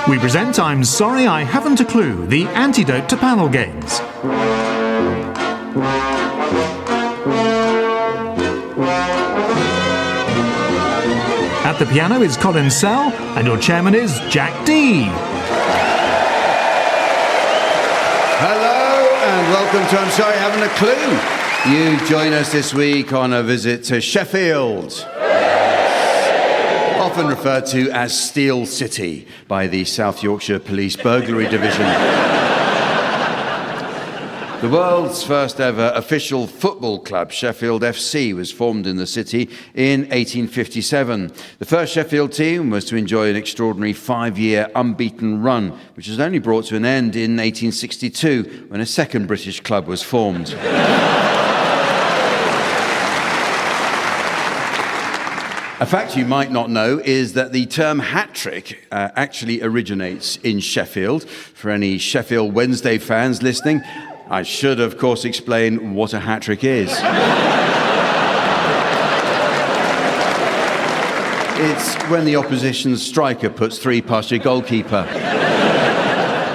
We present I'm Sorry I Haven't a Clue, the antidote to panel games. At the piano is Colin Sell, and your chairman is Jack Dee. Hello and welcome to I'm Sorry I Haven't a Clue. You join us this week on a visit to Sheffield. Often referred to as Steel City by the South Yorkshire Police Burglary Division. The world's first ever official football club, Sheffield FC, was formed in the city in 1857. The first Sheffield team was to enjoy an extraordinary 5-year unbeaten run, which was only brought to an end in 1862 when a second British club was formed. A fact you might not know is that the term hat-trick actually originates in Sheffield. For any Sheffield Wednesday fans listening, I should, of course, explain what a hat-trick is. It's when the opposition striker puts 3 past your goalkeeper.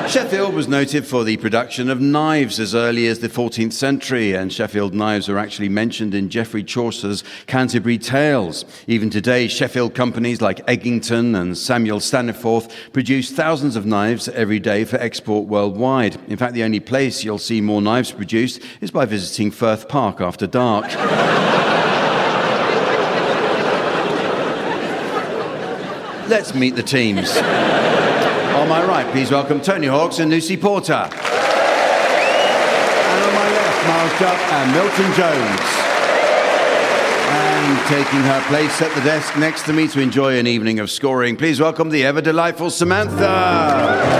Sheffield was noted for the production of knives as early as the 14th century, and Sheffield knives are actually mentioned in Geoffrey Chaucer's Canterbury Tales. Even today, Sheffield companies like Eggington and Samuel Staniforth produce thousands of knives every day for export worldwide. In fact, the only place you'll see more knives produced is by visiting Firth Park after dark. Let's meet the teams. On my right, please welcome Tony Hawks and Lucy Porter. And on my left, Miles Jupp and Milton Jones. And taking her place at the desk next to me to enjoy an evening of scoring, please welcome the ever-delightful Samantha.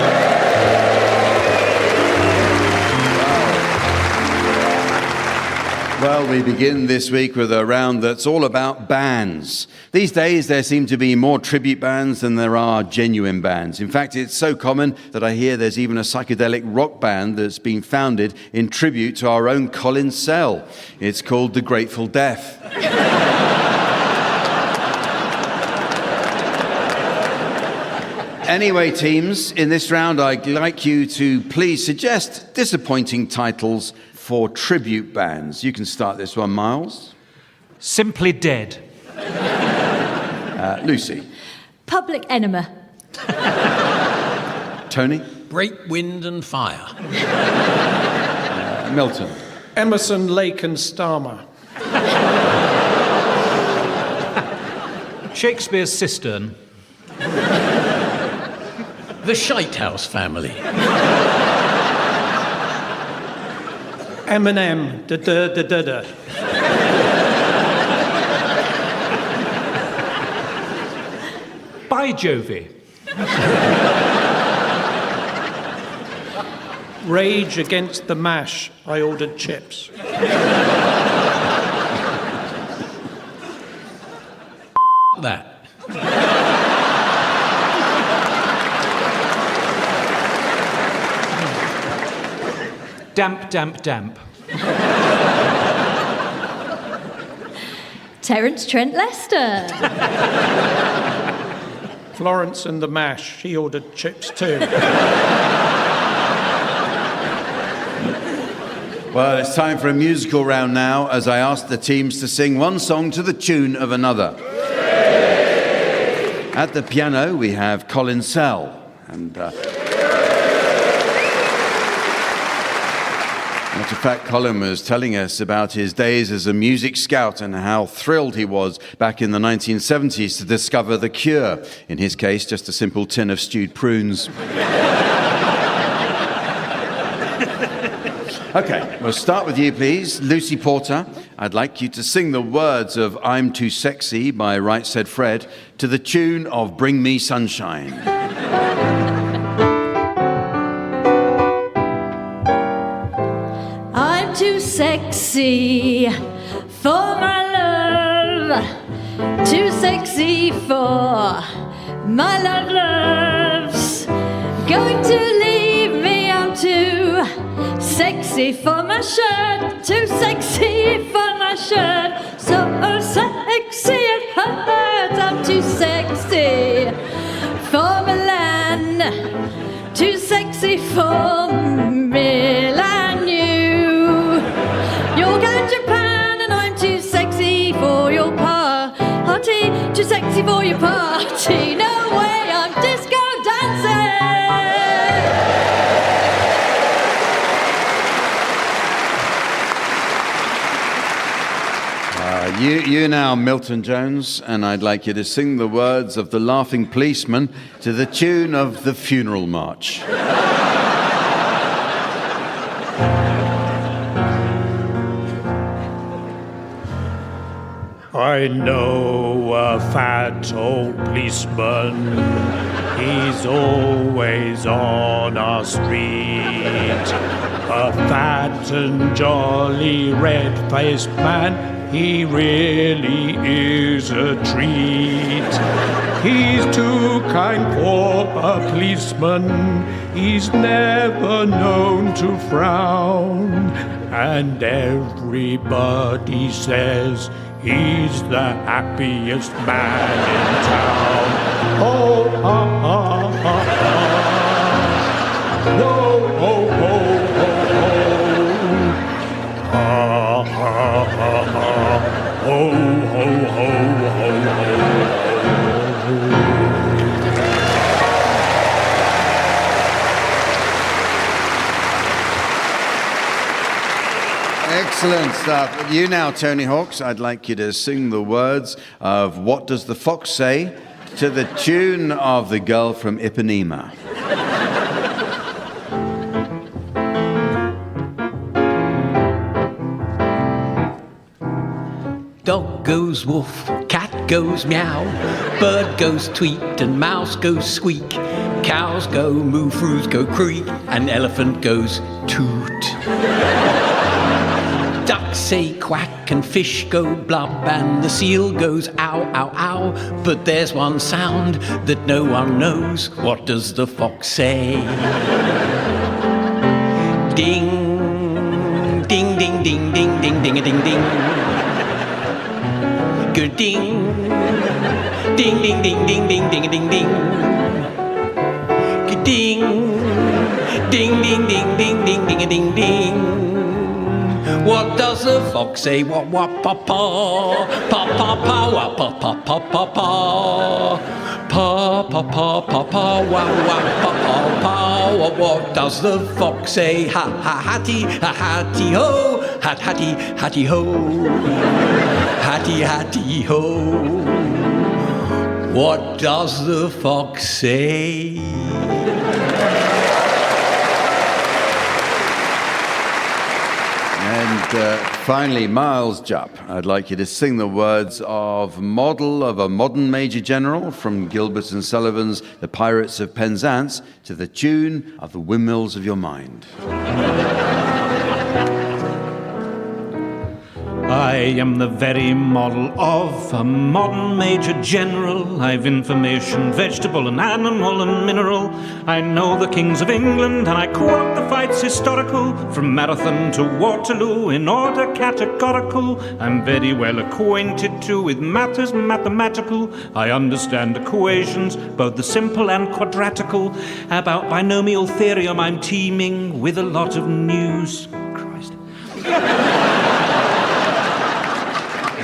Well, we begin this week with a round that's all about bands. These days, there seem to be more tribute bands than there are genuine bands. In fact, it's so common that I hear there's even a psychedelic rock band that's been founded in tribute to our own Colin Sell. It's called The Grateful Death. Anyway, teams, in this round, I'd like you to please suggest disappointing titles for tribute bands. You can start this one, Miles. Simply Dead. Lucy. Public Enema. Tony. Great Wind and Fire. Milton. Emerson, Lake and Starmer. Shakespeare's Cistern. The Shitehouse Family. Eminem, da-da-da-da-da. By Jovi. Rage Against the Mash, I ordered chips. That. Damp, damp, damp. Terence Trent Lester. Florence and the Mash, she ordered chips too. Well, it's time for a musical round now, as I ask the teams to sing one song to the tune of another. At the piano, we have Colin Sell. And matter of fact, Colin was telling us about his days as a music scout and how thrilled he was back in the 1970s to discover The Cure. In his case, just a simple tin of stewed prunes. Okay, we'll start with you, please. Lucy Porter, I'd like you to sing the words of I'm Too Sexy by Right Said Fred to the tune of Bring Me Sunshine. I'm too sexy for my love, too sexy for my love's going to leave me. I'm too sexy for my shirt, too sexy for my shirt, so sexy it hurts. I'm too sexy for Milan, too sexy for Milan. You're going to Japan and I'm too sexy for your party, too sexy for your party. No way, I'm disco dancing. You now, Milton Jones, and I'd like you to sing the words of The Laughing Policeman to the tune of the Funeral March. I know a fat old policeman. He's always on our street. A fat and jolly red-faced man. He really is a treat. He's too kind for a policeman. He's never known to frown. And everybody says he's the happiest man in town. Oh, ha, ha, ha, ha. Whoa, ho, ho, ho, ho. Ha, ha, ha, ha. Ho, ho, ho, ho, ho. Excellent stuff. You now, Tony Hawks, I'd like you to sing the words of What Does the Fox Say to the tune of The Girl from Ipanema. Dog goes woof, cat goes meow, bird goes tweet and mouse goes squeak, cows go moo, froos go creak, and elephant goes toot. Ducks say quack and fish go blub and the seal goes ow, ow, ow, but there's one sound that no one knows. What does the fox say? Ding, ding, ding, ding, ding, ding, ding, ding, ding. Good ding, ding, ding, ding, ding, ding, ding, ding, ding. Good ding, ding, ding, ding, ding, ding, ding, ding, ding. What does the fox say? What, pa, pa, pa, pa, pa, wa, pa, pa, pa, pa, pa, pa, pa, pa, pa, pa, wa, wa, pa, pa, pa. What does the fox say? Ha, ha, hatty, ho, hat, hatty, ho. Hatty, hatty, ho. What does the fox say? And finally, Miles Jupp, I'd like you to sing the words of Model of a Modern Major General from Gilbert and Sullivan's The Pirates of Penzance to the tune of The Windmills of Your Mind. I am the very model of a modern major general. I've information, vegetable and animal and mineral. I know the kings of England and I quote the fights historical. From Marathon to Waterloo in order categorical. I'm very well acquainted too with matters mathematical. I understand equations, both the simple and quadratical. About binomial theorem I'm teeming with a lot of news. Christ.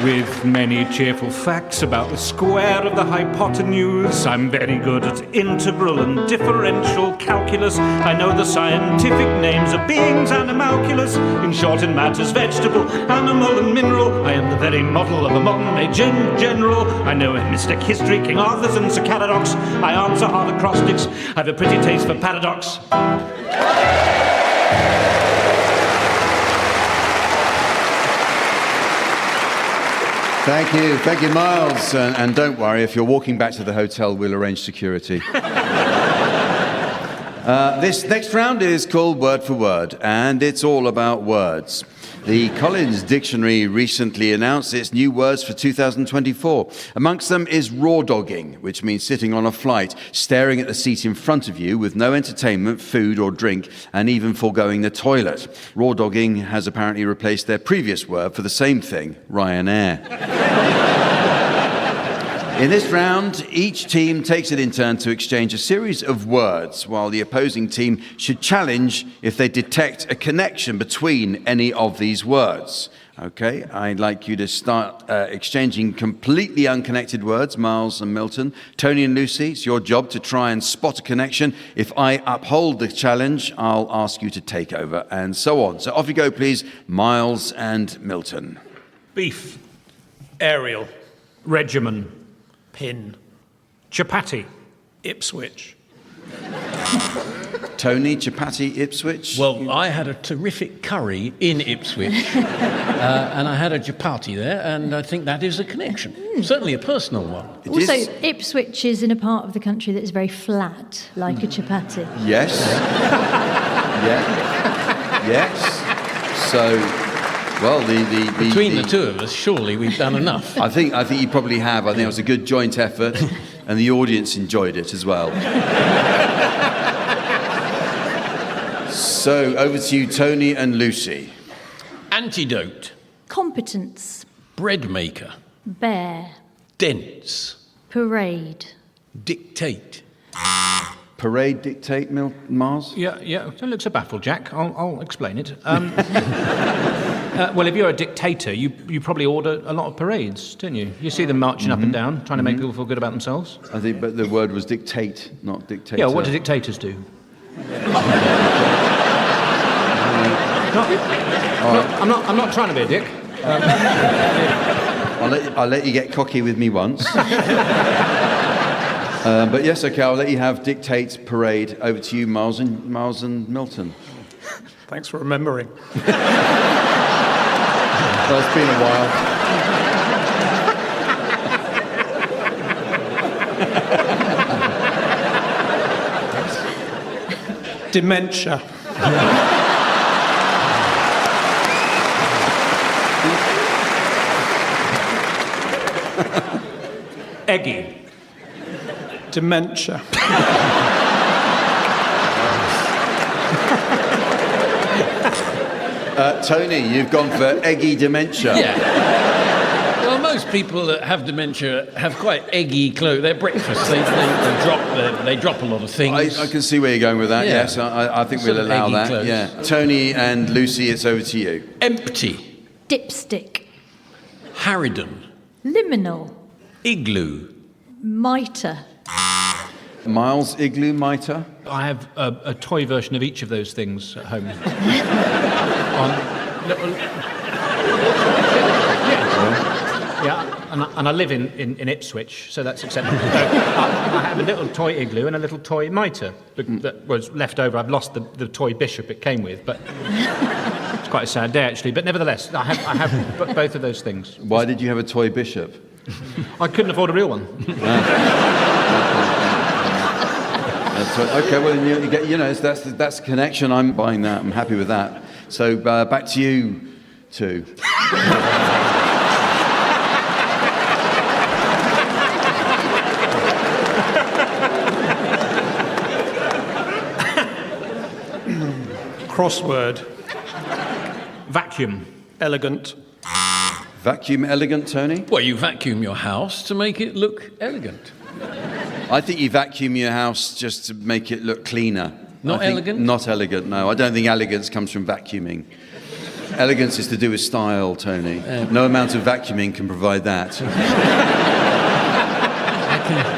With many cheerful facts about the square of the hypotenuse. I'm very good at integral and differential calculus. I know the scientific names of beings and animalculous. In short, in matters vegetable, animal and mineral, I am the very model of a modern major general. I know in mystic history, King Arthur's and Sir Caradox. I answer hard acrostics. I've a pretty taste for paradox. Thank you, Miles. And don't worry, if you're walking back to the hotel, we'll arrange security. This next round is called Word for Word, and it's all about words. The Collins Dictionary recently announced its new words for 2024. Amongst them is raw dogging, which means sitting on a flight, staring at the seat in front of you with no entertainment, food or drink, and even foregoing the toilet. Raw dogging has apparently replaced their previous word for the same thing, Ryanair. In this round, each team takes it in turn to exchange a series of words, while the opposing team should challenge if they detect a connection between any of these words. Okay, I'd like you to start exchanging completely unconnected words, Miles and Milton. Tony and Lucy, it's your job to try and spot a connection. If I uphold the challenge, I'll ask you to take over, and so on. So off you go, please, Miles and Milton. Beef. Aerial. Regimen. Pin. Chapati. Ipswich. Tony, chapati, Ipswich? Well, I had a terrific curry in Ipswich, and I had a chapati there, and I think that is a connection. Certainly a personal one. Also, Ipswich is in a part of the country that is very flat, like a chapati. Yes. Yes. So, well, Between the two of us, surely we've done enough. I think you probably have. I think it was a good joint effort, and the audience enjoyed it as well. So, over to you, Tony and Lucy. Antidote. Competence. Bread maker. Bear. Dense. Parade. Dictate. Parade, dictate, Miles? Yeah. Don't look so baffled, Jack. I'll explain it. Well, if you're a dictator, you probably order a lot of parades, don't you? You see them marching up and down, trying to make people feel good about themselves. I think, but the word was dictate, not dictator. Yeah, what do dictators do? I'm not trying to be a dick. I'll let you get cocky with me once. But yes, okay, I'll let you have dictate, parade. Over to you, Miles and Milton. Thanks for remembering. Well, it's been a while. Dementia. Eggy. Dementia. Tony, you've gone for eggy dementia. Yeah. Well, most people that have dementia have quite eggy clothes. Their breakfast, they drop a lot of things. I can see where you're going with that, Yeah. yes. I think we'll allow eggy that. clothes. Yeah. Tony and Lucy, it's over to you. Empty. Dipstick. Harridan. Liminal. Igloo. Mitre. Miles, igloo, mitre? I have a toy version of each of those things at home. And I live in Ipswich, so that's acceptable. So I have a little toy igloo and a little toy mitre that was left over. I've lost the toy bishop it came with, but it's quite a sad day, actually. But nevertheless, I have both of those things. Why did you have a toy bishop? I couldn't afford a real one. Okay, well, you get, that's the connection. I'm buying that. I'm happy with that. So back to you two. Crossword. Vacuum. Elegant. Vacuum elegant, Tony? Well, you vacuum your house to make it look elegant. I think you vacuum your house just to make it look cleaner. Not elegant? Not elegant, no. I don't think elegance comes from vacuuming. Elegance is to do with style, Tony. No amount of vacuuming can provide that.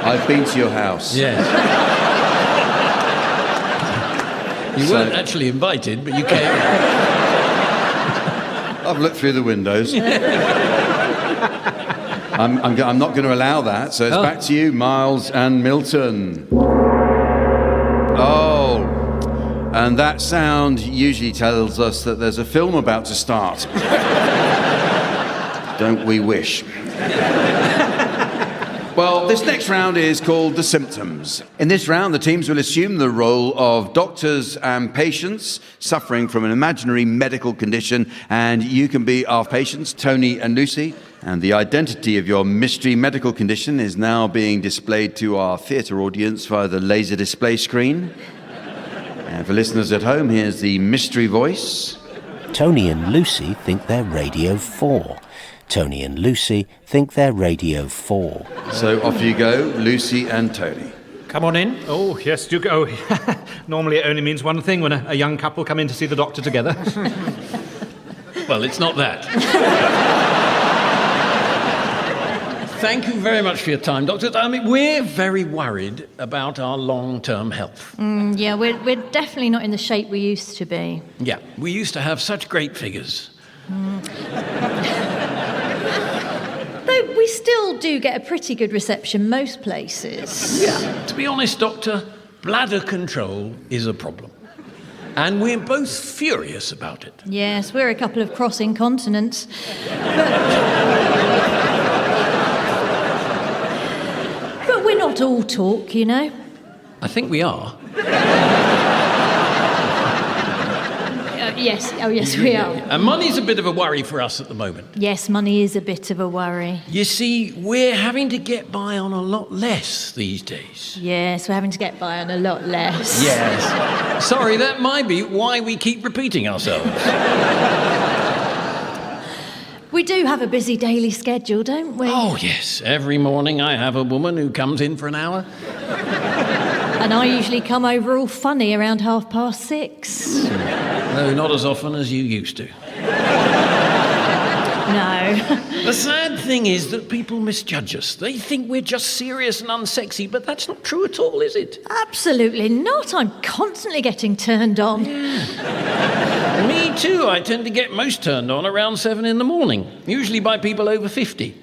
I've been to your house. Yes. You weren't actually invited, but you came. I've looked through the windows. I'm not going to allow that, so it's back to you, Miles and Milton. Oh, and that sound usually tells us that there's a film about to start. Don't we wish? Well, this next round is called The Symptoms. In this round, the teams will assume the role of doctors and patients suffering from an imaginary medical condition, and you can be our patients, Tony and Lucy. And the identity of your mystery medical condition is now being displayed to our theatre audience via the laser display screen. And for listeners at home, here's the mystery voice. Tony and Lucy think they're Radio 4. Tony and Lucy think they're Radio 4. So off you go, Lucy and Tony. Come on in. Oh, yes, do go. Normally it only means one thing when a young couple come in to see the doctor together. Well, it's not that. Thank you very much for your time, doctors. I mean, we're very worried about our long-term health. Yeah, we're definitely not in the shape we used to be. Yeah, we used to have such great figures. Although we still do get a pretty good reception most places. Yeah. To be honest, Doctor, bladder control is a problem. And we're both furious about it. Yes, we're a couple of crossing continents. But we're not all talk, you know. I think we are. Yes, oh yes, we are. And money's a bit of a worry for us at the moment. Yes, money is a bit of a worry. You see, we're having to get by on a lot less these days. Yes, we're having to get by on a lot less. Yes. Sorry, that might be why we keep repeating ourselves. We do have a busy daily schedule, don't we? Oh, yes. Every morning I have a woman who comes in for an hour. And I usually come over all funny around 6:30. No, not as often as you used to. No. The sad thing is that people misjudge us. They think we're just serious and unsexy, but that's not true at all, is it? Absolutely not. I'm constantly getting turned on. Yeah. Me too. I tend to get most turned on around 7 in the morning, usually by people over 50.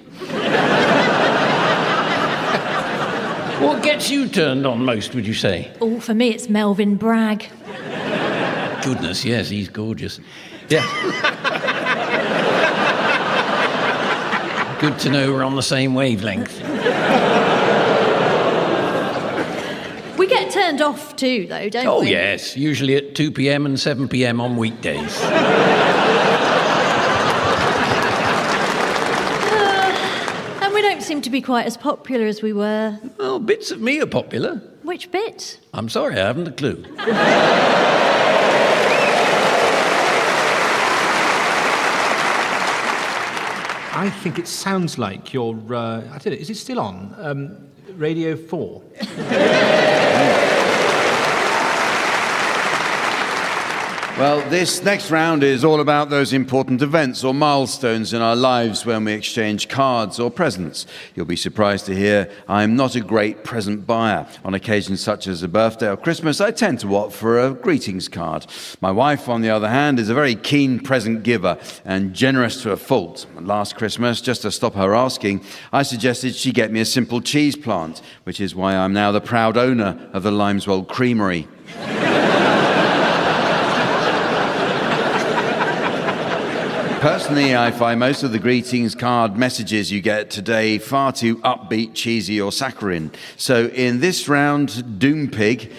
What gets you turned on most, would you say? Oh, for me, it's Melvin Bragg. Goodness, yes, he's gorgeous. Yeah. Good to know we're on the same wavelength. We get turned off too, though, don't we? Oh, yes, usually at 2 p.m. and 7 p.m. on weekdays. And we don't seem to be quite as popular as we were. Well, bits of me are popular. Which bit? I'm sorry, I haven't a clue. I think it sounds like you're, I don't know, is it still on? Radio 4? Well, this next round is all about those important events or milestones in our lives when we exchange cards or presents. You'll be surprised to hear I'm not a great present buyer. On occasions such as a birthday or Christmas, I tend to opt for a greetings card. My wife, on the other hand, is a very keen present giver and generous to a fault. Last Christmas, just to stop her asking, I suggested she get me a simple cheese plant, which is why I'm now the proud owner of the Limeswell Creamery. Personally, I find most of the greetings card messages you get today far too upbeat, cheesy or saccharine. So in this round, Doom Pig,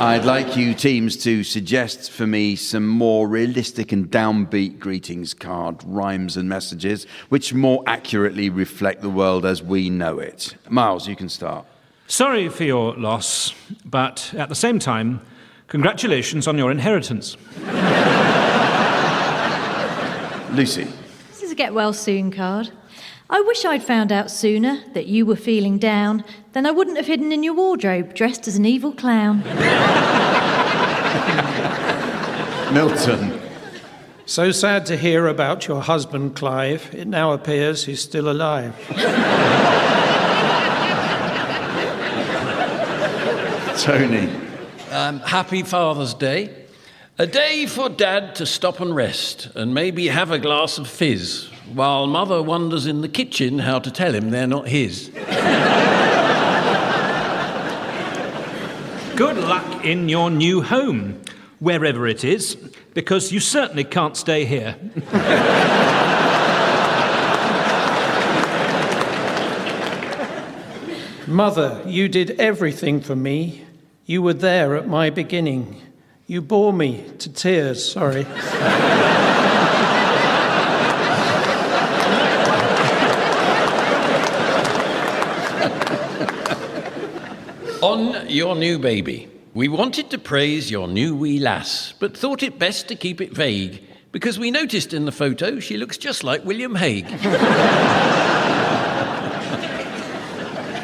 I'd like you teams to suggest for me some more realistic and downbeat greetings card rhymes and messages which more accurately reflect the world as we know it. Miles, you can start. Sorry for your loss, but at the same time, congratulations on your inheritance. Lucy. This is a get well soon card. I wish I'd found out sooner that you were feeling down, then I wouldn't have hidden in your wardrobe dressed as an evil clown. Milton. So sad to hear about your husband, Clive. It now appears he's still alive. Tony. Happy Father's Day. A day for Dad to stop and rest and maybe have a glass of fizz while Mother wonders in the kitchen how to tell him they're not his. Good luck in your new home, wherever it is, because you certainly can't stay here. Mother, you did everything for me. You were there at my beginning. You bore me to tears, sorry. On your new baby. We wanted to praise your new wee lass, but thought it best to keep it vague, because we noticed in the photo she looks just like William Hague.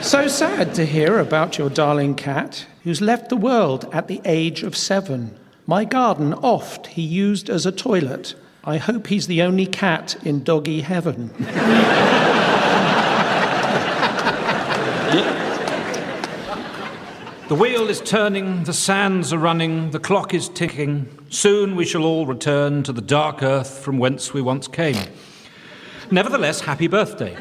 So sad to hear about your darling cat, who's left the world at the age of 7. My garden oft he used as a toilet. I hope he's the only cat in doggy heaven. The wheel is turning, the sands are running, the clock is ticking. Soon we shall all return to the dark earth from whence we once came. Nevertheless, happy birthday.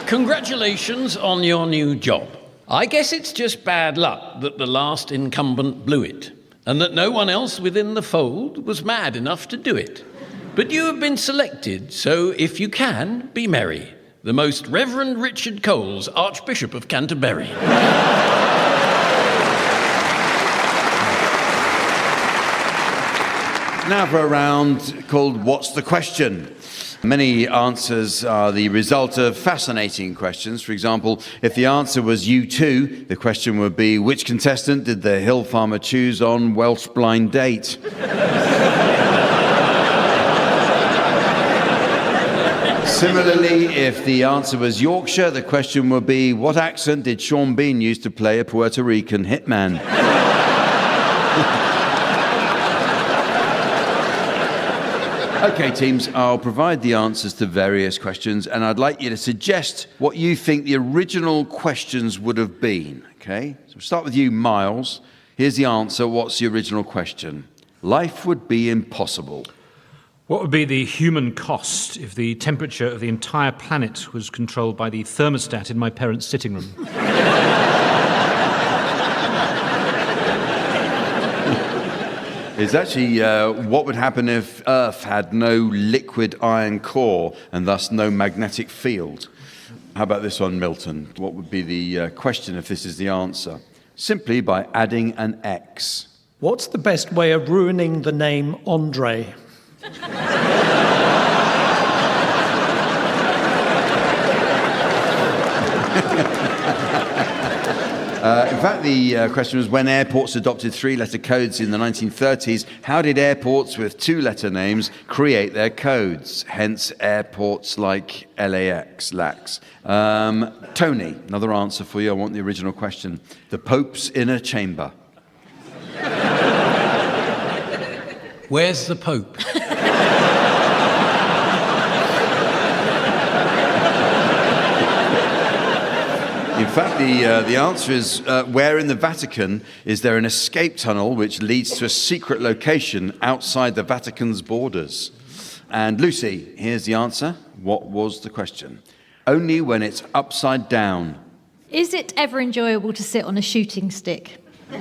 Congratulations on your new job. I guess it's just bad luck that the last incumbent blew it, and that no one else within the fold was mad enough to do it. But you have been selected, so if you can, be merry. The Most Reverend Richard Coles, Archbishop of Canterbury. Now for a round called What's the Question? Many answers are the result of fascinating questions. For example, if the answer was U2, the question would be, which contestant did the hill farmer choose on Welsh blind date? Similarly, if the answer was Yorkshire, the question would be, what accent did Sean Bean use to play a Puerto Rican hitman? Okay, teams, I'll provide the answers to various questions, and I'd like you to suggest what you think the original questions would have been, okay? So we'll start with you, Miles. Here's the answer. What's the original question? Life would be impossible. What would be the human cost if the temperature of the entire planet was controlled by the thermostat in my parents' sitting room? It's actually what would happen if Earth had no liquid iron core and thus no magnetic field. How about this one, Milton? What would be the question if this is the answer? Simply by adding an X. What's the best way of ruining the name Andre? In fact, the question was, when airports adopted three-letter codes in the 1930s, how did airports with two-letter names create their codes? Hence, airports like LAX, LAX. Tony, another answer for you. I want the original question. The Pope's inner chamber. Where's the Pope? In fact, the answer is, where in the Vatican is there an escape tunnel which leads to a secret location outside the Vatican's borders? And Lucy, here's the answer. What was the question? Only when it's upside down. Is it ever enjoyable to sit on a shooting stick? The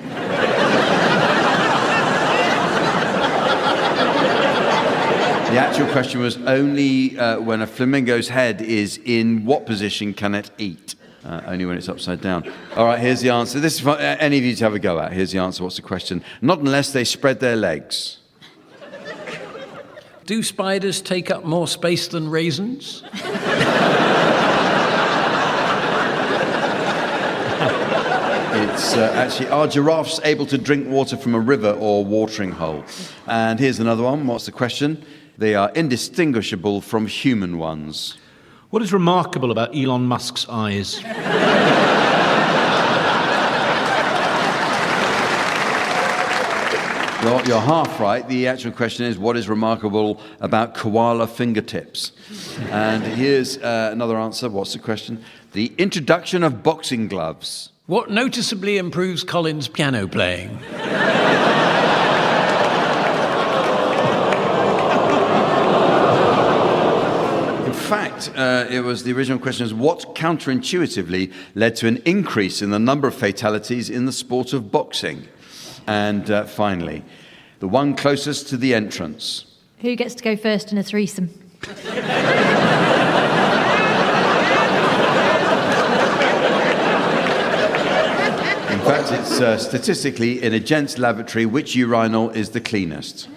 actual question was only when a flamingo's head is in what position can it eat? Only when it's upside down. All right, here's the answer. This is for any of you to have a go at. Here's the answer. What's the question? Not unless they spread their legs. Do spiders take up more space than raisins? It's actually, are giraffes able to drink water from a river or watering hole? And here's another one. What's the question? They are indistinguishable from human ones. What is remarkable about Elon Musk's eyes? You're half right. The actual question is, what is remarkable about koala fingertips? And here's another answer. What's the question? The introduction of boxing gloves. What noticeably improves Colin's piano playing? In fact, it was the original question is, what counterintuitively led to an increase in the number of fatalities in the sport of boxing? And finally, the one closest to the entrance. Who gets to go first in a threesome? In fact, it's statistically, in a gents' lavatory, which urinal is the cleanest?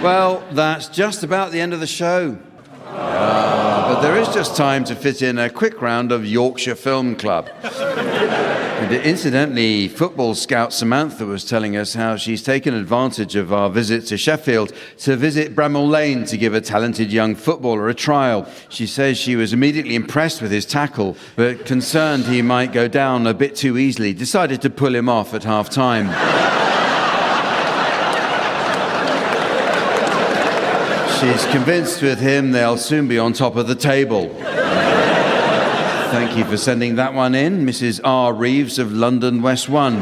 Well, that's just about the end of the show. But there is just time to fit in a quick round of Yorkshire Film Club. And incidentally, football scout Samantha was telling us how she's taken advantage of our visit to Sheffield to visit Bramall Lane to give a talented young footballer a trial. She says she was immediately impressed with his tackle, but concerned he might go down a bit too easily, decided to pull him off at half-time. She's convinced with him they'll soon be on top of the table. Thank you for sending that one in, Mrs. R. Reeves of London West 1.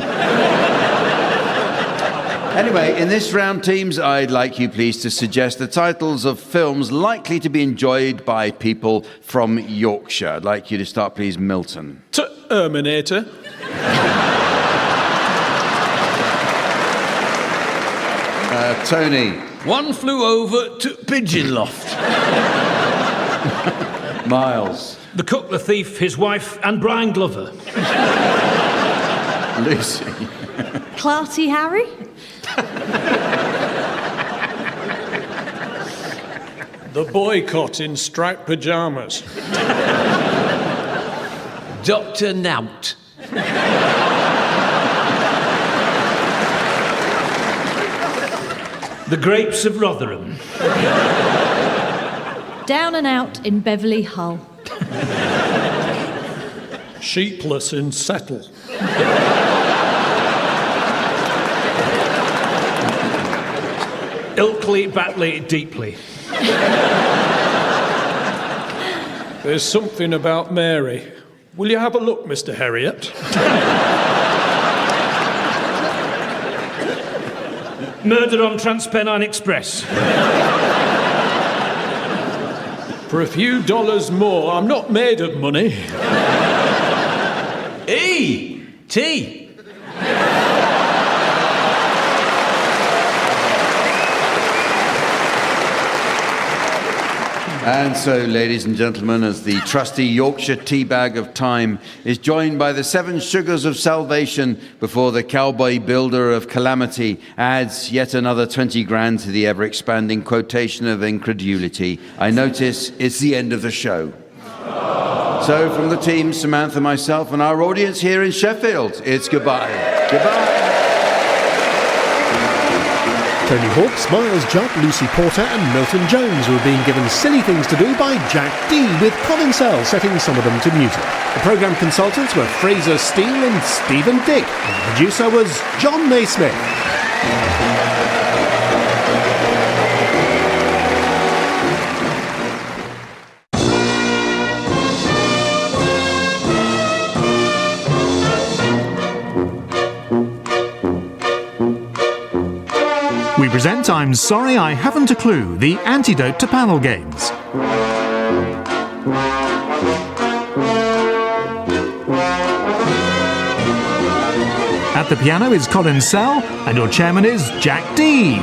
Anyway, in this round, teams, I'd like you please to suggest the titles of films likely to be enjoyed by people from Yorkshire. I'd like you to start, please, Milton. Terminator. Tony. One Flew Over to Pigeon Loft. Miles. The Cook, the Thief, His Wife, and Brian Glover. Lucy. Clarty Harry? The Boycott in striped pyjamas. Dr. Nout. The Grapes of Rotherham. Down and Out in Beverly Hull. Sheepless in Settle. Ilkley, Batley, Deeply. There's something about Mary. Will you have a look, Mr. Herriot? Murder on Transpennine Express. For a few dollars more, I'm not made of money. E.T. And so, ladies and gentlemen, as the trusty Yorkshire teabag of time is joined by the 7 sugars of salvation before the cowboy builder of calamity adds yet another 20 grand to the ever-expanding quotation of incredulity, I notice it's the end of the show. So from the team, Samantha, myself, and our audience here in Sheffield, it's goodbye. Goodbye. Tony Hawks, Miles Jupp, Lucy Porter and Milton Jones were being given silly things to do by Jack Dee, with Colin Sell setting some of them to music. The programme consultants were Fraser Steele and Stephen Dick, and the producer was John Naismith. We present I'm Sorry I Haven't a Clue, the antidote to panel games. At the piano is Colin Sell, and your chairman is Jack Dee. And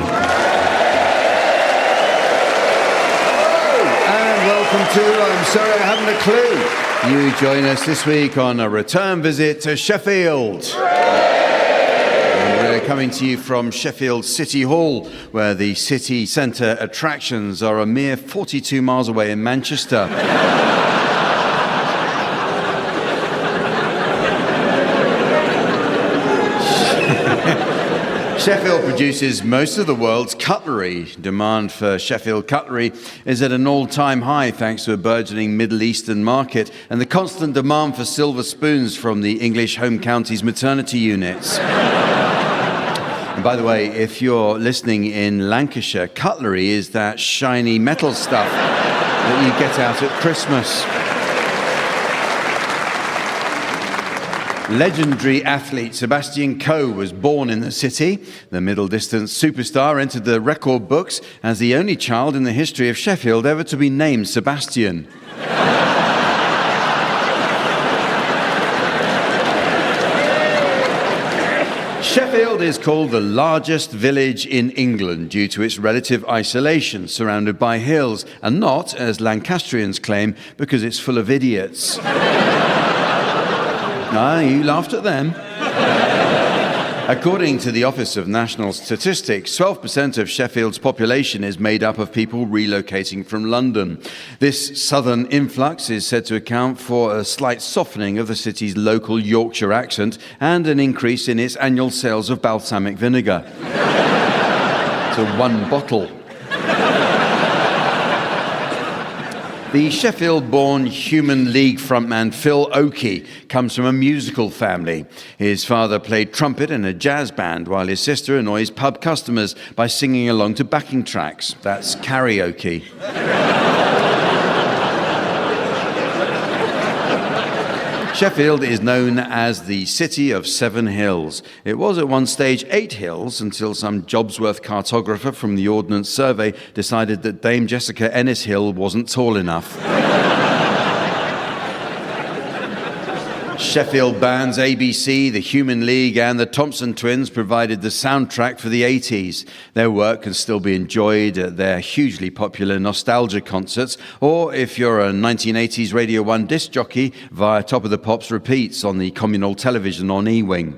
welcome to I'm Sorry I Haven't a Clue. You join us this week on a return visit to Sheffield. We're coming to you from Sheffield City Hall, where the city centre attractions are a mere 42 miles away in Manchester. Sheffield produces most of the world's cutlery. Demand for Sheffield cutlery is at an all-time high thanks to a burgeoning Middle Eastern market and the constant demand for silver spoons from the English home counties maternity units. And by the way, if you're listening in Lancashire, cutlery is that shiny metal stuff that you get out at Christmas. Legendary athlete Sebastian Coe was born in the city. The middle-distance superstar entered the record books as the only child in the history of Sheffield ever to be named Sebastian. Sheffield is called the largest village in England due to its relative isolation, surrounded by hills, and not, as Lancastrians claim, because it's full of idiots. Ah, you laughed at them. According to the Office of National Statistics, 12% of Sheffield's population is made up of people relocating from London. This southern influx is said to account for a slight softening of the city's local Yorkshire accent and an increase in its annual sales of balsamic vinegar. To 1 bottle. The Sheffield-born Human League frontman Phil Oakey comes from a musical family. His father played trumpet in a jazz band, while his sister annoys pub customers by singing along to backing tracks. That's karaoke. Sheffield is known as the City of Seven Hills. It was at one stage 8 hills until some Jobsworth cartographer from the Ordnance Survey decided that Dame Jessica Ennis Hill wasn't tall enough. Sheffield bands ABC, the Human League and the Thompson Twins provided the soundtrack for the 80s. Their work can still be enjoyed at their hugely popular nostalgia concerts, or if you're a 1980s Radio 1 disc jockey, via Top of the Pops repeats on the communal television on E-Wing.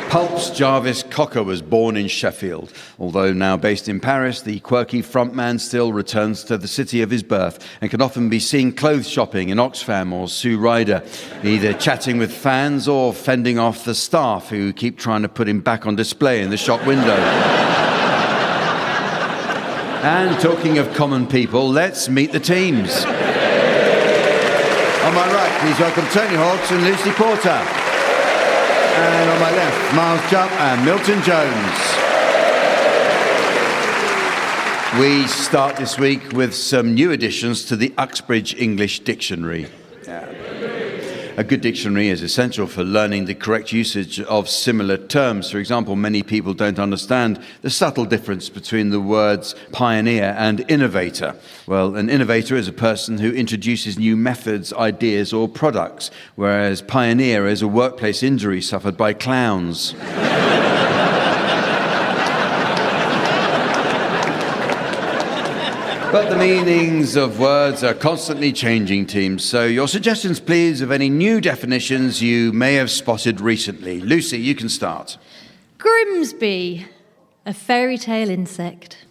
Pulp's Jarvis Cocker was born in Sheffield. Although now based in Paris, the quirky frontman still returns to the city of his birth and can often be seen clothes shopping in Oxfam or Sue Ryder, either chatting with fans or fending off the staff who keep trying to put him back on display in the shop window. And talking of common people, let's meet the teams. On my right, please welcome Tony Hawks and Lucy Porter. And on my left, Miles Jupp and Milton Jones. We start this week with some new additions to the Uxbridge English Dictionary. A good dictionary is essential for learning the correct usage of similar terms. For example, many people don't understand the subtle difference between the words pioneer and innovator. Well, an innovator is a person who introduces new methods, ideas, or products, whereas pioneer is a workplace injury suffered by clowns. But the meanings of words are constantly changing, teams. So your suggestions, please, of any new definitions you may have spotted recently. Lucy, you can start. Grimsby, a fairy tale insect.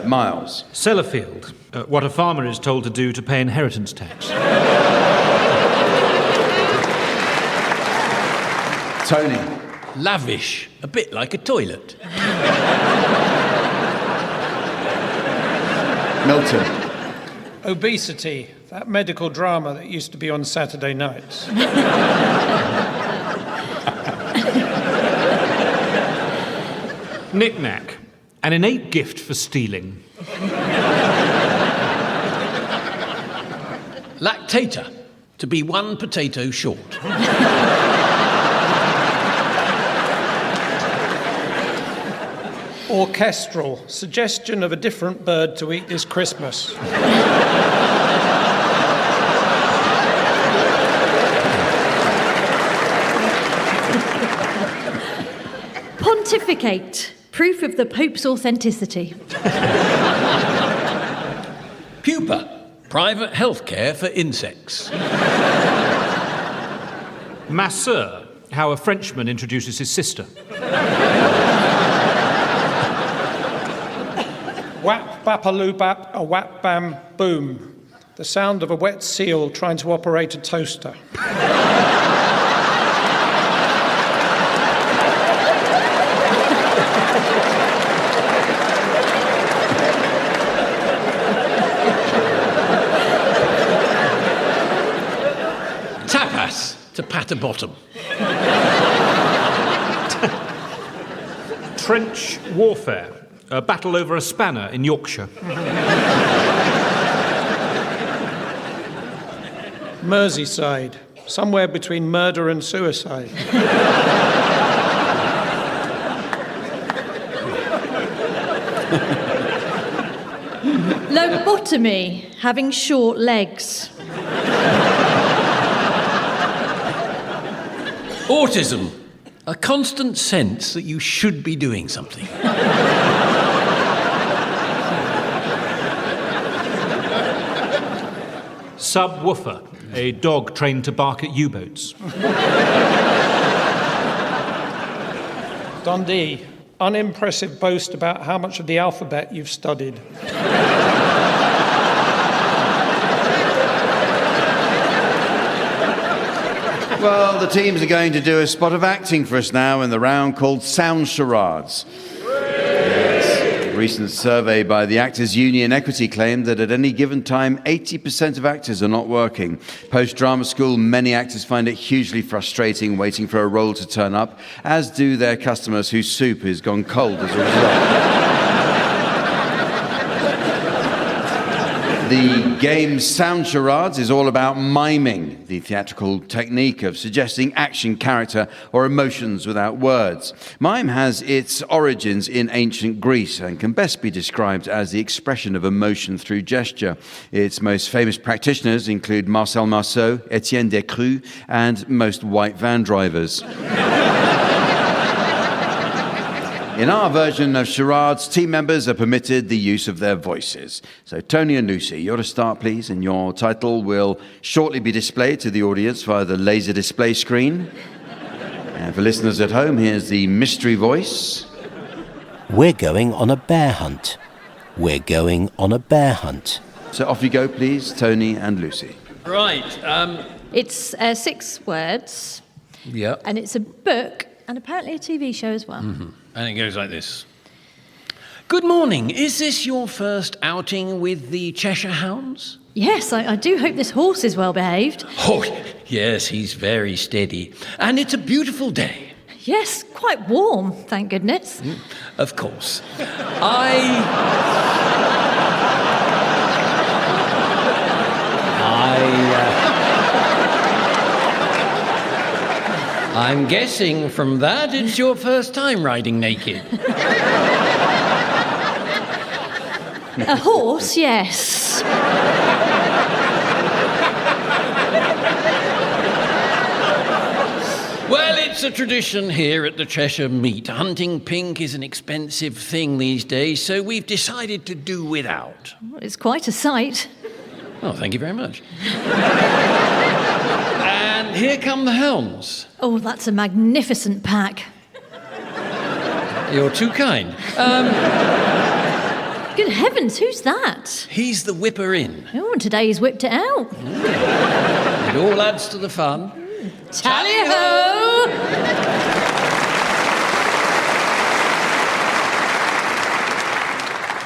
Miles. Sellafield, what a farmer is told to do to pay inheritance tax. Tony. Lavish, a bit like a toilet. Milton. Obesity, that medical drama that used to be on Saturday nights. Knick-knack, an innate gift for stealing. Lactator, to be one potato short. Orchestral, suggestion of a different bird to eat this Christmas. Pontificate, proof of the Pope's authenticity. Pupa, private healthcare for insects. Masseur, how a Frenchman introduces his sister. Whap, bapaloo, bap, a whap, bam, boom. The sound of a wet seal trying to operate a toaster. Tapas, to pat a bottom. Trench warfare, a battle over a spanner in Yorkshire. Merseyside, somewhere between murder and suicide. Lobotomy, having short legs. Autism, a constant sense that you should be doing something. Subwoofer, a dog trained to bark at U-boats. Dundee, unimpressive boast about how much of the alphabet you've studied. Well, the teams are going to do a spot of acting for us now in the round called Sound Charades. Yes. A recent survey by the Actors Union Equity claimed that at any given time, 80% of actors are not working. Post-drama school, many actors find it hugely frustrating waiting for a role to turn up, as do their customers whose soup has gone cold as a result. The game Sound Charades is all about miming, the theatrical technique of suggesting action, character, or emotions without words. Mime has its origins in ancient Greece and can best be described as the expression of emotion through gesture. Its most famous practitioners include Marcel Marceau, Etienne Descrues, and most white van drivers. In our version of charades, team members are permitted the use of their voices. So Tony and Lucy, you're to start, please, and your title will shortly be displayed to the audience via the laser display screen. And for listeners at home, here's the mystery voice. We're going on a bear hunt. We're going on a bear hunt. So off you go, please, Tony and Lucy. Right. It's 6 words. Yeah. And it's a book and apparently a TV show as well. Mm-hmm. And it goes like this. Good morning. Is this your first outing with the Cheshire Hounds? Yes, I do hope this horse is well behaved. Oh, yes, he's very steady. And it's a beautiful day. Yes, quite warm, thank goodness. Of course. I'm guessing from that it's your first time riding naked. A horse, yes. Well, it's a tradition here at the Cheshire Meet. Hunting pink is an expensive thing these days, so we've decided to do without. It's quite a sight. Oh, thank you very much. And here come the hounds. Oh, that's a magnificent pack. You're too kind. Good heavens, who's that? He's the whipper in. Oh, and today he's whipped it out. It all adds to the fun. Tally-ho!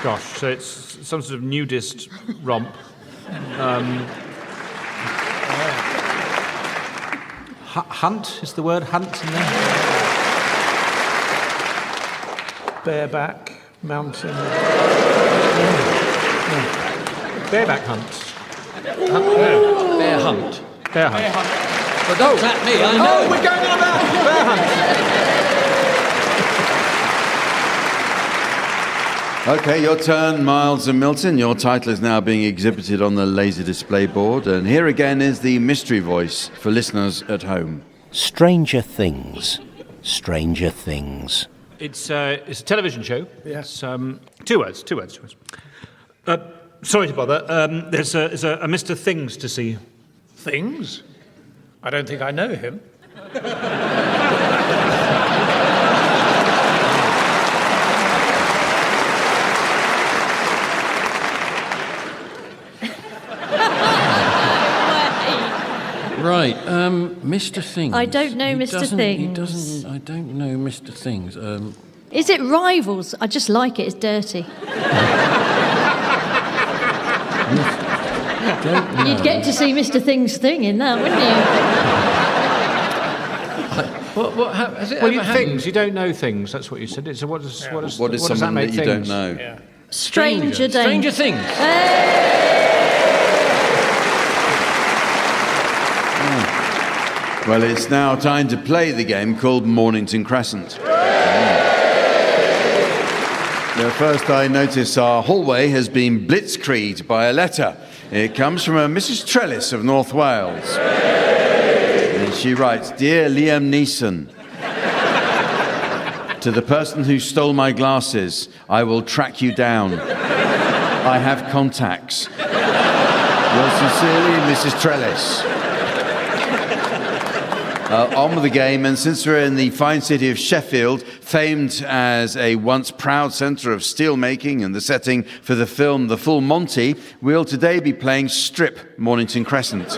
Gosh, so it's some sort of nudist romp. Hunt is the word hunt in there? Bareback mountain. Bareback hunt. Bear hunt. Bear hunt. But don't at me, I know. Oh, we're going on that! Bear hunt. Okay, your turn, Miles and Milton. Your title is now being exhibited on the laser display board. And here again is the mystery voice for listeners at home. Stranger Things. Stranger Things. It's a television show. Yes. It's 2 words. Sorry to bother. There's a Mr. Things to see. Things? I don't think I know him. Right, Mr. Things. I don't know Mr. Things. I don't know Mr. Things. Is it Rivals? I just like it, it's dirty. You'd get to see Mr. Things thing in that, wouldn't you? Has it Well, ever things. You don't know things. That's what you said. So what does What is does something that make that you don't things? know? Yeah. Stranger Danger. Stranger Things. Well, it's now time to play the game called Mornington Crescent. Now, first I notice our hallway has been blitzkrieged by a letter. It comes from a Mrs. Trellis of North Wales. And she writes, Dear Liam Neeson, to the person who stole my glasses, I will track you down. I have contacts. Yours sincerely, Mrs. Trellis. On with the game, and since we're in the fine city of Sheffield, famed as a once proud centre of steelmaking and the setting for the film The Full Monty, we'll today be playing Strip Mornington Crescent.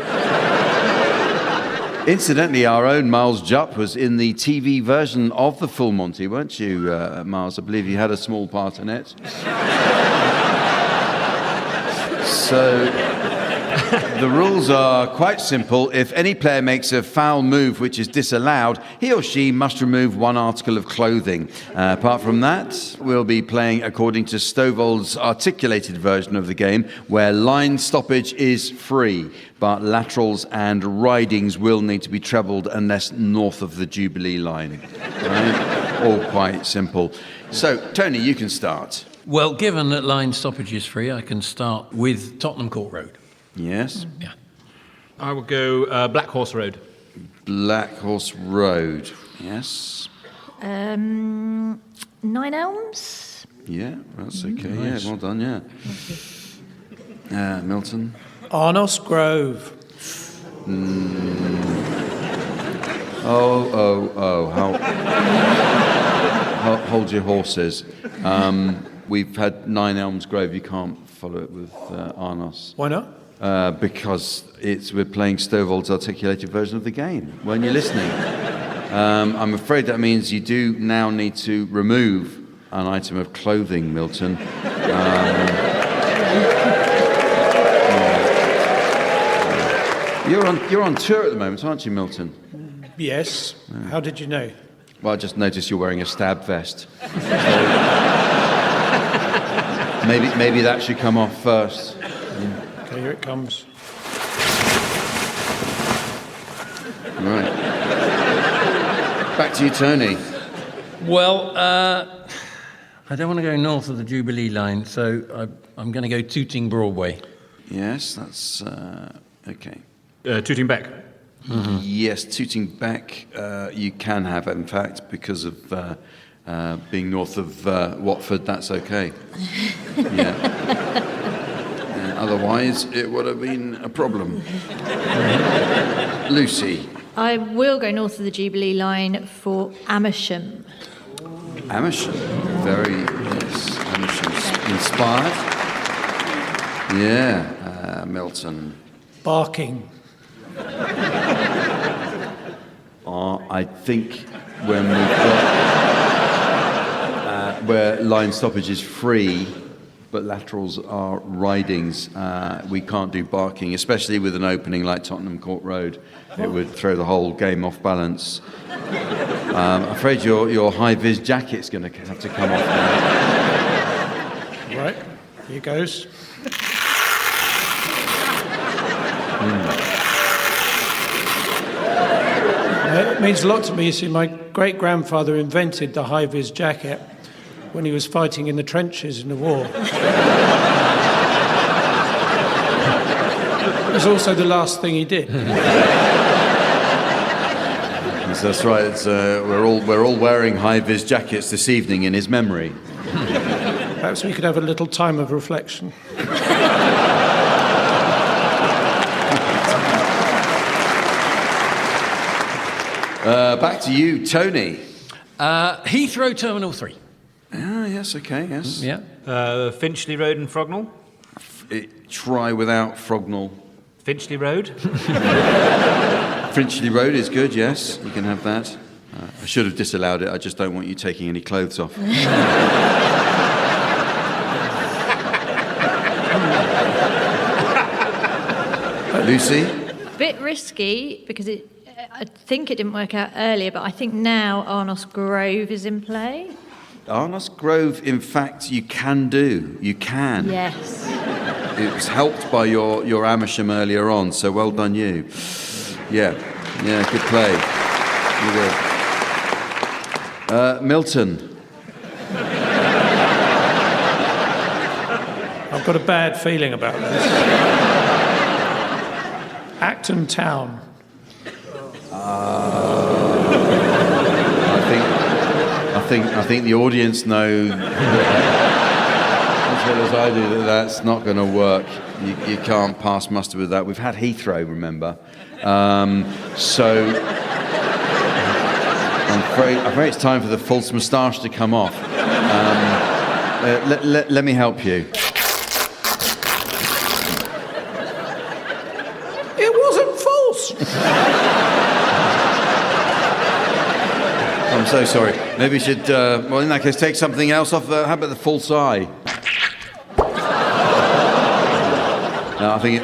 Incidentally, our own Miles Jupp was in the TV version of the Full Monty, weren't you, Miles? I believe you had a small part in it. So, the rules are quite simple. If any player makes a foul move which is disallowed, he or she must remove one article of clothing. Apart from that, we'll be playing according to Stovall's articulated version of the game, where line stoppage is free, but laterals and ridings will need to be trebled unless north of the Jubilee line. Right? All quite simple. So, Tony, you can start. Well, given that line stoppage is free, I can start with Tottenham Court Road. Yes? Yeah. I will go Black Horse Road. Black Horse Road. Yes. 9 Elms? Yeah, that's okay. Nice. Yeah, well done, yeah. Milton? Arnos Grove. Hold your horses. We've had 9 Elms Grove. You can't follow it with Arnos. Why not? Because we're playing Stovall's articulated version of the game. Weren't you listening? I'm afraid that means you do now need to remove an item of clothing, Milton. You're on tour at the moment, aren't you, Milton? Yes. How did you know? Well, I just noticed you're wearing a stab vest. So maybe that should come off first. Okay, here it comes. Right. Back to you, Tony. Well, I don't want to go north of the Jubilee line, so I'm going to go Tooting Broadway. Yes, that's okay. Tooting Beck. Mm-hmm. Yes, Tooting Beck. You can have it, in fact, because of being north of Watford. That's okay. Yeah. Otherwise, it would have been a problem. Lucy. I will go north of the Jubilee line for Amersham. Amersham. Very, yes. Amersham. Inspired. Yeah. Milton. Barking. I think when we've got where line stoppage is free, but laterals are ridings, we can't do barking, especially with an opening like Tottenham Court Road. It would throw the whole game off balance. I'm afraid your high-vis jacket's going to have to come off now. Right, here goes. It means a lot to me. You see, my great-grandfather invented the high-vis jacket when he was fighting in the trenches in the war. It was also the last thing he did. Yes, that's right. It's, we're all wearing high-vis jackets this evening in his memory. Perhaps we could have a little time of reflection. Back to you, Tony. Heathrow Terminal 3. Ah, yes, okay, yes. Yeah. Finchley Road and Frognall. Try without Frognall. Finchley Road. Finchley Road is good, yes. You can have that. I should have disallowed it. I just don't want you taking any clothes off. Lucy? Bit risky because I think it didn't work out earlier, but I think now Arnos Grove is in play. Arnos Grove, in fact, you can do. You can. Yes. It was helped by your Amersham earlier on, so well done you. Yeah, good play. You did. Milton. I've got a bad feeling about this. Acton Town. I think the audience know as well as I do that that's not going to work. You can't pass muster with that. We've had Heathrow, remember? So I'm afraid it's time for the false moustache to come off. Let me help you. It wasn't false. so sorry. Maybe we should, well, in that case, take something else off. How about the false eye? No, I think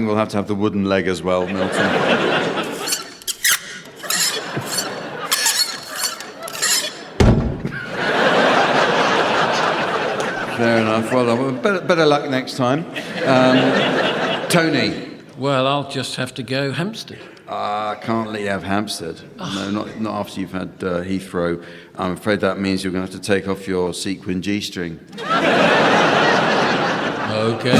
we'll have to have the wooden leg as well, Milton. Fair enough. Well, better luck next time. Tony. Well, I'll just have to go Hampstead. I can't let you have Hampstead. No, not after you've had Heathrow. I'm afraid that means you're going to have to take off your sequin G-string. Okay.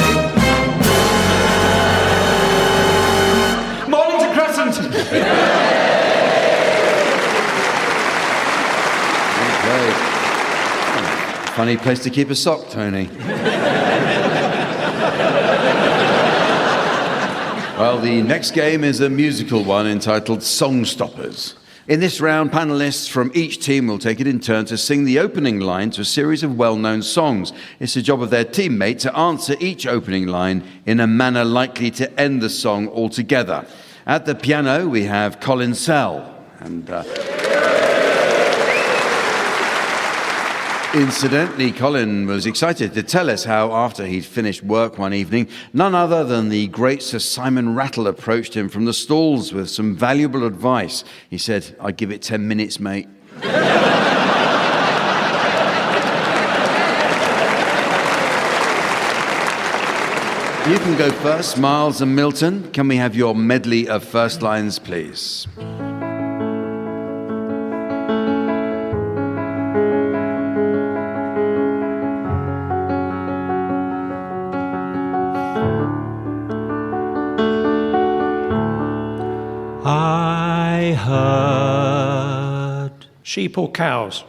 Mornington Crescent! Okay. Funny place to keep a sock, Tony. Well, the next game is a musical one entitled Song Stoppers. In this round, panellists from each team will take it in turn to sing the opening line to a series of well-known songs. It's the job of their teammate to answer each opening line in a manner likely to end the song altogether. At the piano, we have Colin Sell. And incidentally, Colin was excited to tell us how, after he'd finished work one evening, none other than the great Sir Simon Rattle approached him from the stalls with some valuable advice. He said, "I'd give it 10 minutes, mate." You can go first, Miles and Milton. Can we have your medley of first lines, please? I heard. Sheep or cows?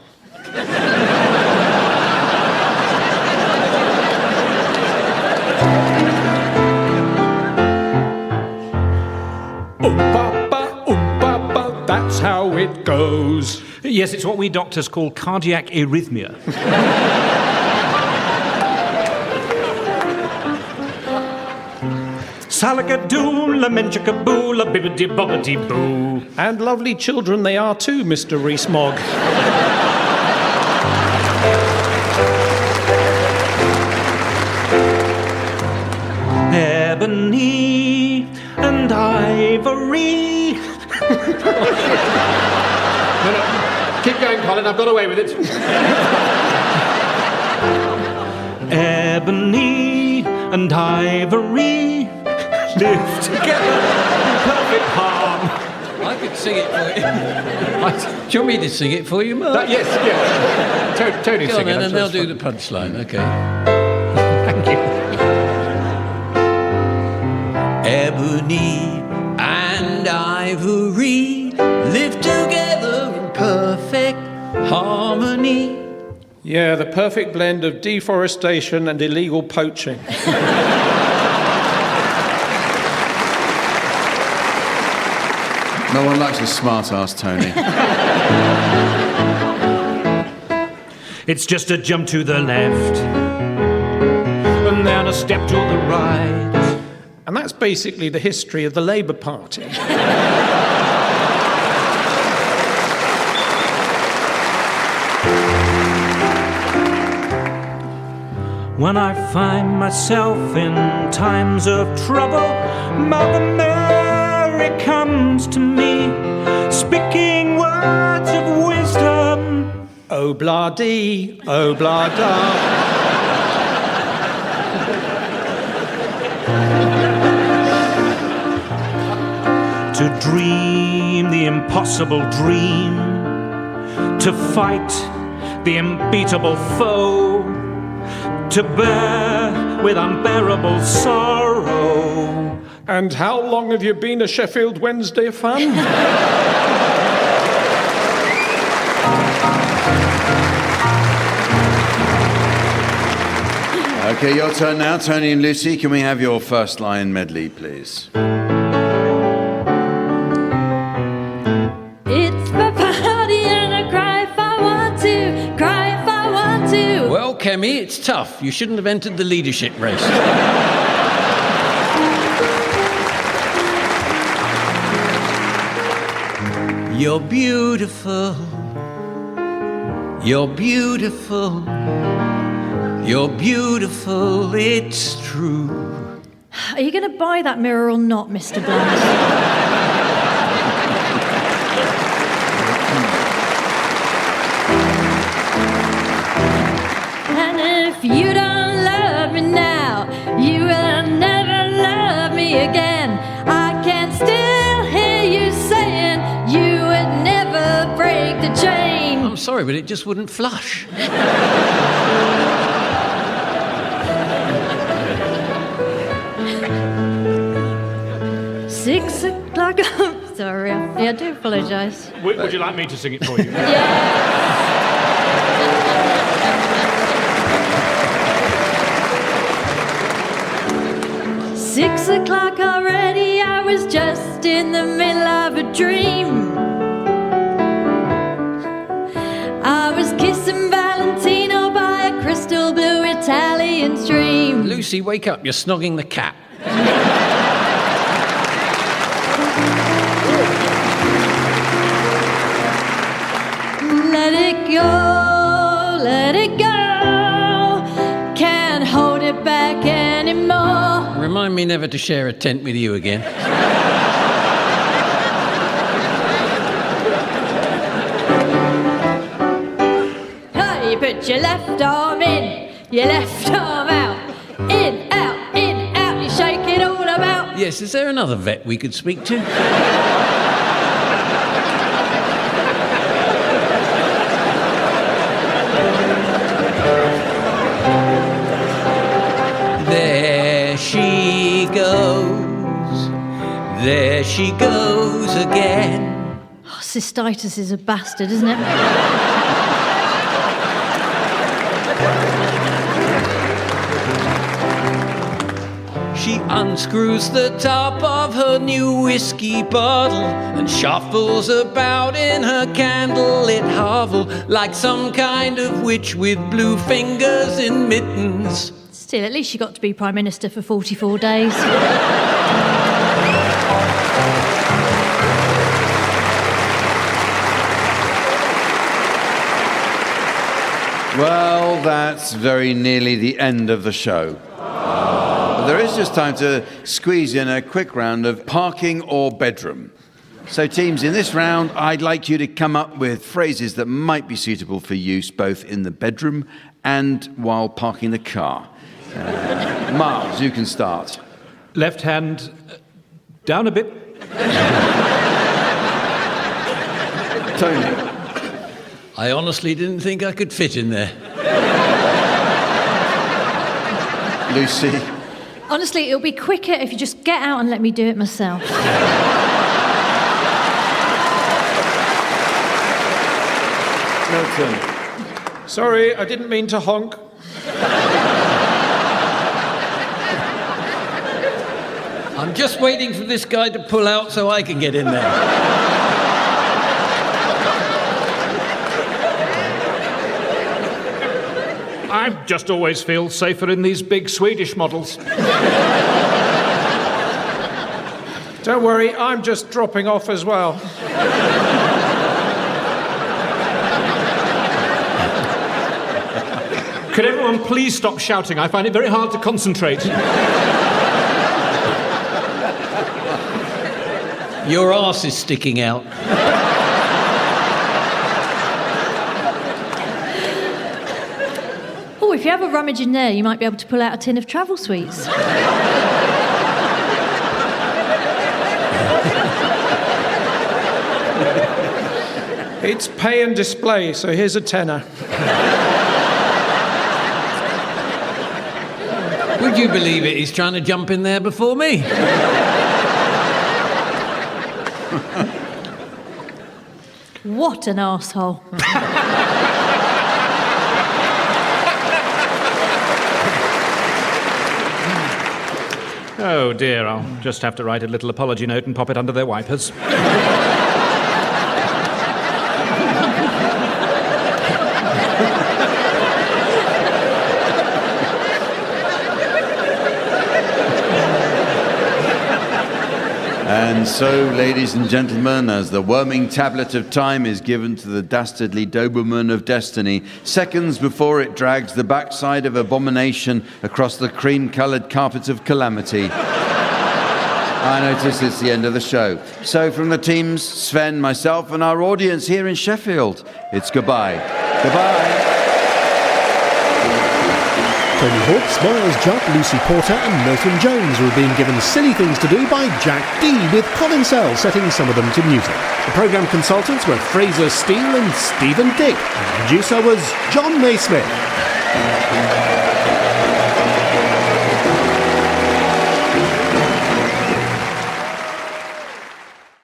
That's how it goes. Yes, it's what we doctors call cardiac arrhythmia. Salagadoola, menchakaboola, bibbidi bobbidi boo. And lovely children they are too, Mr. Rees-Mogg. Ebony and ivory. No, keep going, Colin. I've got away with it. Ebony and ivory live together in perfect harm. I could sing it for you. Do you want me to sing it for you, Mark? Yes, yeah. Tony Go sing on, it. then, I'm and sure they'll it's do fun. the punchline, okay. Thank you. Ebony and ivory live together in perfect harmony. Yeah, the perfect blend of deforestation and illegal poaching. No one likes a smart-ass, Tony. It's just a jump to the left and then a step to the right. And that's basically the history of the Labour Party. When I find myself in times of trouble, Mother Mary comes to me, speaking words of wisdom. Oh, blah dee, oh, blah da. To dream the impossible dream, to fight the unbeatable foe, to bear with unbearable sorrow. And how long have you been a Sheffield Wednesday fan? Okay, your turn now. Tony and Lucy, can we have your first line medley, please? It's my party and I cry if I want to, cry if I want to. Well, Kemi, it's tough. You shouldn't have entered the leadership race. You're beautiful You're beautiful. You're beautiful, it's true. Are you going to buy that mirror or not, Mr. Blunt? And if you don't love me now, you will never love me again. I can still hear you saying you would never break the chain. I'm sorry, but it just wouldn't flush. 6 o'clock. Sorry, I do apologise. Would you like me to sing it for you? Yeah. 6 o'clock already, I was just in the middle of a dream. I was kissing Valentino by a crystal blue Italian stream. Lucy, wake up, you're snogging the cat. Let it go, can't hold it back anymore. Remind me never to share a tent with you again. Hey, you put your left arm in, your left arm out, in, out, you shake it all about. Yes, is there another vet we could speak to? There she goes again. Oh, cystitis is a bastard, isn't it? She unscrews the top of her new whiskey bottle and shuffles about in her candlelit hovel like some kind of witch with blue fingers in mittens. Still, at least she got to be Prime Minister for 44 days. Well, that's very nearly the end of the show. But there is just time to squeeze in a quick round of parking or bedroom. So teams, in this round, I'd like you to come up with phrases that might be suitable for use both in the bedroom and while parking the car. Miles, you can start. Left hand down a bit. Tony. I honestly didn't think I could fit in there. Lucy. Honestly, it'll be quicker if you just get out and let me do it myself. Milton. Sorry, I didn't mean to honk. I'm just waiting for this guy to pull out so I can get in there. I just always feel safer in these big Swedish models. Don't worry, I'm just dropping off as well. Could everyone please stop shouting? I find it very hard to concentrate. Your arse is sticking out. Oh, if you have a rummage in there, you might be able to pull out a tin of travel sweets. It's pay and display, so here's a tenner. Would you believe it? He's trying to jump in there before me. What an arsehole. Oh dear, I'll just have to write a little apology note and pop it under their wipers. And so, ladies and gentlemen, as the worming tablet of time is given to the dastardly Doberman of destiny, seconds before it drags the backside of abomination across the cream-coloured carpet of calamity, I notice it's the end of the show. So from the teams, Sven, myself, and our audience here in Sheffield, it's goodbye. Goodbye. Tony Hawks, Miles Jupp, Lucy Porter and Milton Jones were being given silly things to do by Jack Dee, with Colin Sell setting some of them to music. The programme consultants were Fraser Steele and Stephen Dick. The producer was John Naismith.